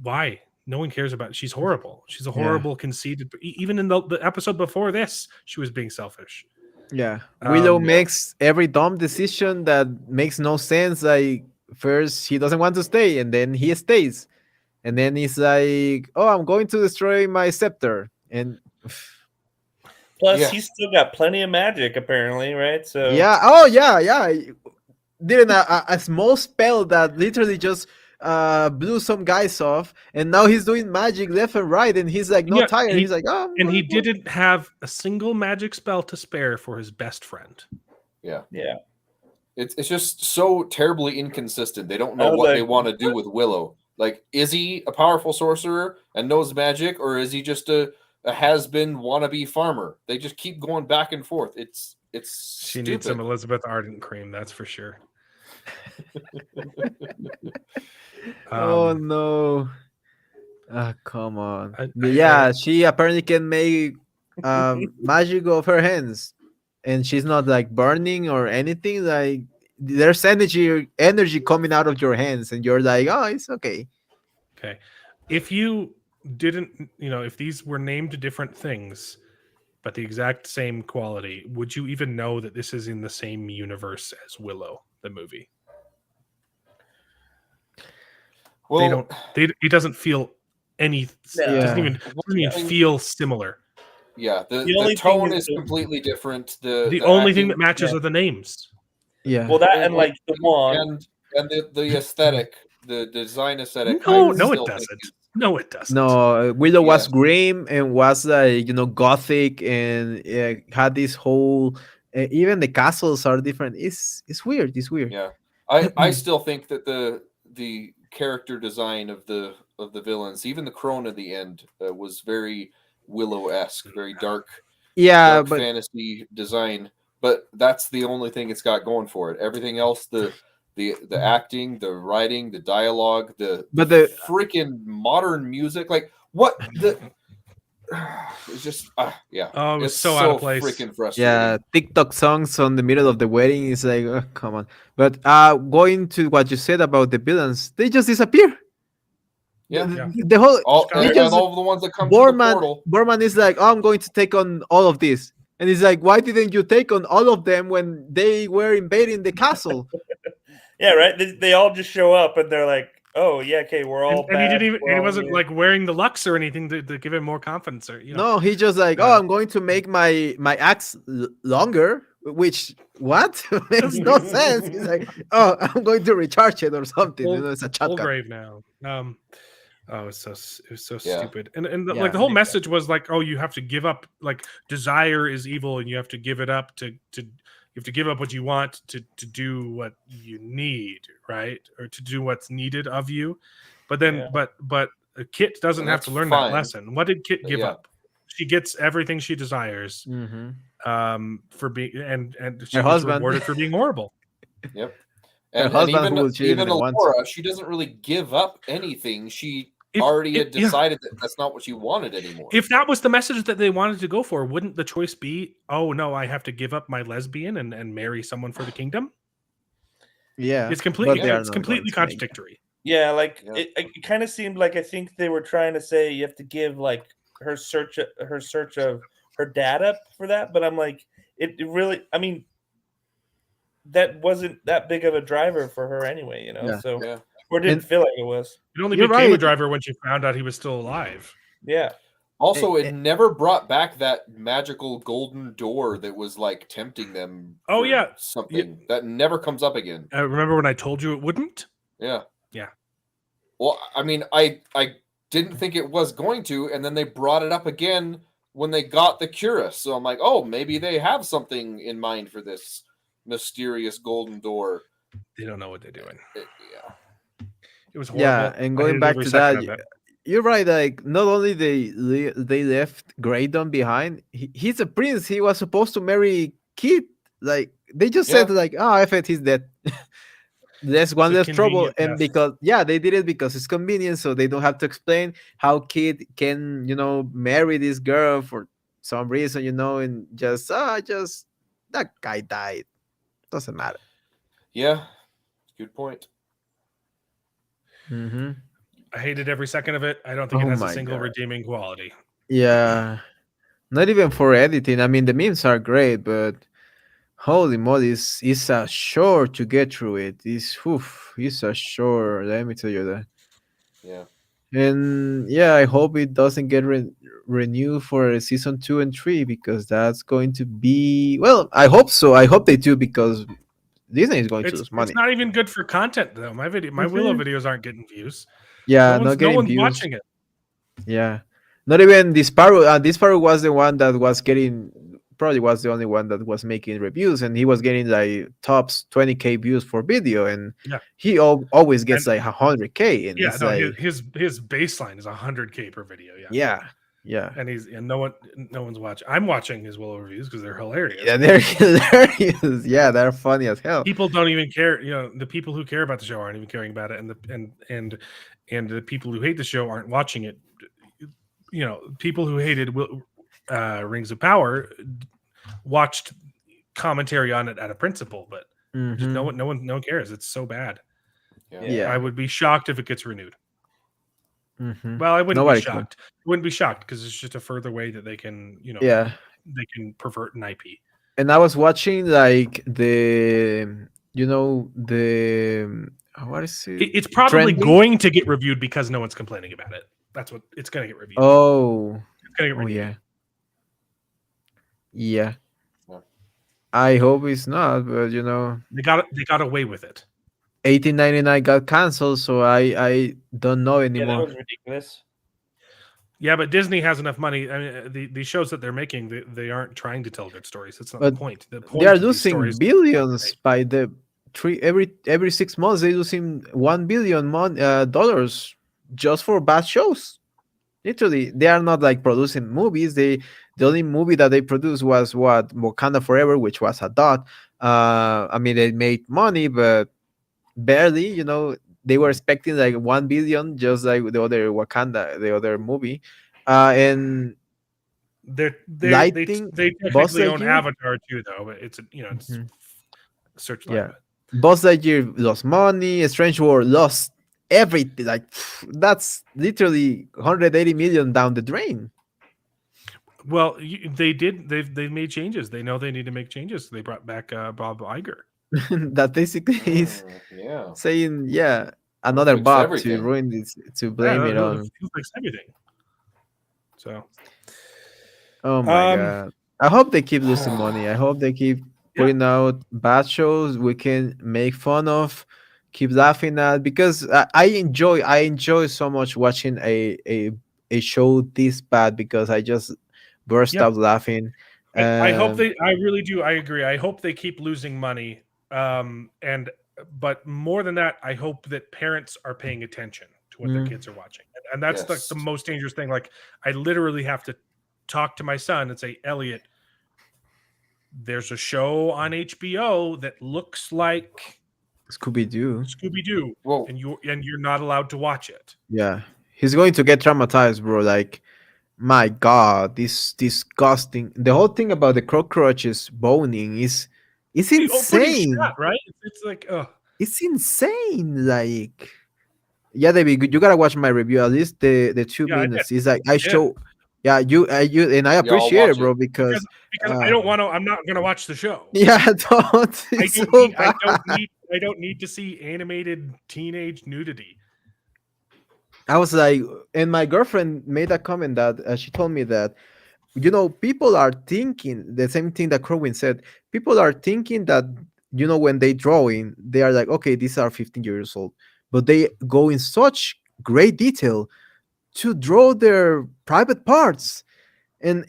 Why? No one cares about it. She's horrible. She's a horrible, conceited. Even in the episode before this, she was being selfish. Yeah. Willow makes every dumb decision that makes no sense. Like, first, he doesn't want to stay, and then he stays. And then he's like, oh, I'm going to destroy my scepter. And plus, he's still got plenty of magic, apparently, right? So yeah. Oh, yeah. Did a small spell that literally just blew some guys off, and now he's doing magic left and right, and he's like tired. He's like, oh, and he didn't have a single magic spell to spare for his best friend. Yeah. It's just so terribly inconsistent. They don't know what they want to do with Willow. Like, is he a powerful sorcerer and knows magic, or is he just a has-been wannabe farmer? They just keep going back and forth. She stupid. Needs some Elizabeth Arden cream, that's for sure. Oh no! Come on. She apparently can make magic of her hands, and she's not like burning or anything. Like, there's energy coming out of your hands, and you're like, oh, it's okay. Okay, if you didn't, if these were named different things, but the exact same quality, would you even know that this is in the same universe as Willow, the movie? Well, it doesn't feel any. It doesn't even feel similar. Yeah, the tone is completely different. The only thing that matches are the names. Yeah. Well, that and like the wand and the aesthetic, the design aesthetic. No, it doesn't. No, it doesn't. No, Willow was grim and was like gothic and had this whole. Even the castles are different. It's weird. It's weird. Yeah, I still think that the character design of the villains, even the crone at the end, was very Willow-esque, very dark. Yeah, dark fantasy design. But that's the only thing it's got going for it. Everything else, the acting, the writing, the dialogue, the freaking modern music, like what the. It's just Oh, it's so out of place. Freaking frustrating. Yeah, TikTok songs on the middle of the wedding is like, oh, come on. But going to what you said about the villains, they just disappear. Yeah. The whole all of the ones that come to the portal. Borman is like, oh, I'm going to take on all of this, and he's like, why didn't you take on all of them when they were invading the castle? Yeah, right. They all just show up and they're like, oh yeah, okay, we're all. And he wasn't like wearing the lux or anything to give him more confidence, or No, he just like, oh, I'm going to make my axe longer. Which what makes no sense. He's like, oh, I'm going to recharge it or something. It's a shotgun. Grave now. It was so stupid. And like the whole message was like, oh, you have to give up. Like, desire is evil, and you have to give it up to you have to give up what you want to do what you need, right? Or to do what's needed of you. But then, but Kit doesn't have to learn that lesson. What did Kit give up? She gets everything she desires for being, and she gets rewarded for being horrible. Yep. And even Laura, she doesn't really give up anything. She already had decided that that's not what she wanted anymore. If that was the message that they wanted to go for, wouldn't the choice be, oh no, I have to give up my lesbian and marry someone for the kingdom? Yeah, it's completely contradictory. Yeah, like it kind of seemed like I think they were trying to say you have to give like her search of her dad up for that, but I'm like, it really, I mean, that wasn't that big of a driver for her anyway, or didn't feel like it was. It only became a driver when she found out he was still alive. Yeah. Also, it never brought back that magical golden door that was like tempting them. Oh yeah, something that never comes up again. Remember when I told you it wouldn't? Yeah. Yeah. Well, I mean, I didn't think it was going to, and then they brought it up again when they got the Cura. So I'm like, oh, maybe they have something in mind for this mysterious golden door. They don't know what they're doing. Yeah. It was horrible. Yeah, and going back to that, you're right. Like, not only they left Graydon behind, he's a prince. He was supposed to marry Kit. Like, they just said, like, oh, I bet he's dead. There's one less trouble, and because they did it because it's convenient, so they don't have to explain how Kid can marry this girl for some reason, and just that guy died, doesn't matter. Yeah, good point. Mm-hmm. I hated every second of it. I don't think it has a single redeeming quality. Yeah, not even for editing. I mean, the memes are great, but holy moly, it's a chore to get through it. It's a chore. Let me tell you that. Yeah. And I hope it doesn't get renewed for season 2 and 3, because that's going to be, well, I hope so. I hope they do, because Disney is going to lose money. It's not even good for content though. My Willow videos aren't getting views. Yeah, no one's views. Watching it. Yeah, not even Disparu. Disparu was the one that was getting. Probably was the only one that was making reviews, and he was getting like tops 20K views for video, and he always gets like 100K. And his baseline is 100K per video. Yeah. And no one's watching. I'm watching his Willow reviews because they're hilarious. Yeah, they're hilarious. Yeah, they're funny as hell. People don't even care. The people who care about the show aren't even caring about it, and the people who hate the show aren't watching it. People who hated Rings of Power watched commentary on it out of principle, but just no one cares. It's so bad. Yeah. I would be shocked if it gets renewed. Mm-hmm. Well, I wouldn't be shocked. Wouldn't be shocked because it's just a further way that they can, they can pervert an IP. And I was watching like what is it? It's probably going to get reviewed because no one's complaining about it. That's what it's going to get reviewed. Oh, it's going to get reviewed. Yeah. I hope it's not, but they got away with it. 1899 got canceled, so I don't know anymore. Yeah, that was ridiculous. Yeah, but Disney has enough money. I mean, the shows that they're making, they aren't trying to tell good stories. That's not the point. The point they are losing billions by the every 6 months. They're losing $1 billion dollars just for bad shows. Literally, they are not like producing movies. The only movie that they produced was Wakanda Forever, which was a dot. I mean, they made money, but barely. They were expecting like 1 billion, just like the other Wakanda, the other movie, and they technically own Avatar too, though. But it's Searchlight. Yeah, Buzz Lightyear lost money. Strange World lost everything. Like, that's literally 180 million down the drain. Well, they did. They've made changes. They know they need to make changes. They brought back Bob Iger. That basically is saying, another Bob everything. To ruin this, to blame it on. Fix everything. So, oh my god! I hope they keep losing money. I hope they keep putting out bad shows we can make fun of, keep laughing at, because I enjoy so much watching a show this bad, because I just burst out laughing. I hope I really do. I agree. I hope they keep losing money. But more than that, I hope that parents are paying attention to what their kids are watching. And that's like the most dangerous thing. Like, I literally have to talk to my son and say, Elliot, there's a show on HBO that looks like Scooby-Doo. Whoa. And you're not allowed to watch it. Yeah. He's going to get traumatized, bro. Like, my god, this disgusting. The whole thing about the cockroaches boning is insane, right? It's like, it's insane. Like, David, you gotta watch my review. At least the 2 minutes. It's like you and I appreciate it, bro, because I don't want to. I'm not gonna watch the show. Yeah, don't. I don't need to see animated teenage nudity. I was like, and my girlfriend made a comment that she told me that, you know, people are thinking the same thing that Crowin said. People are thinking that, you know, when they drawing, they are like, okay, these are 15 years old, but they go in such great detail to draw their private parts, and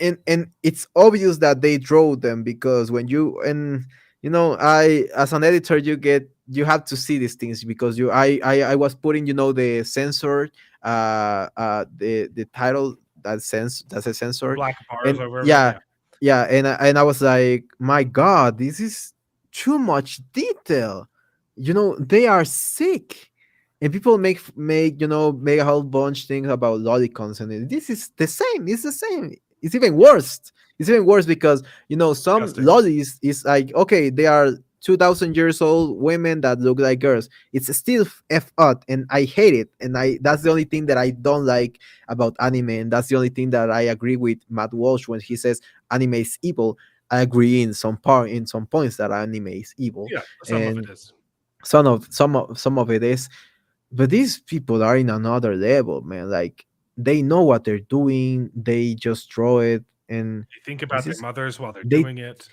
it's obvious that they draw them, because when you, and you know, I, as an editor, you have to see these things, because I was putting, you know, the sensor, the title that sense, that's a The sensor, black bars and over everything. yeah, yeah, and I was like, my god, this is too much detail, you know, they are sick. And people make, you know, make a whole bunch things about lolicons, and this is the same, it's the same, it's even worse. It's even worse because, you know, some Disgusting. lollies is like, okay, they are 2000 years old women that look like girls. It's still f up, and I hate it. And I that's the only thing that I don't like about anime, and that's the only thing that I agree with Matt Walsh when he says anime is evil. I agree in some points that anime is evil, Yeah, some of and it is. some of it is. But these people are in another level, man. Like, they know what they're doing, they just draw it, and They think about their is mothers while they're they doing it.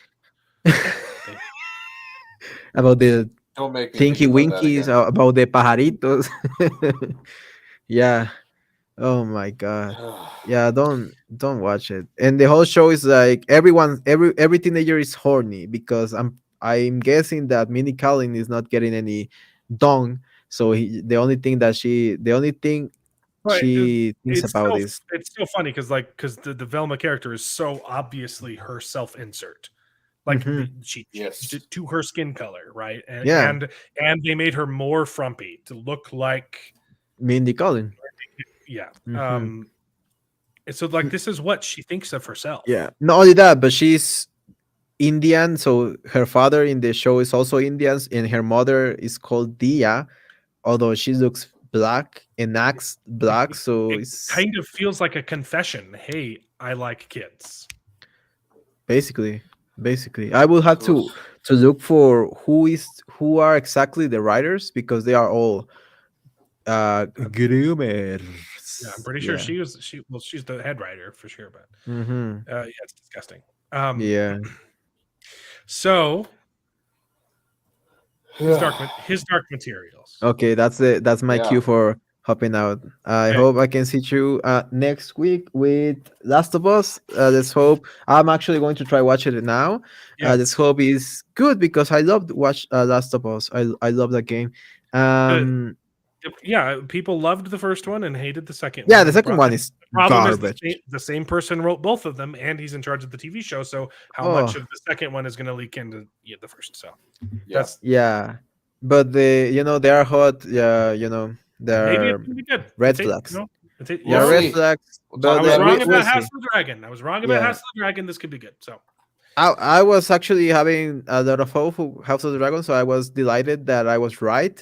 about the Don't make me think Tinky about that Winkies, again. about the pajaritos. Yeah. Oh my god. Yeah, don't watch it. And the whole show is like, every teenager is horny, because I'm guessing that Minnie Kaling is not getting any dong. So the only thing But she thinks about is, it's so funny because the Velma character is so obviously her self insert. Like she changed it to her skin color, right? And, yeah, and they made her more frumpy to look like Mindy Kaling. Yeah. So like this is what she thinks of herself. Yeah. Not only that, but she's Indian, so her father in the show is also Indian, and her mother is called Dia, although she looks black and acts black. So It it's kind of feels like a confession. Hey, I like kids. basically I will have to look for who are exactly the writers, because they are all groomers. Yeah, I'm pretty sure she's the head writer for sure, but yeah, it's disgusting. Yeah. So his dark materials. Okay, that's my cue for hopping out. I hope I can see you next week with Last of Us. Let's hope. I'm actually going to try watching it now. Let's hope is good, because I loved watch Last of Us. I love that game. Yeah, people loved the first one and hated the second one. one. The second one is garbage. Is the same person wrote both of them, and he's in charge of the TV show. So how much of the second one is going to leak into the first? So that's but they are hot. Yeah, they're maybe it's gonna be good. Red flags. Red flags. But I was wrong about House of the Dragon. House of the Dragon. This could be good. So I was actually having a lot of hope for House of the Dragon, so I was delighted that I was right.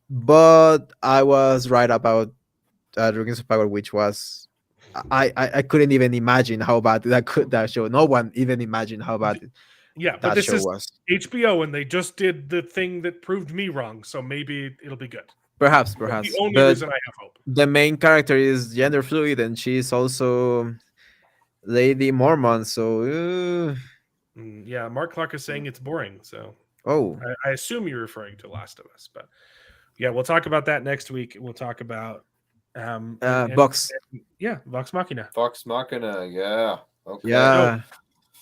But I was right about Rings of Power, which was I couldn't even imagine how bad that show. No one even imagined how bad but this is HBO, and they just did the thing that proved me wrong. So maybe it'll be good. Perhaps. That's the only reason I have hope. The main character is gender fluid, and she's also Lady Mormon. So yeah, Mark Clark is saying it's boring. So I assume you're referring to Last of Us, but yeah, we'll talk about that next week. We'll talk about Vox. Vox Machina. Vox Machina, yeah. Okay. Yeah.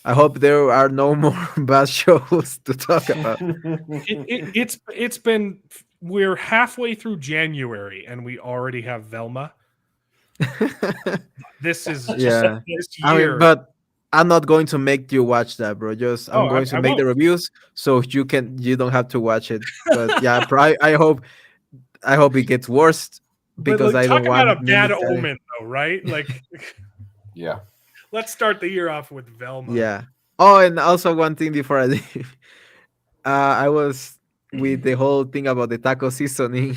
I hope there are no more bad shows to talk about. It's been, we're halfway through January and we already have Velma. This is this year. I mean, but I'm not going to make you watch that, bro. I'm going to make the reviews so you don't have to watch it. But yeah, I hope it gets worse, because I don't want a bad omen, though, right? Like, yeah. Let's start the year off with Velma. Yeah. Oh, and also one thing before I leave, I was with the whole thing about the taco seasoning.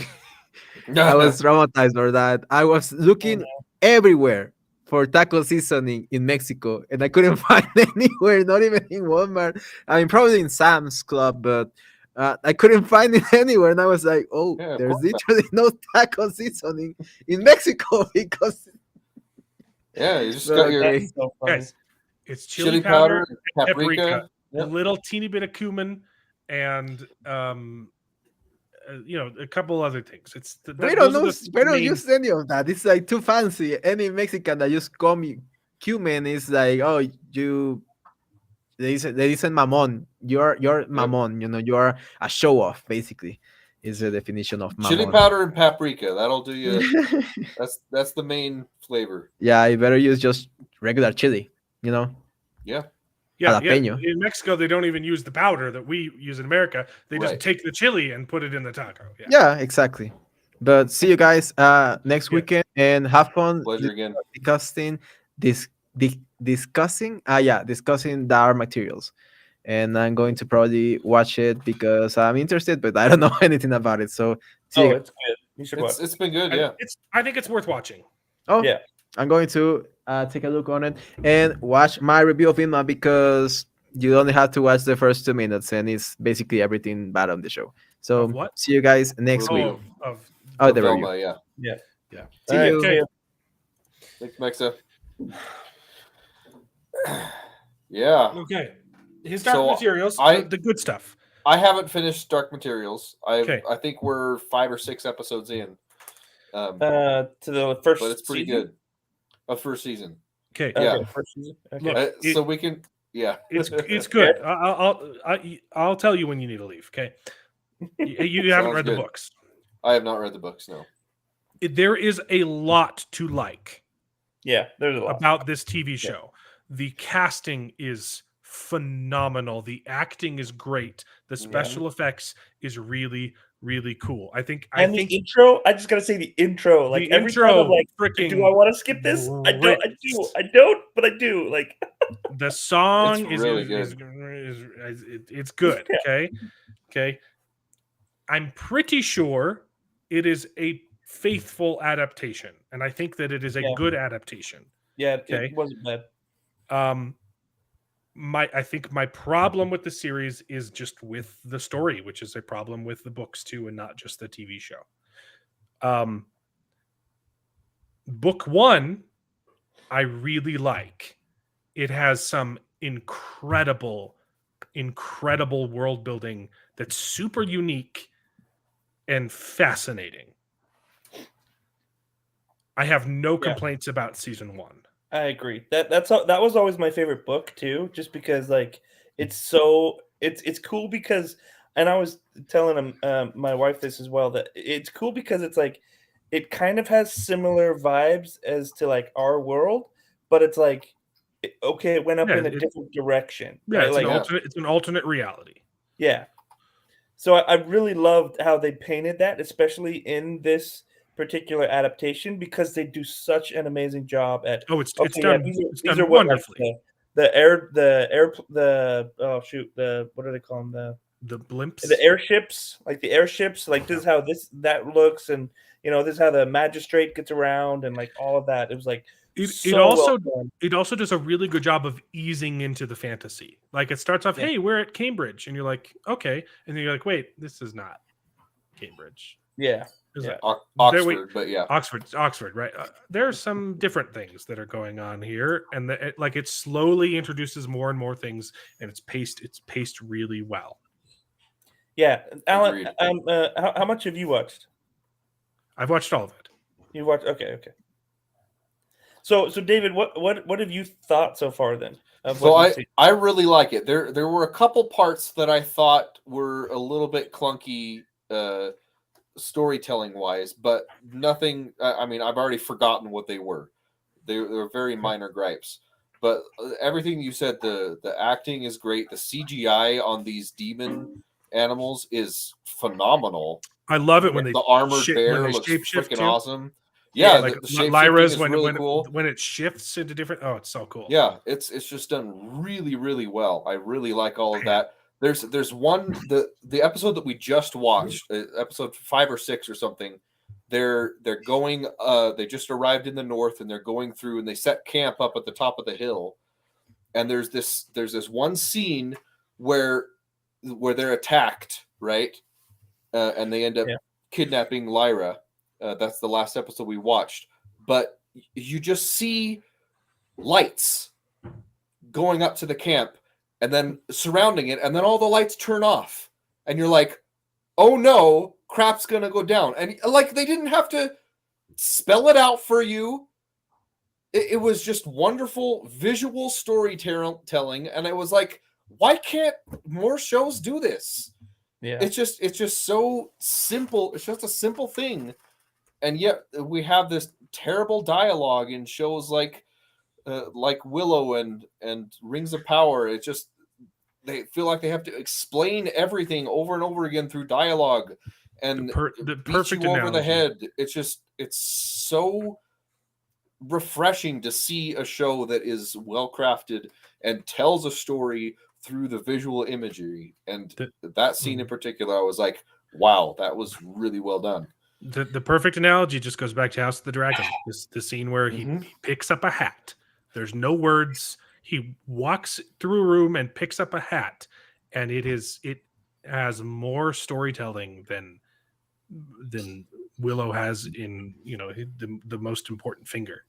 I was traumatized for that. I was looking everywhere for taco seasoning in Mexico, and I couldn't find anywhere, not even in Walmart. I mean, probably in Sam's Club, but I couldn't find it anywhere, and I was like, "Oh, there's literally no taco seasoning in Mexico because." You just got your guys. It's chili powder, paprika, a little teeny bit of cumin, and a couple other things. We don't use any of that. It's like too fancy. Any Mexican that just call me cumin is like, oh, they dicen mamon. You're mamon. You are a show off. Basically, is the definition of mamon. Chili powder and paprika. That'll do you. that's the main flavor. Yeah, you better use just regular chili. Yeah. Yeah. In Mexico, they don't even use the powder that we use in America. They just take the chili and put it in the taco. Yeah, exactly. But see you guys next weekend and have fun. Pleasure again. Discussing the art materials. And I'm going to probably watch it because I'm interested, but I don't know anything about it. So it's good. You should watch. It's been good. Yeah. I think it's worth watching. Oh yeah. I'm going to take a look on it and watch my review of Inma because you only have to watch the first 2 minutes and it's basically everything bad on the show. So see you guys next week. The review. Yeah. See you. Okay. Thanks, Mexa. Yeah. Okay. His Dark Materials, the good stuff. I haven't finished Dark Materials. I think we're 5 or 6 episodes in. To the first, but it's pretty good. First season. Okay. Yeah. First season. Okay. So we can. Yeah. It's good. I'll tell you when you need to leave. Okay. You haven't read the books. I have not read the books. No. There is a lot to like. Yeah, there's a lot about this TV show. The casting is phenomenal. The acting is great. The special effects is really, really cool. I think the intro. I just gotta say the intro. Like every time I'm like, do I want to skip this? I don't. I don't. But I do. Like the song is really good. It's good. Okay. I'm pretty sure it is a faithful adaptation, and I think that it is a good adaptation. Yeah, it wasn't bad. I think my problem with the series is just with the story, which is a problem with the books too, and not just the TV show. Book 1, I really like. It has some incredible world building that's super unique and fascinating. I have no complaints about season 1. I agree. That was always my favorite book too, just because like it's cool because, and I was telling my wife this as well, that it's cool because it's like it kind of has similar vibes as to like our world, but it's like it went up in a different direction. Yeah, right? It's an alternate reality. Yeah. So I really loved how they painted that, especially in this particular adaptation, because they do such an amazing job at. It's done. It's done wonderfully. What do they call them? The blimps, the airships, like this is how that looks, and this is how the magistrate gets around, and like all of that. It was like it also does a really good job of easing into the fantasy. Like it starts off, hey, we're at Cambridge, and you're like, okay, and then you're like, wait, this is not Cambridge. Yeah. Oxford, but yeah, Oxford, right? There's some different things that are going on here, and it slowly introduces more and more things, and it's paced really well. Yeah, Alan, how much have you watched? I've watched all of it. You watched? Okay. So David, what have you thought so far then? So I really like it. There were a couple parts that I thought were a little bit clunky. Storytelling wise, but nothing. I mean, I've already forgotten what they were. They were very minor gripes, but everything you said, the acting is great. The CGI on these demon animals is phenomenal. I love it when the armored bear looks freaking awesome. Yeah, like the Lyra's when cool. when it shifts into different. Oh, it's so cool. Yeah, it's just done really, really well. I really like all of that. There's one the episode that we just watched, episode 5 or 6 or something. They're going. They just arrived in the north and they're going through and they set camp up at the top of the hill. And there's this one scene where they're attacked right? And they end up kidnapping Lyra. That's the last episode we watched. But you just see lights going up to the camp and then surrounding it, and then all the lights turn off. And you're like, oh no, crap's gonna go down. And like, they didn't have to spell it out for you. It was just wonderful visual storytelling. And I was like, why can't more shows do this? Yeah. It's just so simple. It's just a simple thing. And yet we have this terrible dialogue in shows like Willow and Rings of Power. It just, they feel like they have to explain everything over and over again through dialogue and the beat perfect you over analogy. the head. It's so refreshing to see a show that is well crafted and tells a story through the visual imagery. And that scene in particular, I was like, wow, that was really well done. The perfect analogy just goes back to House of the Dragon. The scene where he picks up a hat. There's no words. He walks through a room and picks up a hat, and it has more storytelling than Willow has in the most important finger.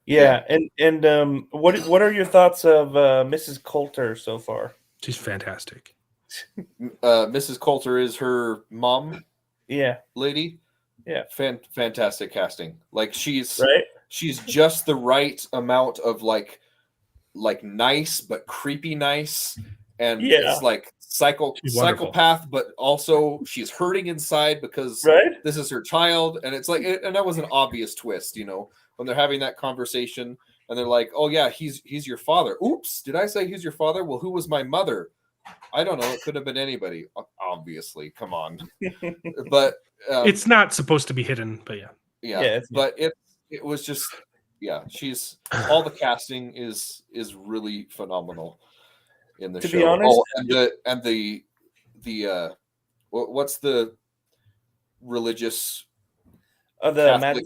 Yeah, and what are your thoughts of Mrs. Coulter so far? She's fantastic. Mrs. Coulter is her mom. Yeah, lady. Yeah, fantastic casting. Like she's right. just the right amount of like nice but creepy nice, and it's like psychopath, but also she's hurting inside because this is her child, and it's like, and that was an obvious twist, when they're having that conversation, and they're like, "Oh yeah, he's your father." Oops, did I say he's your father? Well, who was my mother? I don't know. It could have been anybody. Obviously, come on. But it's not supposed to be hidden. But but it was just she's all the casting is really phenomenal in the show. To be honest, and the what's the religious the Catholic,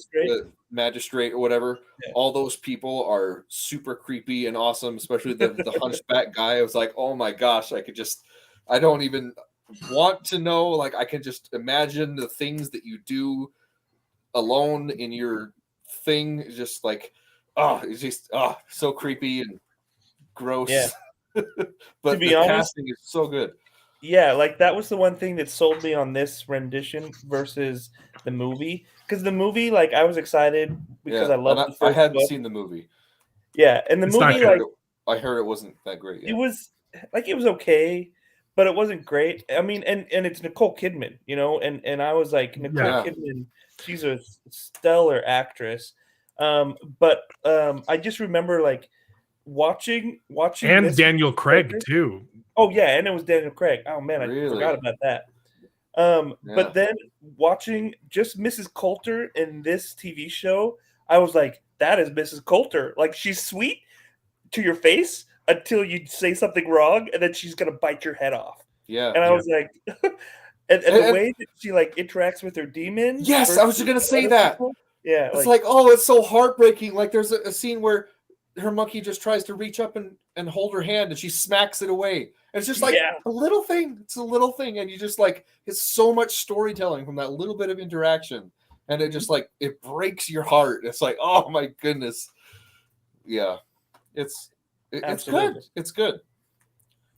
magistrate or whatever. Yeah. All those people are super creepy and awesome, especially the hunchback guy. I was like, oh my gosh, I don't even want to know. Like, I can just imagine the things that you do alone in your thing. Just like, it's just so creepy and gross. Yeah. But to be the honest, casting is so good. Yeah, like that was the one thing that sold me on this rendition versus the movie. Because the movie, like, I was excited because I loved the first I hadn't book. seen the movie. Yeah, and the movie, like, I heard it wasn't that great. Yeah. It was okay, but it wasn't great. I mean, and it's Nicole Kidman, and I was like, Nicole Kidman, she's a stellar actress. But I just remember like watching and Daniel Craig too. Oh yeah, and it was Daniel Craig. Oh man, I forgot about that. But then watching just Mrs. Coulter in this TV show, I was like, that is Mrs. Coulter. Like, she's sweet to your face until you say something wrong, and then she's gonna bite your head off. Yeah. And I was like, and the way that she like interacts with her demons. Yes, I was just gonna say that. People, yeah, it's like, oh, it's so heartbreaking. Like, there's a scene where her monkey just tries to reach up and hold her hand, and she smacks it away. And it's just like a little thing. It's a little thing, and you just like, it's so much storytelling from that little bit of interaction, and it just like, it breaks your heart. It's like, oh my goodness, yeah, it's good. It's good.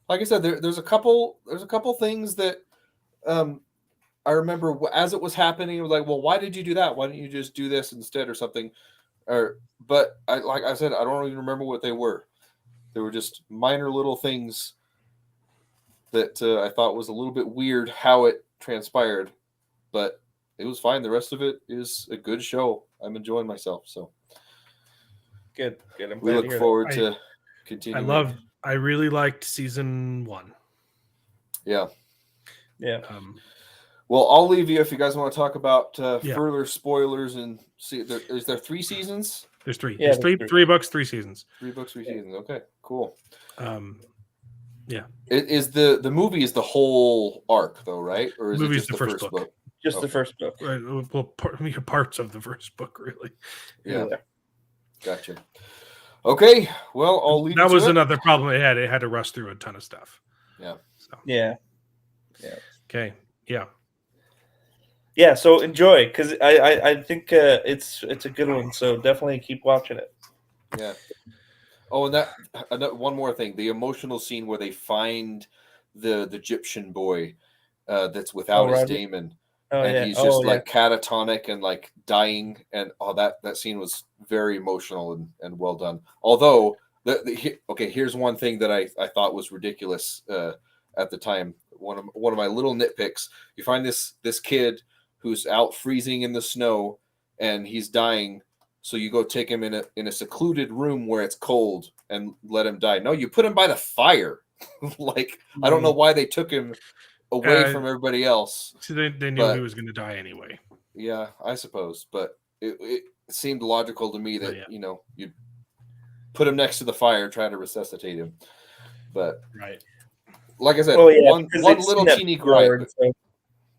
Like I said, there's a couple things that I remember as it was happening. It was like, well, why did you do that? Why didn't you just do this instead or something? But like I said, I don't even remember what they were. They were just minor little things that I thought was a little bit weird how it transpired, but it was fine. The rest of it is a good show. I'm enjoying myself. So good. We look forward to continuing. I really liked season 1. Yeah. Well, I'll leave you if you guys want to talk about further spoilers and see. Is there 3 seasons? There's 3. Yeah, there's 3 books, 3 seasons. 3 books, 3 seasons. Okay, cool. Yeah. Is the movie is the whole arc though, right? Or is it just the first book? Just the first book. Right. Well, parts of the first book, really. Yeah. Gotcha. Okay. Well, I'll leave. That was another problem it had. It had to rush through a ton of stuff. Yeah. So. Yeah. Okay. Yeah. Yeah. So enjoy, because I think it's a good one. So definitely keep watching it. Yeah. Oh, and one more thing: the emotional scene where they find the Egyptian boy that's without his daemon. And he's just like catatonic and like dying, and that scene was very emotional and well done. Although here's one thing that I thought was ridiculous at the time. One of my little nitpicks: you find this kid who's out freezing in the snow and he's dying, so you go take him in a secluded room where it's cold and let him die. No, you put him by the fire. Like, I don't know why they took him away from everybody else. So they knew he was going to die anyway. Yeah, I suppose, but it seemed logical to me that you'd put him next to the fire, try to resuscitate him. But right, like I said, one little teeny gripe.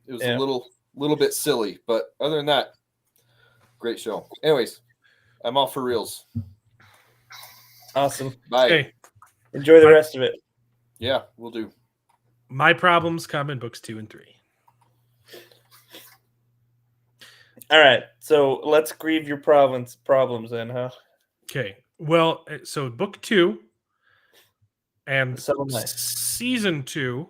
It was a little bit silly, but other than that, great show. Anyways, I'm off for reals. Awesome. Bye. Okay. Enjoy the rest of it. Yeah, we'll do. My problems come in books 2 and 3. All right, so let's grieve your problems then, huh? Okay. Well, so book 2 and season 2.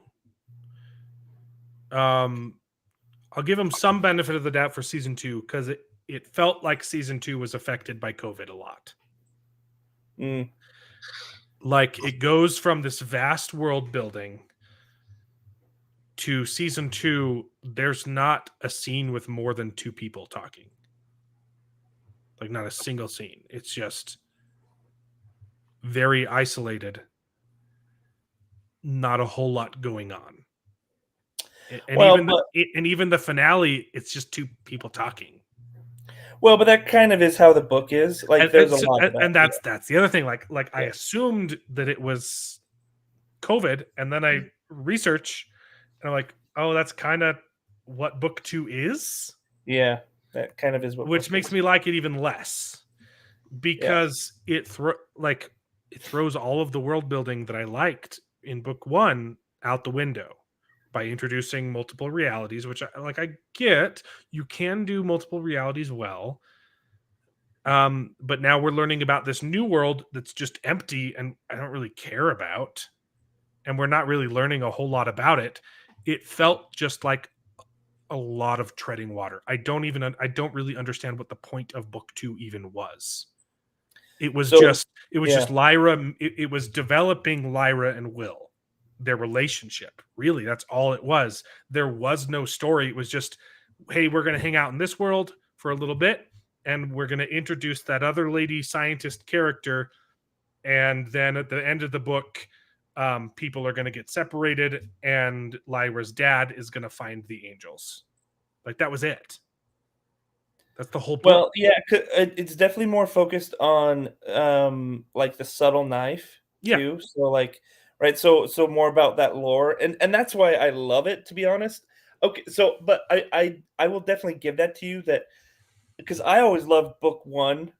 I'll give them some benefit of the doubt for season 2 because it felt like season 2 was affected by COVID a lot. Like, it goes from this vast world building to season 2, there's not a scene with more than 2 people talking. Like, not a single scene. It's just very isolated. Not a whole lot going on. And even the finale, it's just 2 people talking. Well, but that kind of is how the book is. Like, there's a lot of that. And that's the other thing. Like I assumed that it was COVID, and then I research, and I'm like, oh, that's kind of what book 2 is. Yeah, that kind of is what. Which makes me like it even less, because it throws all of the world building that I liked in book 1 out the window by introducing multiple realities, which I get. You can do multiple realities well. But now we're learning about this new world that's just empty and I don't really care about. And we're not really learning a whole lot about it. It felt just like a lot of treading water. I don't really understand what the point of book 2 even was. It was just Lyra. It was developing Lyra and Will, their relationship. Really, that's all it was. There was no story. It was just, hey, we're going to hang out in this world for a little bit, and we're going to introduce that other lady scientist character, and then at the end of the book, people are going to get separated, and Lyra's dad is going to find the angels. Like, that was it. That's the whole book. Well, yeah, it's definitely more focused on like the subtle knife too. So like, right, so more about that lore, and that's why I love it, to be honest. Okay, so but I will definitely give that to you, that because I always loved book 1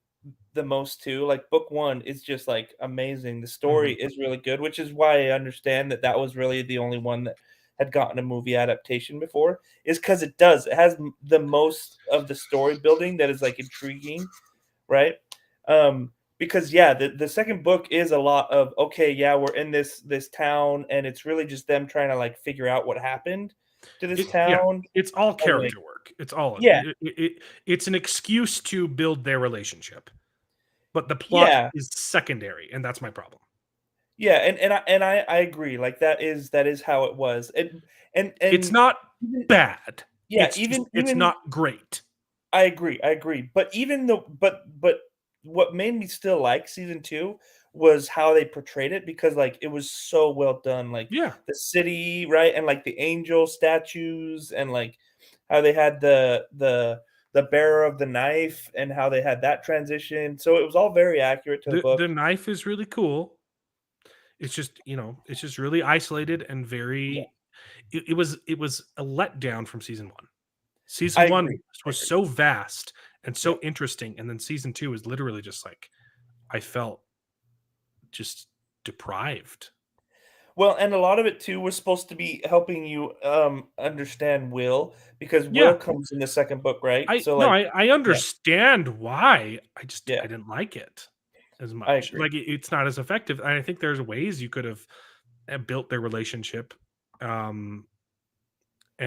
the most too. Like, book 1 is just like amazing. The story is really good, which is why I understand that was really the only one that had gotten a movie adaptation before, is because it has the most of the story building that is like intriguing, right? Because the second book is a lot of, we're in this town, and it's really just them trying to like figure out what happened to this town. It's all character work. It's all it's an excuse to build their relationship, but the plot is secondary, and that's my problem. Yeah, and I agree. Like, that is how it was, and it's not bad. Yeah, it's not great. I agree. But but what made me still like season 2 was how they portrayed it, because like it was so well done. Like, the city, right, and like the angel statues, and like how they had the bearer of the knife, and how they had that transition. So it was all very accurate to the book. The knife is really cool. It's just, it's just really isolated and very. It was a letdown from season 1. Season 1 was so vast and so interesting, and then season 2 is literally just like, I felt just deprived. Well, and a lot of it too was supposed to be helping you understand Will, because Yeah. Will comes in the second book, right? I understand why. I didn't like it as I much. agree. Like it's not as effective. And I think there's ways you could have built their relationship and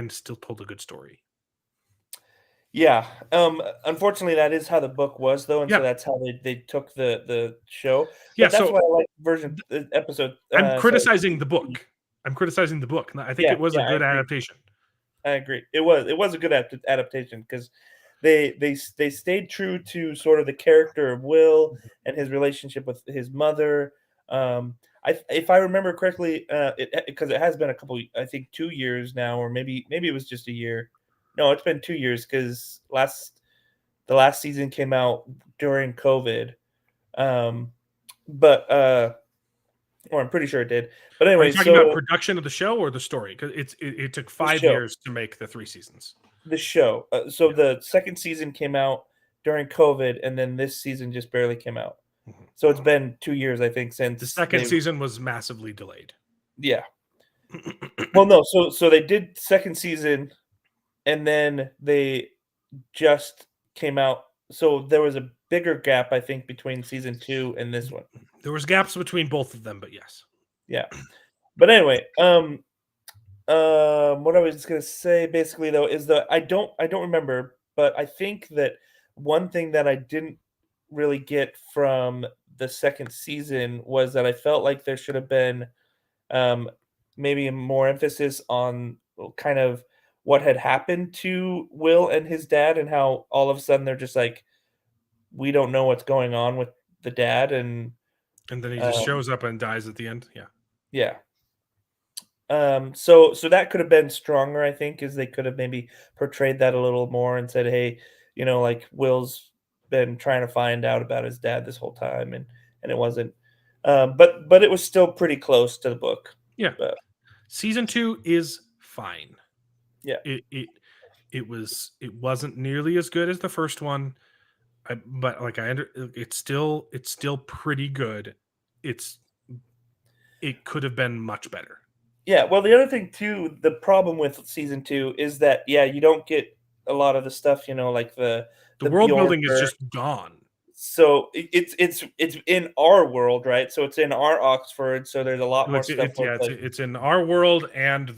still told a good story. Yeah. Unfortunately, that is how the book was, though, and so that's how they took the show. Yeah, But that's so why I like version episode. I'm criticizing the book. I'm criticizing the book. I think it was a good adaptation. I agree. It was a good adaptation because they stayed true to sort of the character of Will and his relationship with his mother. If I remember correctly, because it has been a couple, I think 2 years now, or maybe it was just a year. No, it's been 2 years because the last season came out during COVID. Or I'm pretty sure it did. But anyway, are you talking about production of the show or the story? Because it took 5 years to make the 3 seasons. The show. The second season came out during COVID, and then this season just barely came out. So it's been 2 years, I think, since the second season was massively delayed. Yeah. Well, no. So they did second season, and then they just came out. So there was a bigger gap, I think, between season 2 and this one. There was gaps between both of them, but yes. Yeah. But anyway, what I was gonna say basically though is that I don't remember, but I think that one thing that I didn't really get from the second season was that I felt like there should have been maybe more emphasis on kind of what had happened to Will and his dad, and how all of a sudden they're just like, we don't know what's going on with the dad, and then he just shows up and dies at the end. Yeah. So that could have been stronger, I think, is they could have maybe portrayed that a little more and said, hey, like Will's been trying to find out about his dad this whole time, and it wasn't. But it was still pretty close to the book. Yeah. Season 2 is fine. Yeah. It wasn't nearly as good as the first one. But like it's still pretty good. It could have been much better. Yeah, well, the other thing too, the problem with season 2 is that you don't get a lot of the stuff, like the world building is just gone. So it's in our world, right? So it's in our Oxford, so there's a lot more stuff. It's in our world and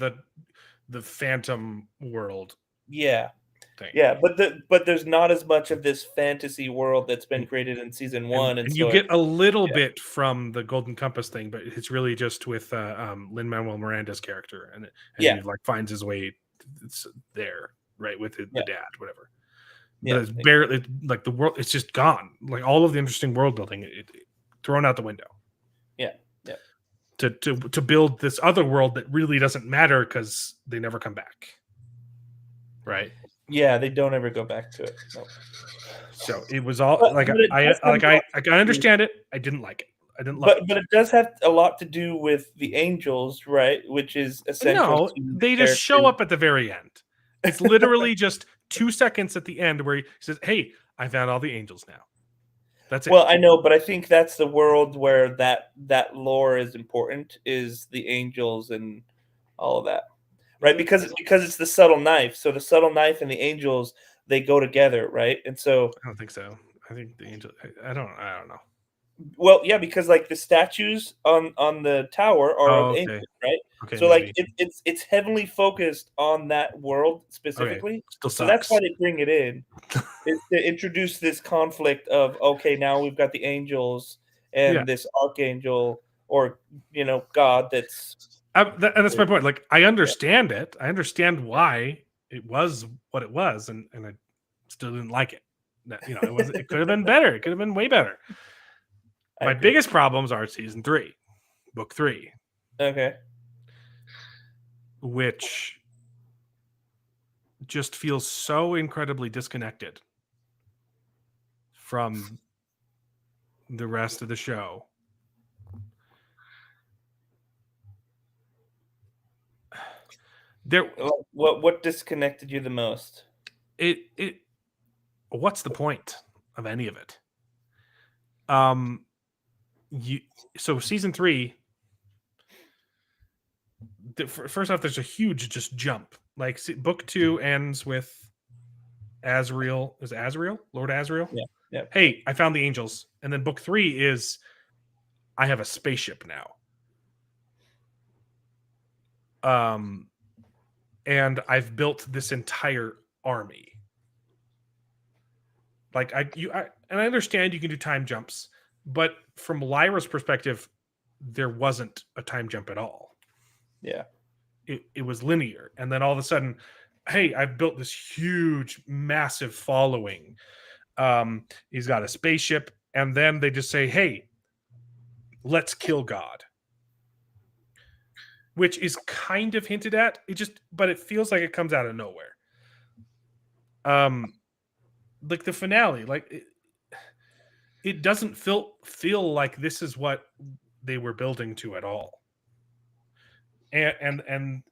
the Phantom world. Yeah. Thing. Yeah, but there's not as much of this fantasy world that's been created in season 1, and so you get a little bit from the Golden Compass thing, but it's really just with Lin-Manuel Miranda's character, and he like finds his way there, right, with the dad, whatever. But it's barely like the world. It's just gone. Like all of the interesting world building, it thrown out the window. Yeah. To build this other world that really doesn't matter because they never come back. Right. Yeah, they don't ever go back to it. No. So it was all I understand it. I didn't like it. I didn't love it. But it does have a lot to do with the angels, right? Which is essential. No, they just show up at the very end. It's literally just 2 seconds at the end where he says, "Hey, I found all the angels now." That's it. Well, I know, but I think that's the world where that lore is important, is the angels and all of that. Right, because it's the subtle knife. So the subtle knife and the angels, they go together, right? And so I don't think so. I think the angel. I don't know. Well, yeah, because like the statues on the tower are of angels, right? Okay, so maybe. Like it's heavily focused on that world specifically. Okay. So that's why they bring it in, is to introduce this conflict of, okay, now we've got the angels and this archangel, or God that's. And that's my point. Like, I understand it. I understand why it was what it was, and I still didn't like it. It could have been better. It could have been way better. My biggest problems are season 3, book 3. Okay. Which just feels so incredibly disconnected from the rest of the show. What disconnected you the most? What's the point of any of it? So season 3, first off, there's a huge just jump. Like book 2 ends with Azrael. Is Azrael? Lord Azrael? Yeah. Hey, I found the angels. And then book 3 is I have a spaceship now. And I've built this entire army. Like I understand you can do time jumps, but from Lyra's perspective, there wasn't a time jump at all. Yeah. It was linear. And then all of a sudden, hey, I've built this huge, massive following. He's got a spaceship. And then they just say, hey, let's kill God. Which is kind of hinted at. But it feels like it comes out of nowhere. Like the finale, like it doesn't feel like this is what they were building to at all. And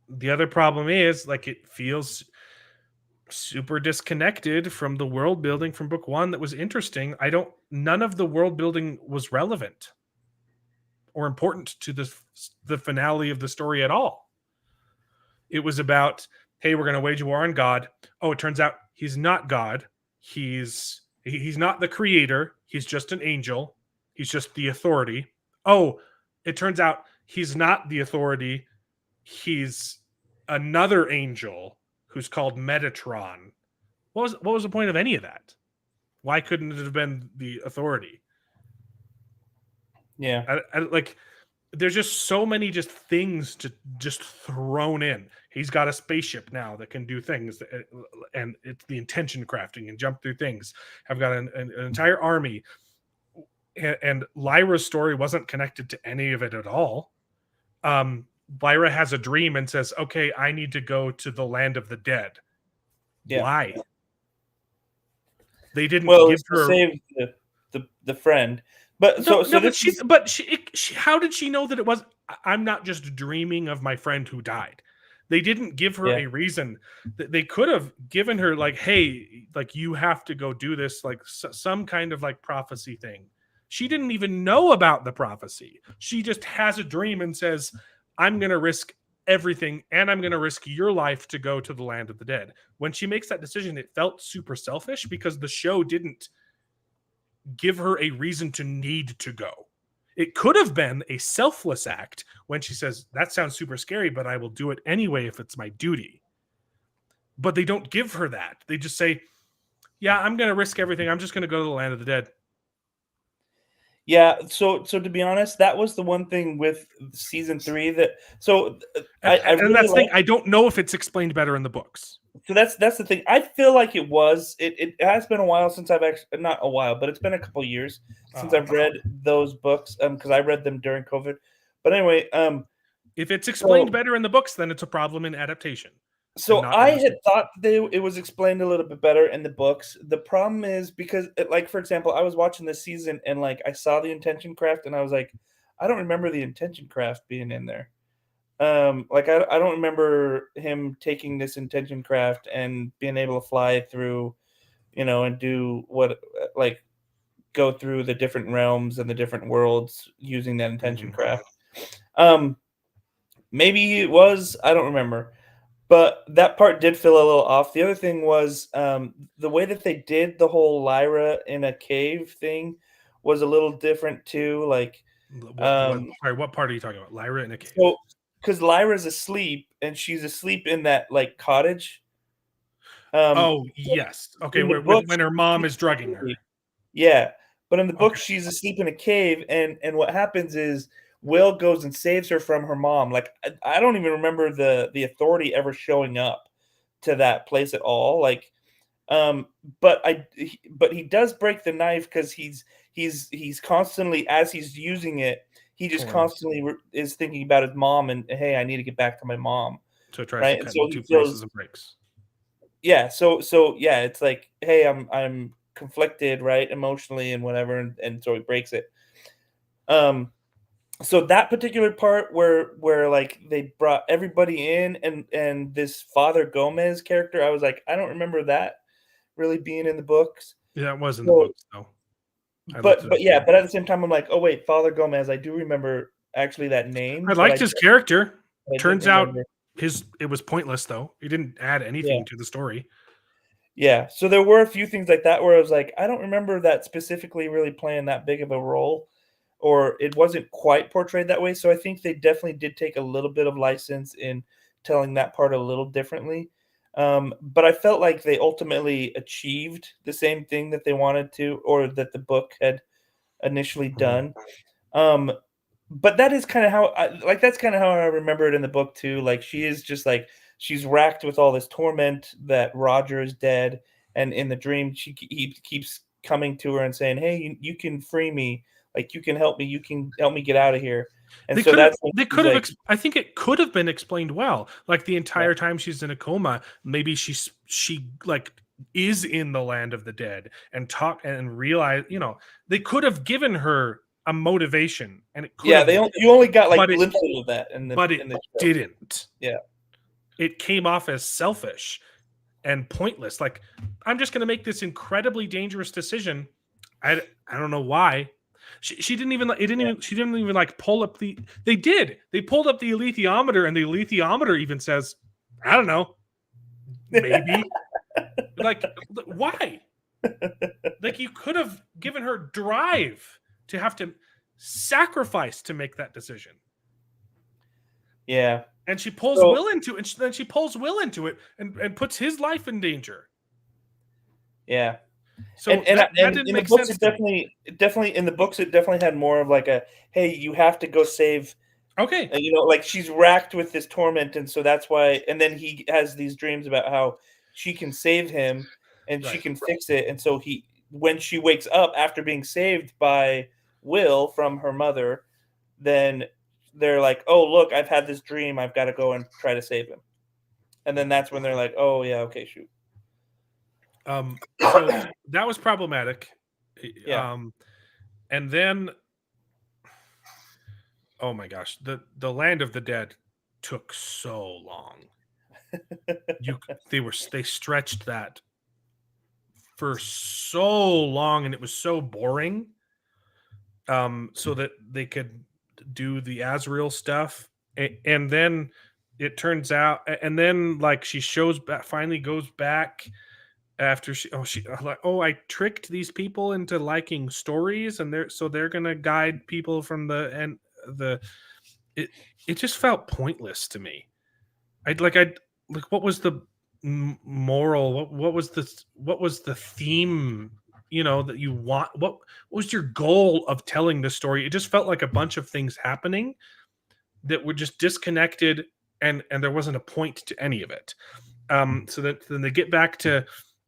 the other problem is, like, it feels super disconnected from the world building from book 1 that was interesting. None of the world building was relevant or important to the finale of the story at all. It was about, hey, we're going to wage a war on God. Oh, it turns out he's not God. He's not the creator. He's just an angel. He's just the authority. Oh, it turns out he's not the authority. He's another angel who's called Metatron. What was the point of any of that? Why couldn't it have been the authority? Yeah. Like, there's just so many just things just thrown in. He's got a spaceship now that can do things, and it's the intention crafting and jump through things. I've got an entire army, and Lyra's story wasn't connected to any of it at all. Lyra has a dream and says, okay, I need to go to the land of the dead. Yeah. Why? They didn't give her save the friend. But how did she know that it was? I'm not just dreaming of my friend who died. They didn't give her a reason. They could have given her, like, hey, like, you have to go do this, like some kind of like prophecy thing. She didn't even know about the prophecy. She just has a dream and says, I'm going to risk everything, and I'm going to risk your life to go to the land of the dead. When she makes that decision, it felt super selfish because the show didn't give her a reason to need to go. It could have been a selfless act when she says, that sounds super scary, but I will do it anyway if it's my duty. But they don't give her that. They just say, yeah, I'm going to risk everything. I'm just going to go to the land of the dead. Yeah, so to be honest, that was the one thing with season 3 that. So I really that's the thing. I don't know if it's explained better in the books. So that's the thing. I feel like it was. It has been a while since I've actually, not a while, but it's been a couple years since I've read those books. Because I read them during COVID. But anyway, if it's explained better in the books, then it's a problem in adaptation. So I had thought it was explained a little bit better in the books. The problem is because, like, for example, I was watching this season and, like, I saw the intention craft and I was like, I don't remember the intention craft being in there. Like, I don't remember him taking this intention craft and being able to fly through, and do what, like, go through the different realms and the different worlds using that intention craft. Maybe it was, I don't remember. But that part did feel a little off. The other thing was the way that they did the whole Lyra in a cave thing was a little different too. Like, what part are you talking about? Lyra in a cave? So, because Lyra's asleep and she's asleep in that, like, cottage. Yes. Okay, when her mom is drugging her. Yeah, but in the book, she's asleep in a cave, and what happens is Will goes and saves her from her mom. Like, I don't even remember the authority ever showing up to that place at all. Like, but he does break the knife because he's constantly, as he's using it, he just constantly is thinking about his mom and, hey, I need to get back to my mom. So it tries to cut in two places and breaks. Yeah. So yeah, it's like, hey, I'm conflicted, right, emotionally and whatever, and so he breaks it. So that particular part where like they brought everybody in and this Father Gomez character, I was like, I don't remember that really being in the books. Yeah, it was in the books though. But at the same time, I'm like, oh wait, Father Gomez, I do remember actually that name. I liked his character. Turns out it was pointless though. He didn't add anything to the story. Yeah, so there were a few things like that where I was like, I don't remember that specifically really playing that big of a role, or it wasn't quite portrayed that way. So I think they definitely did take a little bit of license in telling that part a little differently. But I felt like they ultimately achieved the same thing that they wanted to, or that the book had initially done. But that is kind of how that's kind of how I remember it in the book too. Like she is just like, she's racked with all this torment that Roger is dead, and in the dream he keeps coming to her and saying, "Hey, you can free me. Like you can help me. You can help me get out of here." And they so could have. I think it could have been explained well. Like the entire time she's in a coma, maybe she like is in the land of the dead and talk and realize. They could have given her a motivation, and it could. Yeah, you only got like glimpses of that, but it didn't. Yeah. It came off as selfish and pointless. Like, I'm just going to make this incredibly dangerous decision. I don't know why. She didn't even. She didn't even like pull up the. They did. They pulled up the alethiometer, and the alethiometer even says, "I don't know, maybe." Like, why? Like, you could have given her drive to have to sacrifice to make that decision. Yeah. And she pulls Will into it, and then she pulls Will into it and puts his life in danger. Yeah. So that didn't make sense. Definitely in the books, it definitely had more of like a, hey, you have to go save. Okay. Like she's racked with this torment, and so that's why. And then he has these dreams about how she can save him, and she can fix it. And so when she wakes up after being saved by Will from her mother, then they're like, oh, look, I've had this dream. I've got to go and try to save him. And then that's when they're like, oh, yeah, okay, shoot. So that was problematic. Yeah. And then, oh my gosh, the Land of the Dead took so long. They stretched that for so long, and it was so boring. So that they could do the Azrael stuff, and then it turns out, and then like she finally goes back after I tricked these people into liking stories, and they're gonna guide people from it just felt pointless to me. What was the moral? What was the theme? That you want. What was your goal of telling the story? It just felt like a bunch of things happening that were just disconnected, and there wasn't a point to any of it. So that then they get back to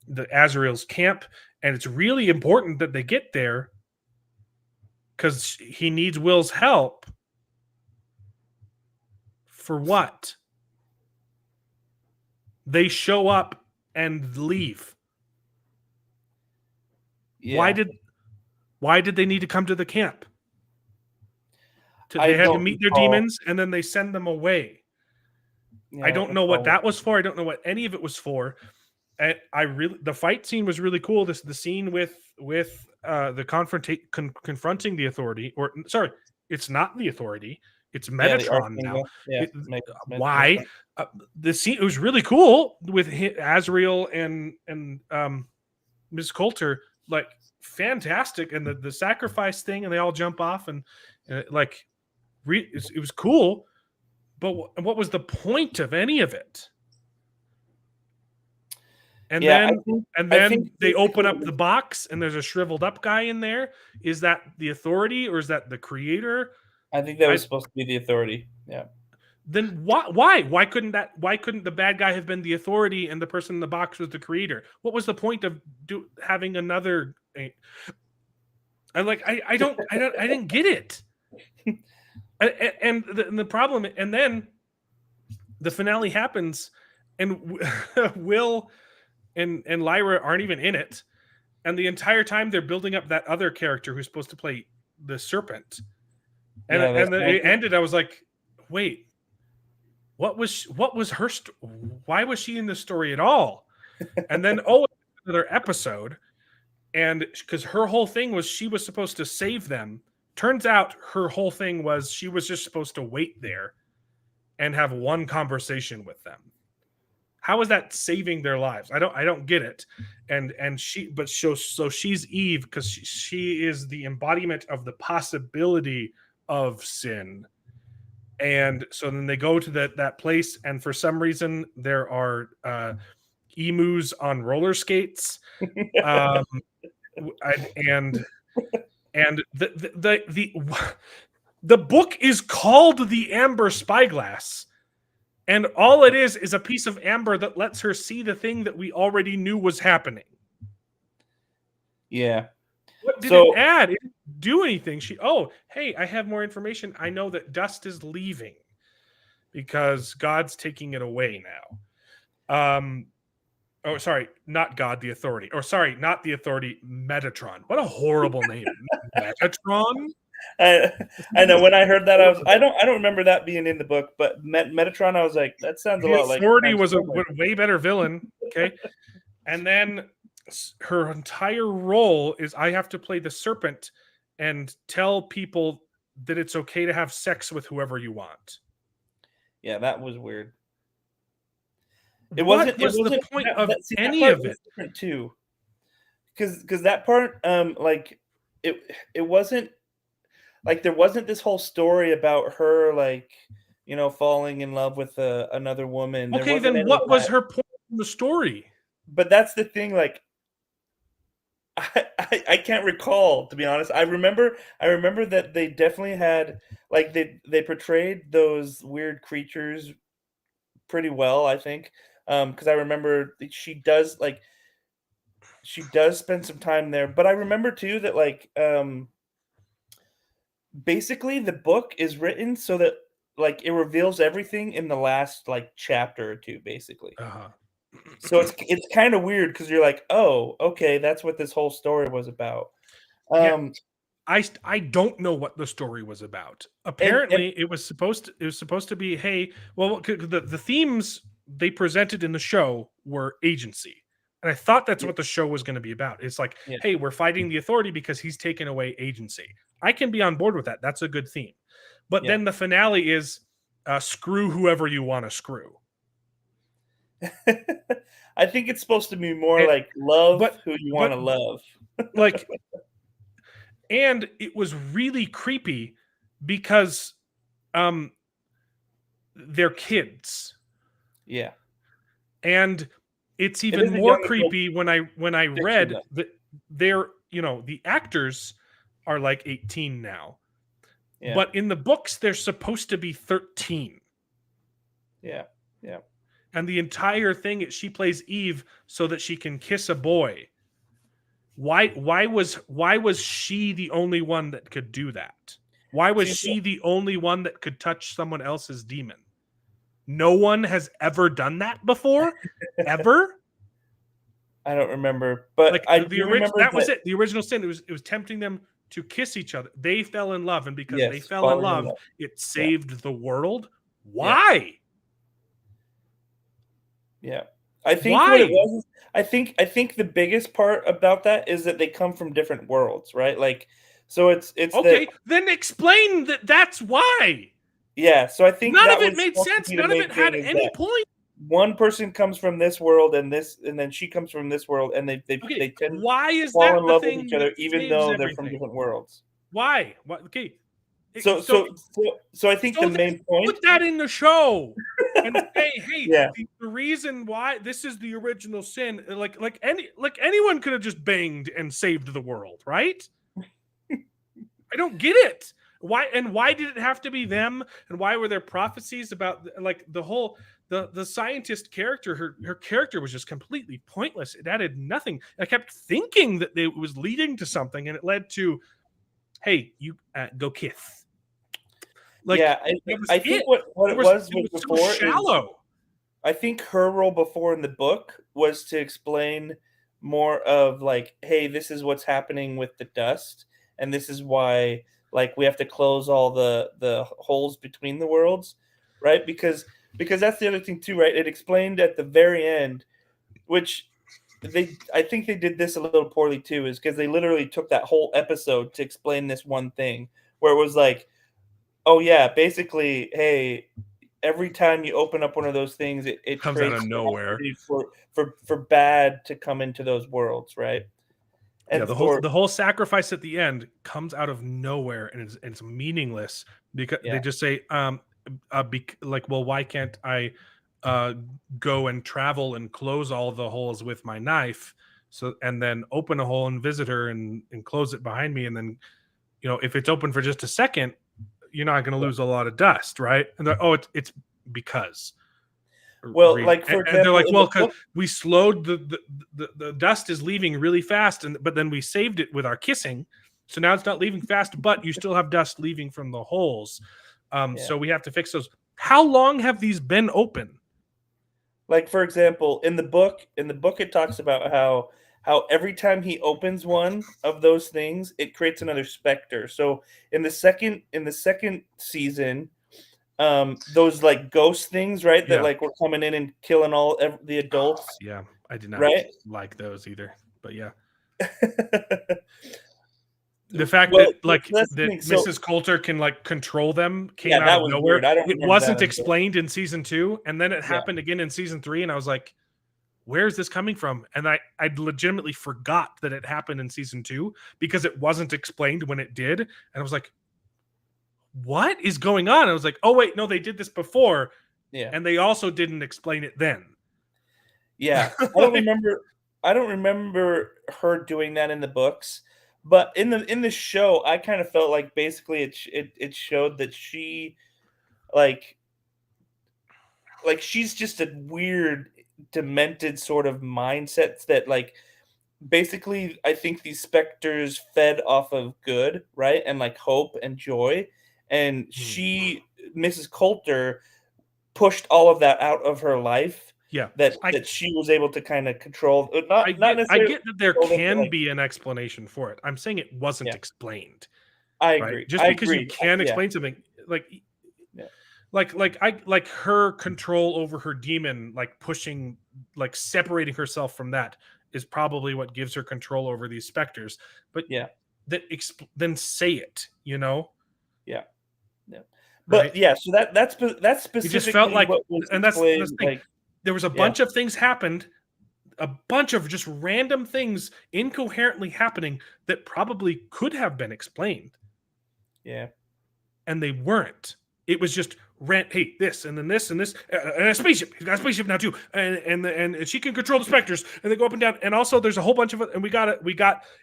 the Azrael's camp, and it's really important that they get there because he needs Will's help. For what? They show up and leave. Yeah. Why did they need to come to the camp? They had to meet their demons, and then they send them away. Yeah, I don't know what that was for. I don't know what any of it was for. And the fight scene was really cool. The scene with the confronting the authority, or sorry, it's not the authority. It's Metatron now. Yeah, why? The scene, it was really cool with Azrael and Ms. Coulter. Like, fantastic, and the sacrifice thing, and they all jump off, and it was cool, but what was the point of any of it? And then they open up the box, and there's a shriveled up guy in there. Is that the authority, or is that the creator? I think that was supposed to be the authority. Yeah. Then why couldn't the bad guy have been the authority and the person in the box was the creator? What was the point of having another? I didn't get it. And the problem, and then the finale happens, and Will and Lyra aren't even in it, and the entire time they're building up that other character who's supposed to play the serpent, and then it ended. I was like, wait. What was her? Why was she in the story at all? And then another episode, and because her whole thing was she was supposed to save them. Turns out her whole thing was she was just supposed to wait there and have one conversation with them. How is that saving their lives? I don't get it. And she's Eve because she is the embodiment of the possibility of sin. And so then they go to that place, and for some reason there are emus on roller skates, and the book is called The Amber Spyglass, and all it is a piece of amber that lets her see the thing that we already knew was happening. Yeah. What did it add? It didn't do anything. Hey, I have more information. I know that dust is leaving because God's taking it away now. Oh, sorry, not God, the Authority. Or sorry, not the Authority, Metatron. What a horrible name. Metatron? I know. When I heard that, I don't remember that being in the book, but Metatron, I was like, that sounds a lot like. The Authority was a way better villain. Okay. And then her entire role is I have to play the serpent and tell people that it's okay to have sex with whoever you want. Yeah, that was weird. It wasn't the point of any of it. Different too, because that part, like it wasn't like there wasn't this whole story about her, like, you know, falling in love with another woman. Okay, then what was her point in the story? But that's the thing, like, I can't recall, to be honest. I remember that they definitely had, like, they portrayed those weird creatures pretty well, I think. Because I remember she does spend some time there, but I remember too that, like, basically the book is written so that, like, it reveals everything in the last, like, chapter or two, basically. So it's kind of weird because you're like, oh, okay, that's what this whole story was about. I don't know what the story was about. Apparently, it was supposed to be, hey, well, the themes they presented in the show were agency, and I thought that's what the show was going to be about. It's like, hey, we're fighting the Authority because he's taken away agency. I can be on board with that. That's a good theme. But then the finale is screw whoever you want to screw. I think it's supposed to be more like love who you want to love. Like, and it was really creepy because they're kids. Yeah. And it's even more creepy when I read that they're, you know, the actors are like 18 now. Yeah. But in the books they're supposed to be 13. Yeah. Yeah. And the entire thing is she plays Eve so that she can kiss a boy. Why was she the only one that could do that? Why was she the only one that could touch someone else's demon? No one has ever done that before? Ever? I don't remember, but like, I remember that was it. The original sin, it was tempting them to kiss each other. They fell in love, and because they fell in love, it saved the world. Why? Yeah. I think what it was, I think the biggest part about that is that they come from different worlds, right? Like, so it's okay. Then explain that. That's why. Yeah. So I think none of it made sense. None of it had any point. One person comes from this world, and then she comes from this world, and they tend to fall in love with each other, even though they're from different worlds. Why? Okay. So I think the main point. Put that in the show and say, hey, the reason why this is the original sin, like anyone could have just banged and saved the world, right? I don't get it. Why did it have to be them? And why were there prophecies about, like, the whole the scientist character? Her character was just completely pointless. It added nothing. I kept thinking that it was leading to something, and it led to, hey, you go kiss. Like, yeah, I think what it was before so shallow. I think her role before in the book was to explain more of, like, hey, this is what's happening with the dust, and this is why, like, we have to close all the holes between the worlds, right? Because that's the other thing too, right? It explained at the very end, which I think they did this a little poorly too, is because they literally took that whole episode to explain this one thing, where it was like, oh yeah, basically, hey, every time you open up one of those things, it comes out of nowhere for bad to come into those worlds, right? And yeah, the whole sacrifice at the end comes out of nowhere, and it's meaningless because they just say, like, well, why can't I go and travel and close all the holes with my knife, and then open a hole and visit her and close it behind me, and then, you know, if it's open for just a second, you're not going to lose a lot of dust, right? And it's because. Well, like for example, they're like, well, because we slowed the dust is leaving really fast, but then we saved it with our kissing, so now it's not leaving fast, but you still have dust leaving from the holes. So we have to fix those. How long have these been open? Like, for example, in the book, it talks about how every time he opens one of those things, it creates another specter. So in the second season, those like ghost things, right? That like were coming in and killing all the adults. Yeah, I did not like those either, but yeah. The fact that Mrs. Coulter can like control them came out of nowhere. It wasn't explained in season 2, and then it happened again in season 3, and I was like, where's this coming from? And I legitimately forgot that it happened in season 2 because it wasn't explained when it did, and I was like, what is going on? I was like, oh wait, no, they did this before, and they also didn't explain it then. Yeah, I don't remember her doing that in the books, but in the show, I kind of felt like basically it showed that she like she's just a weird, demented sort of mindset that like basically I think these specters fed off of good, right, and like hope and joy. And Mrs. Coulter, pushed all of that out of her life. Yeah, that she was able to kind of control. I get that there can be an explanation for it. I'm saying it wasn't explained. I agree. Right? Just because you can explain something, like her control over her demon, like pushing, like separating herself from that, is probably what gives her control over these specters. But then say it, you know. Yeah. But so that's specifically. It just felt like, and that's the thing. Like, there was a bunch of things happened, a bunch of just random things incoherently happening that probably could have been explained. Yeah, and they weren't. It was just hey, this and then this and this, and a spaceship. He's got a spaceship now too, and she can control the specters, and they go up and down. And also, there's a whole bunch of it. And we got it.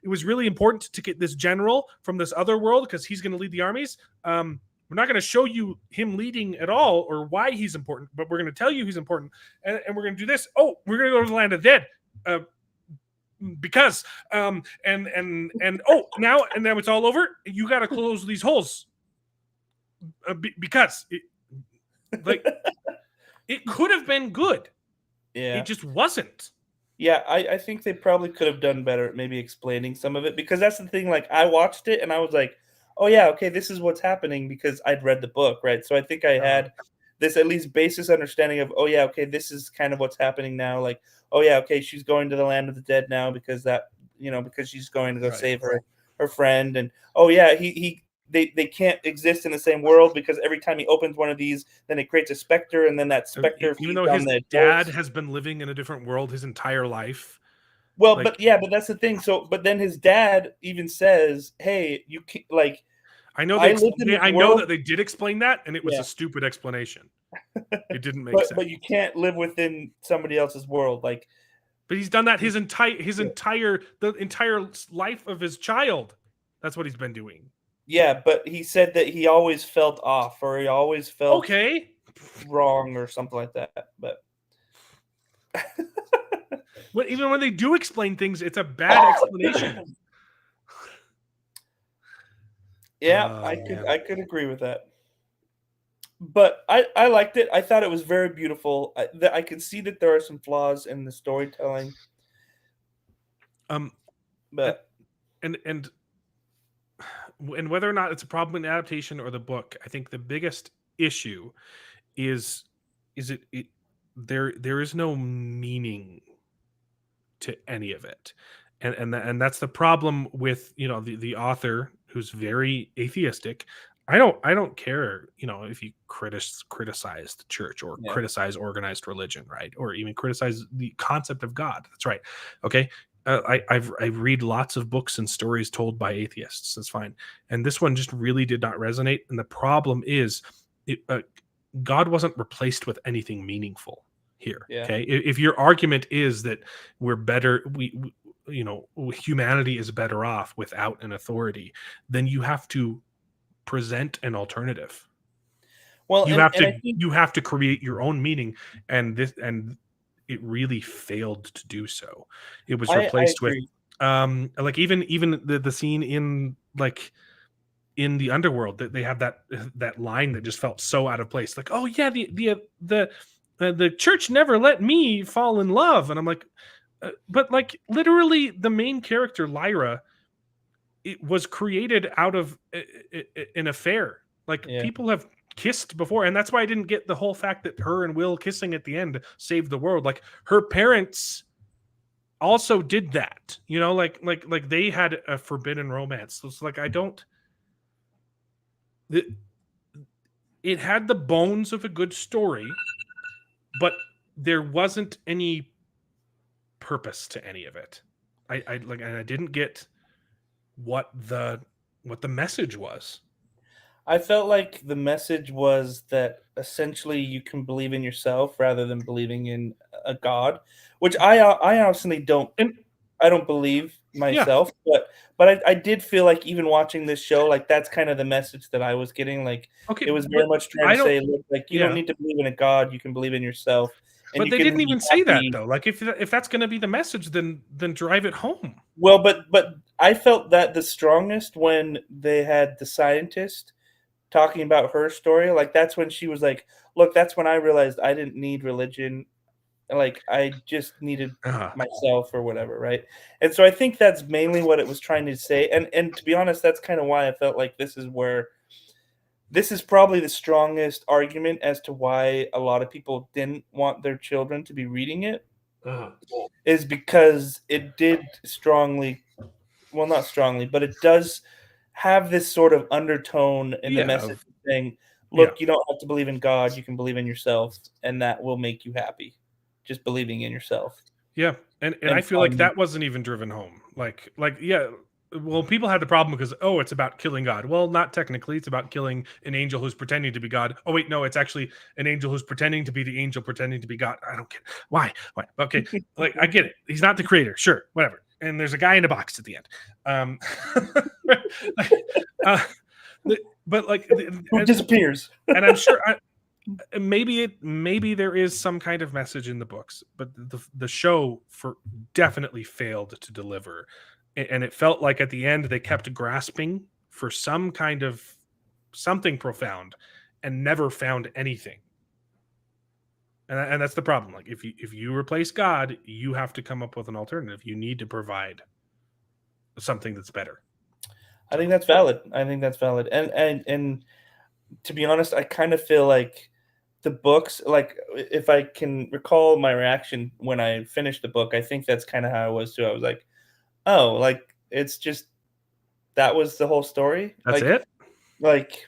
It was really important to get this general from this other world because he's going to lead the armies. We're not going to show you him leading at all or why he's important, but we're going to tell you he's important, and we're going to do this. Oh, we're going to go to the land of the dead. Because and now it's all over. You got to close these holes because it could have been good. Yeah, it just wasn't. Yeah, I think they probably could have done better at maybe explaining some of it, because that's the thing. Like, I watched it and I was like, oh yeah, okay, this is what's happening because I'd read the book, right? So I think I had this at least basis understanding of, oh yeah, okay, this is kind of what's happening now. Like, oh yeah, okay, she's going to the land of the dead now because because she's going to go save her friend, and oh yeah, they can't exist in the same world because every time he opens one of these, then it creates a specter, and then that specter. Even though his dad has been living in a different world his entire life. Well, but that's the thing. So, but then his dad even says, "Hey, you can't, like." I know that they did explain that, and it was a stupid explanation. It didn't make sense. But you can't live within somebody else's world, like. But he's done that his entire life of his child. That's what he's been doing. Yeah, but he said that he always felt off, or he always felt wrong, or something like that. But. Even when they do explain things, it's a bad explanation. Yeah, I could agree with that. But I liked it. I thought it was very beautiful. I can see that there are some flaws in the storytelling. But and whether or not it's a problem in adaptation or the book, I think the biggest issue is there is no meaning to any of it, and that's the problem with the author, who's very atheistic. I don't care, if you criticize the church or criticize organized religion, right? Or even criticize the concept of God. That's right. Okay. I read lots of books and stories told by atheists. That's fine. And this one just really did not resonate. And the problem is, God wasn't replaced with anything meaningful here. Yeah. Okay. If your argument is that we're better, humanity is better off without an authority, then you have to present an alternative. Well, you have to create your own meaning, and it really failed to do so. It was replaced with like even the scene in in the underworld, that they have that line that just felt so out of place. Like, oh yeah, the church never let me fall in love, and I'm like, but like literally the main character Lyra, it was created out of an affair. Like people have kissed before, and that's why I didn't get the whole fact that her and Will kissing at the end saved the world. Like her parents also did that, like they had a forbidden romance. So it's like it had the bones of a good story, but there wasn't any purpose to any of it. And I didn't get what the message was. I felt like the message was that essentially you can believe in yourself rather than believing in a God, which I honestly don't. And I don't believe myself, but I did feel like even watching this show, like that's kind of the message that I was getting. Like it was very much trying to say, look, like you don't need to believe in a God, you can believe in yourself. But they didn't even say that though. Like if that's going to be the message, then drive it home. Well, but I felt that the strongest when they had the scientist talking about her story. Like that's when she was like, look, that's when I realized I didn't need religion. Like I just needed myself or whatever, right? And so I think that's mainly what it was trying to say. And to be honest, that's kind of why I felt like this is probably the strongest argument as to why a lot of people didn't want their children to be reading it, is because it did strongly, well, not strongly, but it does have this sort of undertone in the message saying, look, you don't have to believe in God, you can believe in yourself, and that will make you happy. Just believing in yourself. Yeah. And I feel like that wasn't even driven home. Like, yeah. Well, people had the problem because, it's about killing God. Well, not technically. It's about killing an angel who's pretending to be God. Oh, wait, no, it's actually an angel who's pretending to be the angel pretending to be God. I don't get it. Why? Okay, like I get it. He's not the creator. Sure, whatever. And there's a guy in a box at the end. But like, who disappears. And I'm sure maybe there is some kind of message in the books, but the show definitely failed to deliver. And it felt like at the end they kept grasping for some kind of something profound and never found anything. And that's the problem. Like if you replace God, you have to come up with an alternative. You need to provide something that's better. I think that's valid. And to be honest, I kind of feel like the books, like if I can recall my reaction when I finished the book, I think that's kind of how I was too. I was like, oh, like it's just that was the whole story. That's it. Like,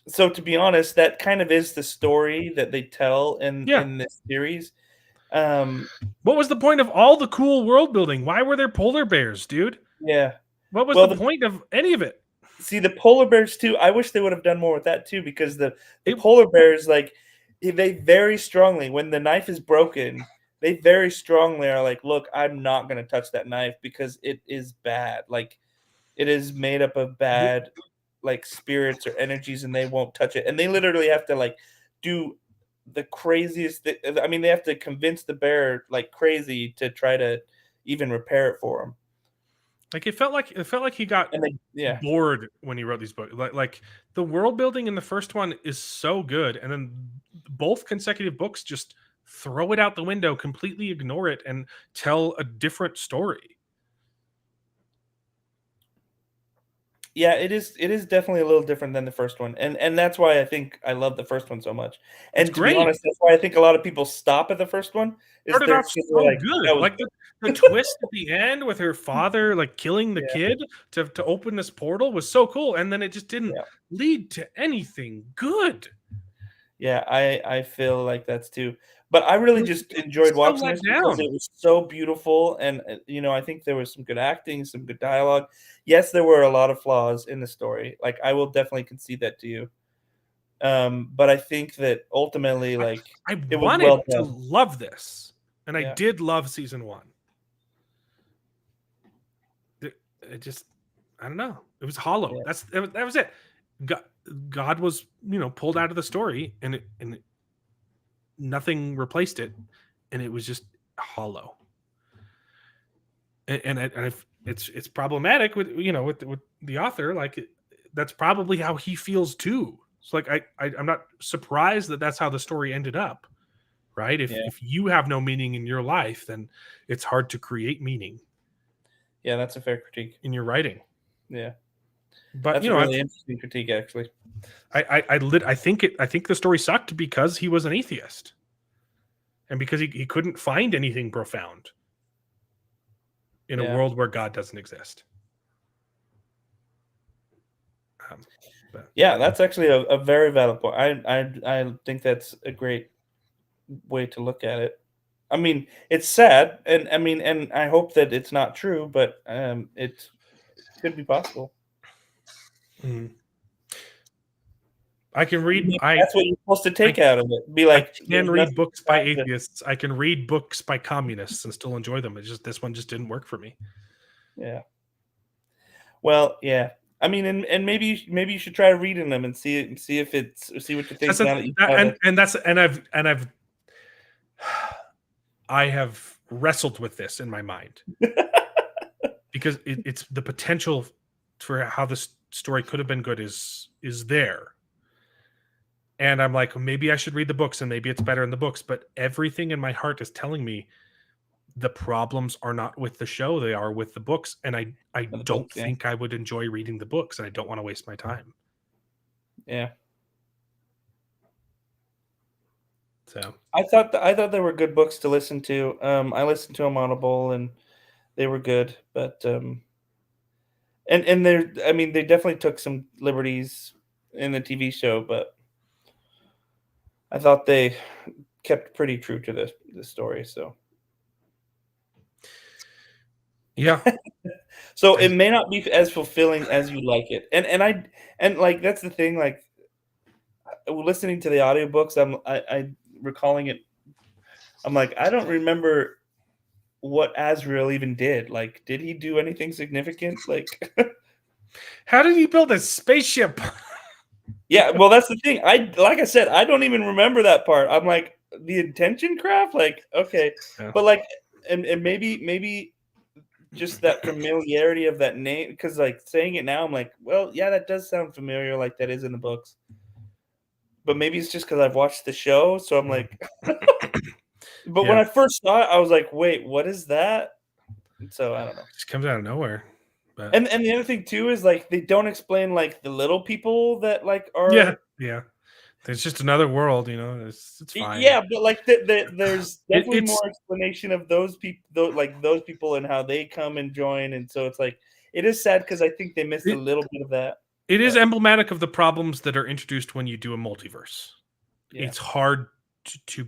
so to be honest, that kind of is the story that they tell in this series. What was the point of all the cool world building? Why were there polar bears, dude? Yeah. What was the point of any of it? See, the polar bears too. I wish they would have done more with that too, because the polar bears, like, they very strongly, when the knife is broken, they very strongly are like, look, I'm not going to touch that knife because it is bad. Like, it is made up of bad, like, spirits or energies, and they won't touch it. And they literally have to, like, do the craziest I mean, they have to convince the bear like crazy to try to even repair it for him. Like it felt like he got bored when he wrote these books. Like the world building in the first one is so good, and then both consecutive books just throw it out the window, completely ignore it, and tell a different story. Yeah, it is. It is definitely a little different than the first one, and that's why I think I love the first one so much. It's And to great. be honest, that's why I think a lot of people stop at the first one. Started off so good, like the twist at the end with her father like killing the kid to open this portal was so cool, and then it just didn't lead to anything good. Yeah, I feel like that's too. But I really just enjoyed watching this because it was so beautiful, and I think there was some good acting, some good dialogue. Yes, there were a lot of flaws in the story. Like I will definitely concede that to you. But I think that ultimately, like I it was wanted well to done. love this, and I did love season 1. It just, I don't know. It was hollow. Yeah. That was it. God was pulled out of the story, and nothing replaced it, and it was just hollow. And it's problematic with with the author. Like that's probably how he feels too. It's like I'm not surprised that that's how the story ended up, right? If you have no meaning in your life, then it's hard to create meaning. Yeah, that's a fair critique in your writing. Yeah, but that's a really interesting critique, actually. I think the story sucked because he was an atheist, and because he couldn't find anything profound in a world where God doesn't exist. Yeah, that's actually a very valid point. I think that's a great way to look at it. I mean, it's sad, and I hope that it's not true, but it could be possible. Mm-hmm. I can read. That's what you're supposed to take out of it. Be like, I can read books by atheists. I can read books by communists and still enjoy them. It's just this one just didn't work for me. Yeah. Well, yeah. I mean, and maybe you should try reading them and see what you think. I have wrestled with this in my mind because it's the potential for how this story could have been good is there. And I'm like, maybe I should read the books and maybe it's better in the books. But everything in my heart is telling me the problems are not with the show. They are with the books. And I don't think I would enjoy reading the books, and I don't want to waste my time. Yeah. So I thought they were good books to listen to. I listened to them on Audible and they were good, but and they definitely took some liberties in the TV show, but I thought they kept pretty true to the story. So yeah. So it may not be as fulfilling as you like it, and like that's the thing. Like listening to the audiobooks, I recalling it. I'm like, I don't remember what Azrael even did. Like, did he do anything significant? Like, how did he build a spaceship? Yeah, well, that's the thing. Like I said, I don't even remember that part. I'm like, the intention craft, like, okay, but like, and maybe just that familiarity of that name, because like saying it now, I'm like, well, yeah, that does sound familiar, like that is in the books. But maybe it's just because I've watched the show, so I'm like, but when I first saw it, I was like, wait, what is that? And so I don't know. It just comes out of nowhere. But... And the other thing too is like they don't explain like the little people that like are yeah. There's just another world, it's fine. Yeah, but like there's definitely more explanation of those people, like those people and how they come and join, and so it's like it is sad because I think they missed a little bit of that. It is emblematic of the problems that are introduced when you do a multiverse. Yeah. It's hard to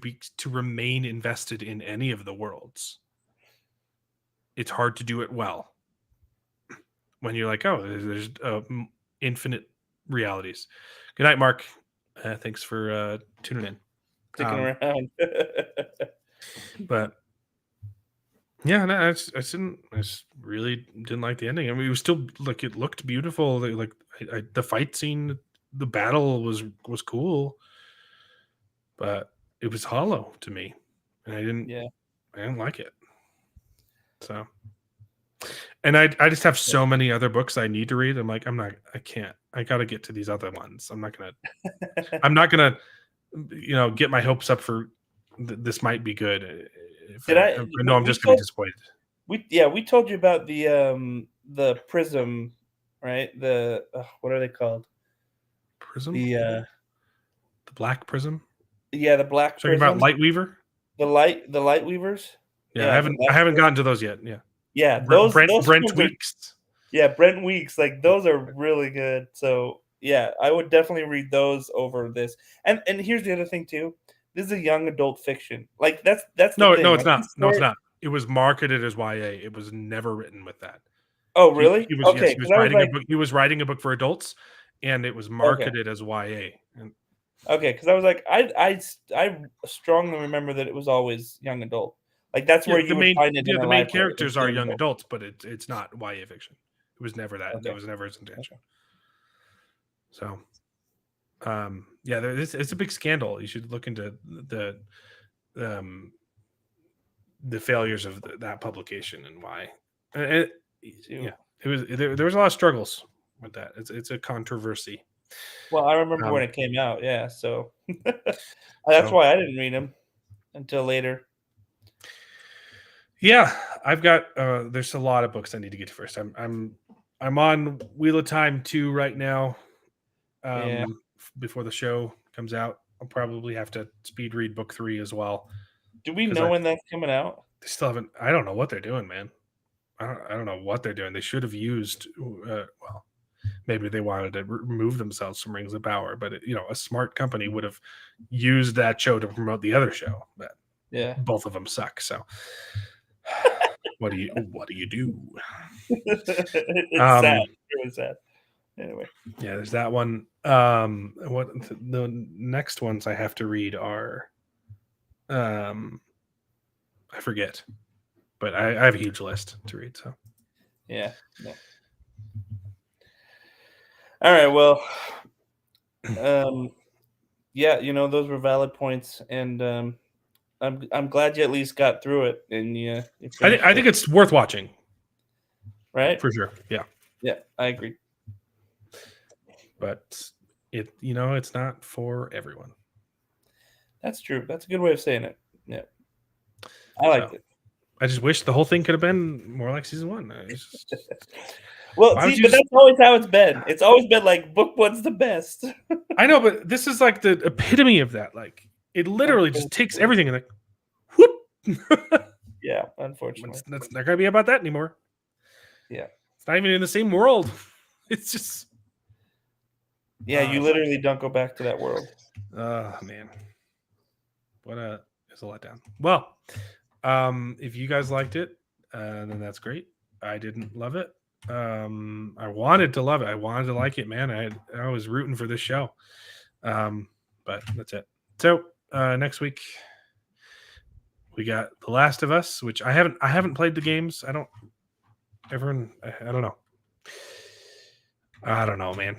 remain invested in any of the worlds. It's hard to do it well when you're like, oh, there's infinite realities. Good night, Mark. Thanks for tuning in. Sticking around. But yeah, no, I just really didn't like the ending. I mean, it was still like it looked beautiful. Like the fight scene, the battle was cool, but it was hollow to me, and I didn't like it. So, and I just have so many other books I need to read. I'm like, I can't. I got to get to these other ones. I'm not gonna, get my hopes up for this might be good. I know I'm just gonna be disappointed. We told you about the Prism right? The what are they called? Prism. The Black Prism. Yeah, the Black Talking Prism. about Lightweaver. The light weavers. Yeah, I haven't gotten to those yet. Yeah. Yeah, those Brent Weeks. Yeah, Brent Weeks. Like those are really good. So yeah, I would definitely read those over this. And here's the other thing too. This is a young adult fiction. Like that's no, thing. No, it's not. No, it's not. It was marketed as YA. It was never written with that. Oh, really? He was, yes, he was writing a book. He was writing a book for adults, and it was marketed as YA. Okay, because I was like, I strongly remember that it was always young adult. Like that's where you would find it. Yeah, the main characters are young adults, but it's not YA fiction. It was never that. Okay. That was never his intention. So, yeah, it's a big scandal. You should look into the failures of that publication and why. Yeah, there was a lot of struggles with that. It's a controversy. Well, I remember when it came out. Yeah, so that's why I didn't read them until later. Yeah, I've got. There's a lot of books I need to get to first. I'm on Wheel of Time 2 right now. Before the show comes out, I'll probably have to speed read book 3 as well. Do we know when that's coming out? They still haven't. I don't know what they're doing, man. I don't know what they're doing. They should have used. Well, maybe they wanted to remove themselves from Rings of Power, but a smart company would have used that show to promote the other show. But yeah, both of them suck. So what do you do? It's sad. Really sad. Anyway, yeah, there's that one. What the next ones I have to read are, I forget, but I have a huge list to read. So yeah. All right. Well, yeah, those were valid points, and I'm glad you at least got through it. And yeah, I think it's worth watching, right? For sure. Yeah. Yeah, I agree. But it's not for everyone. That's true. That's a good way of saying it. Yeah, I liked it. I just wish the whole thing could have been more like season 1. Well, see, but that's always how it's been. It's always been like book 1's the best. I know, but this is like the epitome of that. Like it literally just takes everything and like, whoop. Yeah, unfortunately, it's not gonna be about that anymore. Yeah, it's not even in the same world. It's just. Yeah, you literally don't go back to that world. Oh man, it's a letdown. Well, if you guys liked it, then that's great. I didn't love it. I wanted to love it. I wanted to like it, man. I was rooting for this show. But that's it. So next week we got The Last of Us, which I haven't played the games. I don't know. I don't know, man.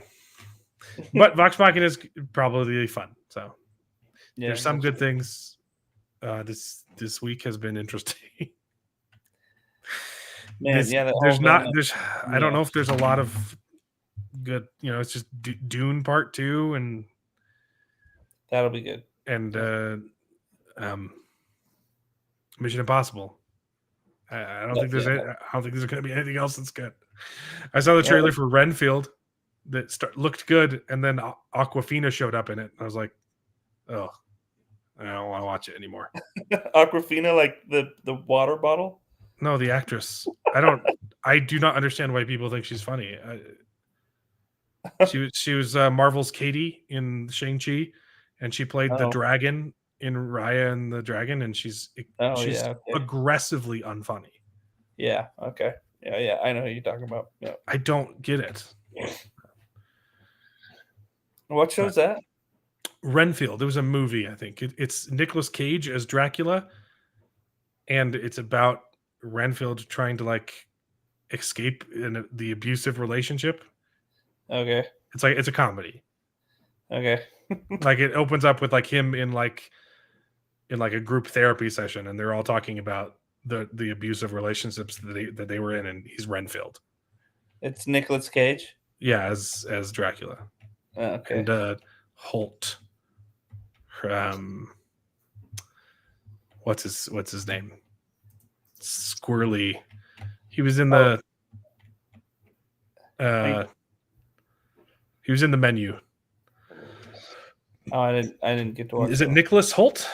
But Vox Machina is probably fun. So there's some good things. This week has been interesting. Man, I don't know if there's a lot of good. It's just Dune Part 2, and that'll be good. And Mission Impossible. I don't think there's going to be anything else that's good. I saw the trailer for Renfield that looked good, and then Aquafina showed up in it. I was like, oh, I don't want to watch it anymore. Aquafina, like the water bottle? No, the actress. I do not understand why people think she's funny. She was Marvel's Katie in Shang-Chi, and she played the dragon in Raya and the Dragon, and she's aggressively unfunny. Yeah. Okay. Yeah. I know who you're talking about. Yeah. I don't get it. What show is that? Renfield. It was a movie, I think. It's Nicolas Cage as Dracula, and it's about Renfield trying to escape in the abusive relationship. Okay. It's a comedy. Okay. It opens up with him in a group therapy session, and they're all talking about the abusive relationships that they were in, and he's Renfield. It's Nicolas Cage. Yeah, as Dracula. Okay. And Holt. What's his name? Squirrely. He was in the He was in the menu. Oh, I didn't get to watch. Is it Nicholas Hoult?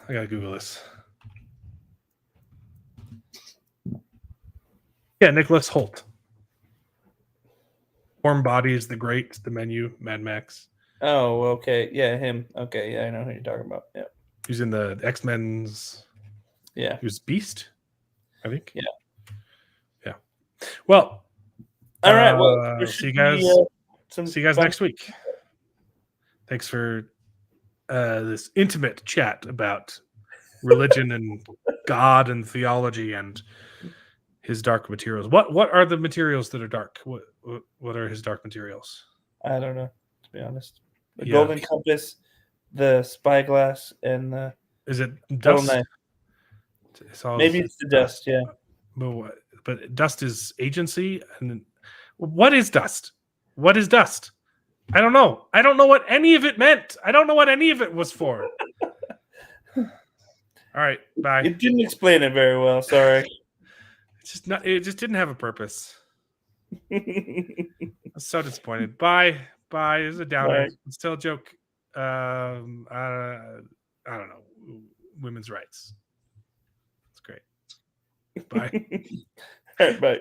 I gotta Google this. Yeah, Nicholas Hoult. Warm Bodies, The Great, The Menu, Mad Max. Oh, okay. Yeah, him. Okay, yeah, I know who you're talking about. Yeah. He's in the X-Men's. Yeah. He was Beast, I think. Yeah. Yeah. Well. All right. Well, see you guys. See you guys next week. Thanks for this intimate chat about religion and God and theology and his dark materials. What are the materials that are dark? What are his dark materials? I don't know, to be honest. The golden compass, the spyglass, and the is it dust? Maybe it's the dust. Yeah. But dust is agency. And what is dust? What is dust? I don't know. I don't know what any of it meant. I don't know what any of it was for. All right. Bye. It didn't explain it very well. Sorry. It just didn't have a purpose. I'm so disappointed. Bye. It's a downer. Bye. It's still a joke. I don't know. Women's rights. It's great. Bye. All right, bye.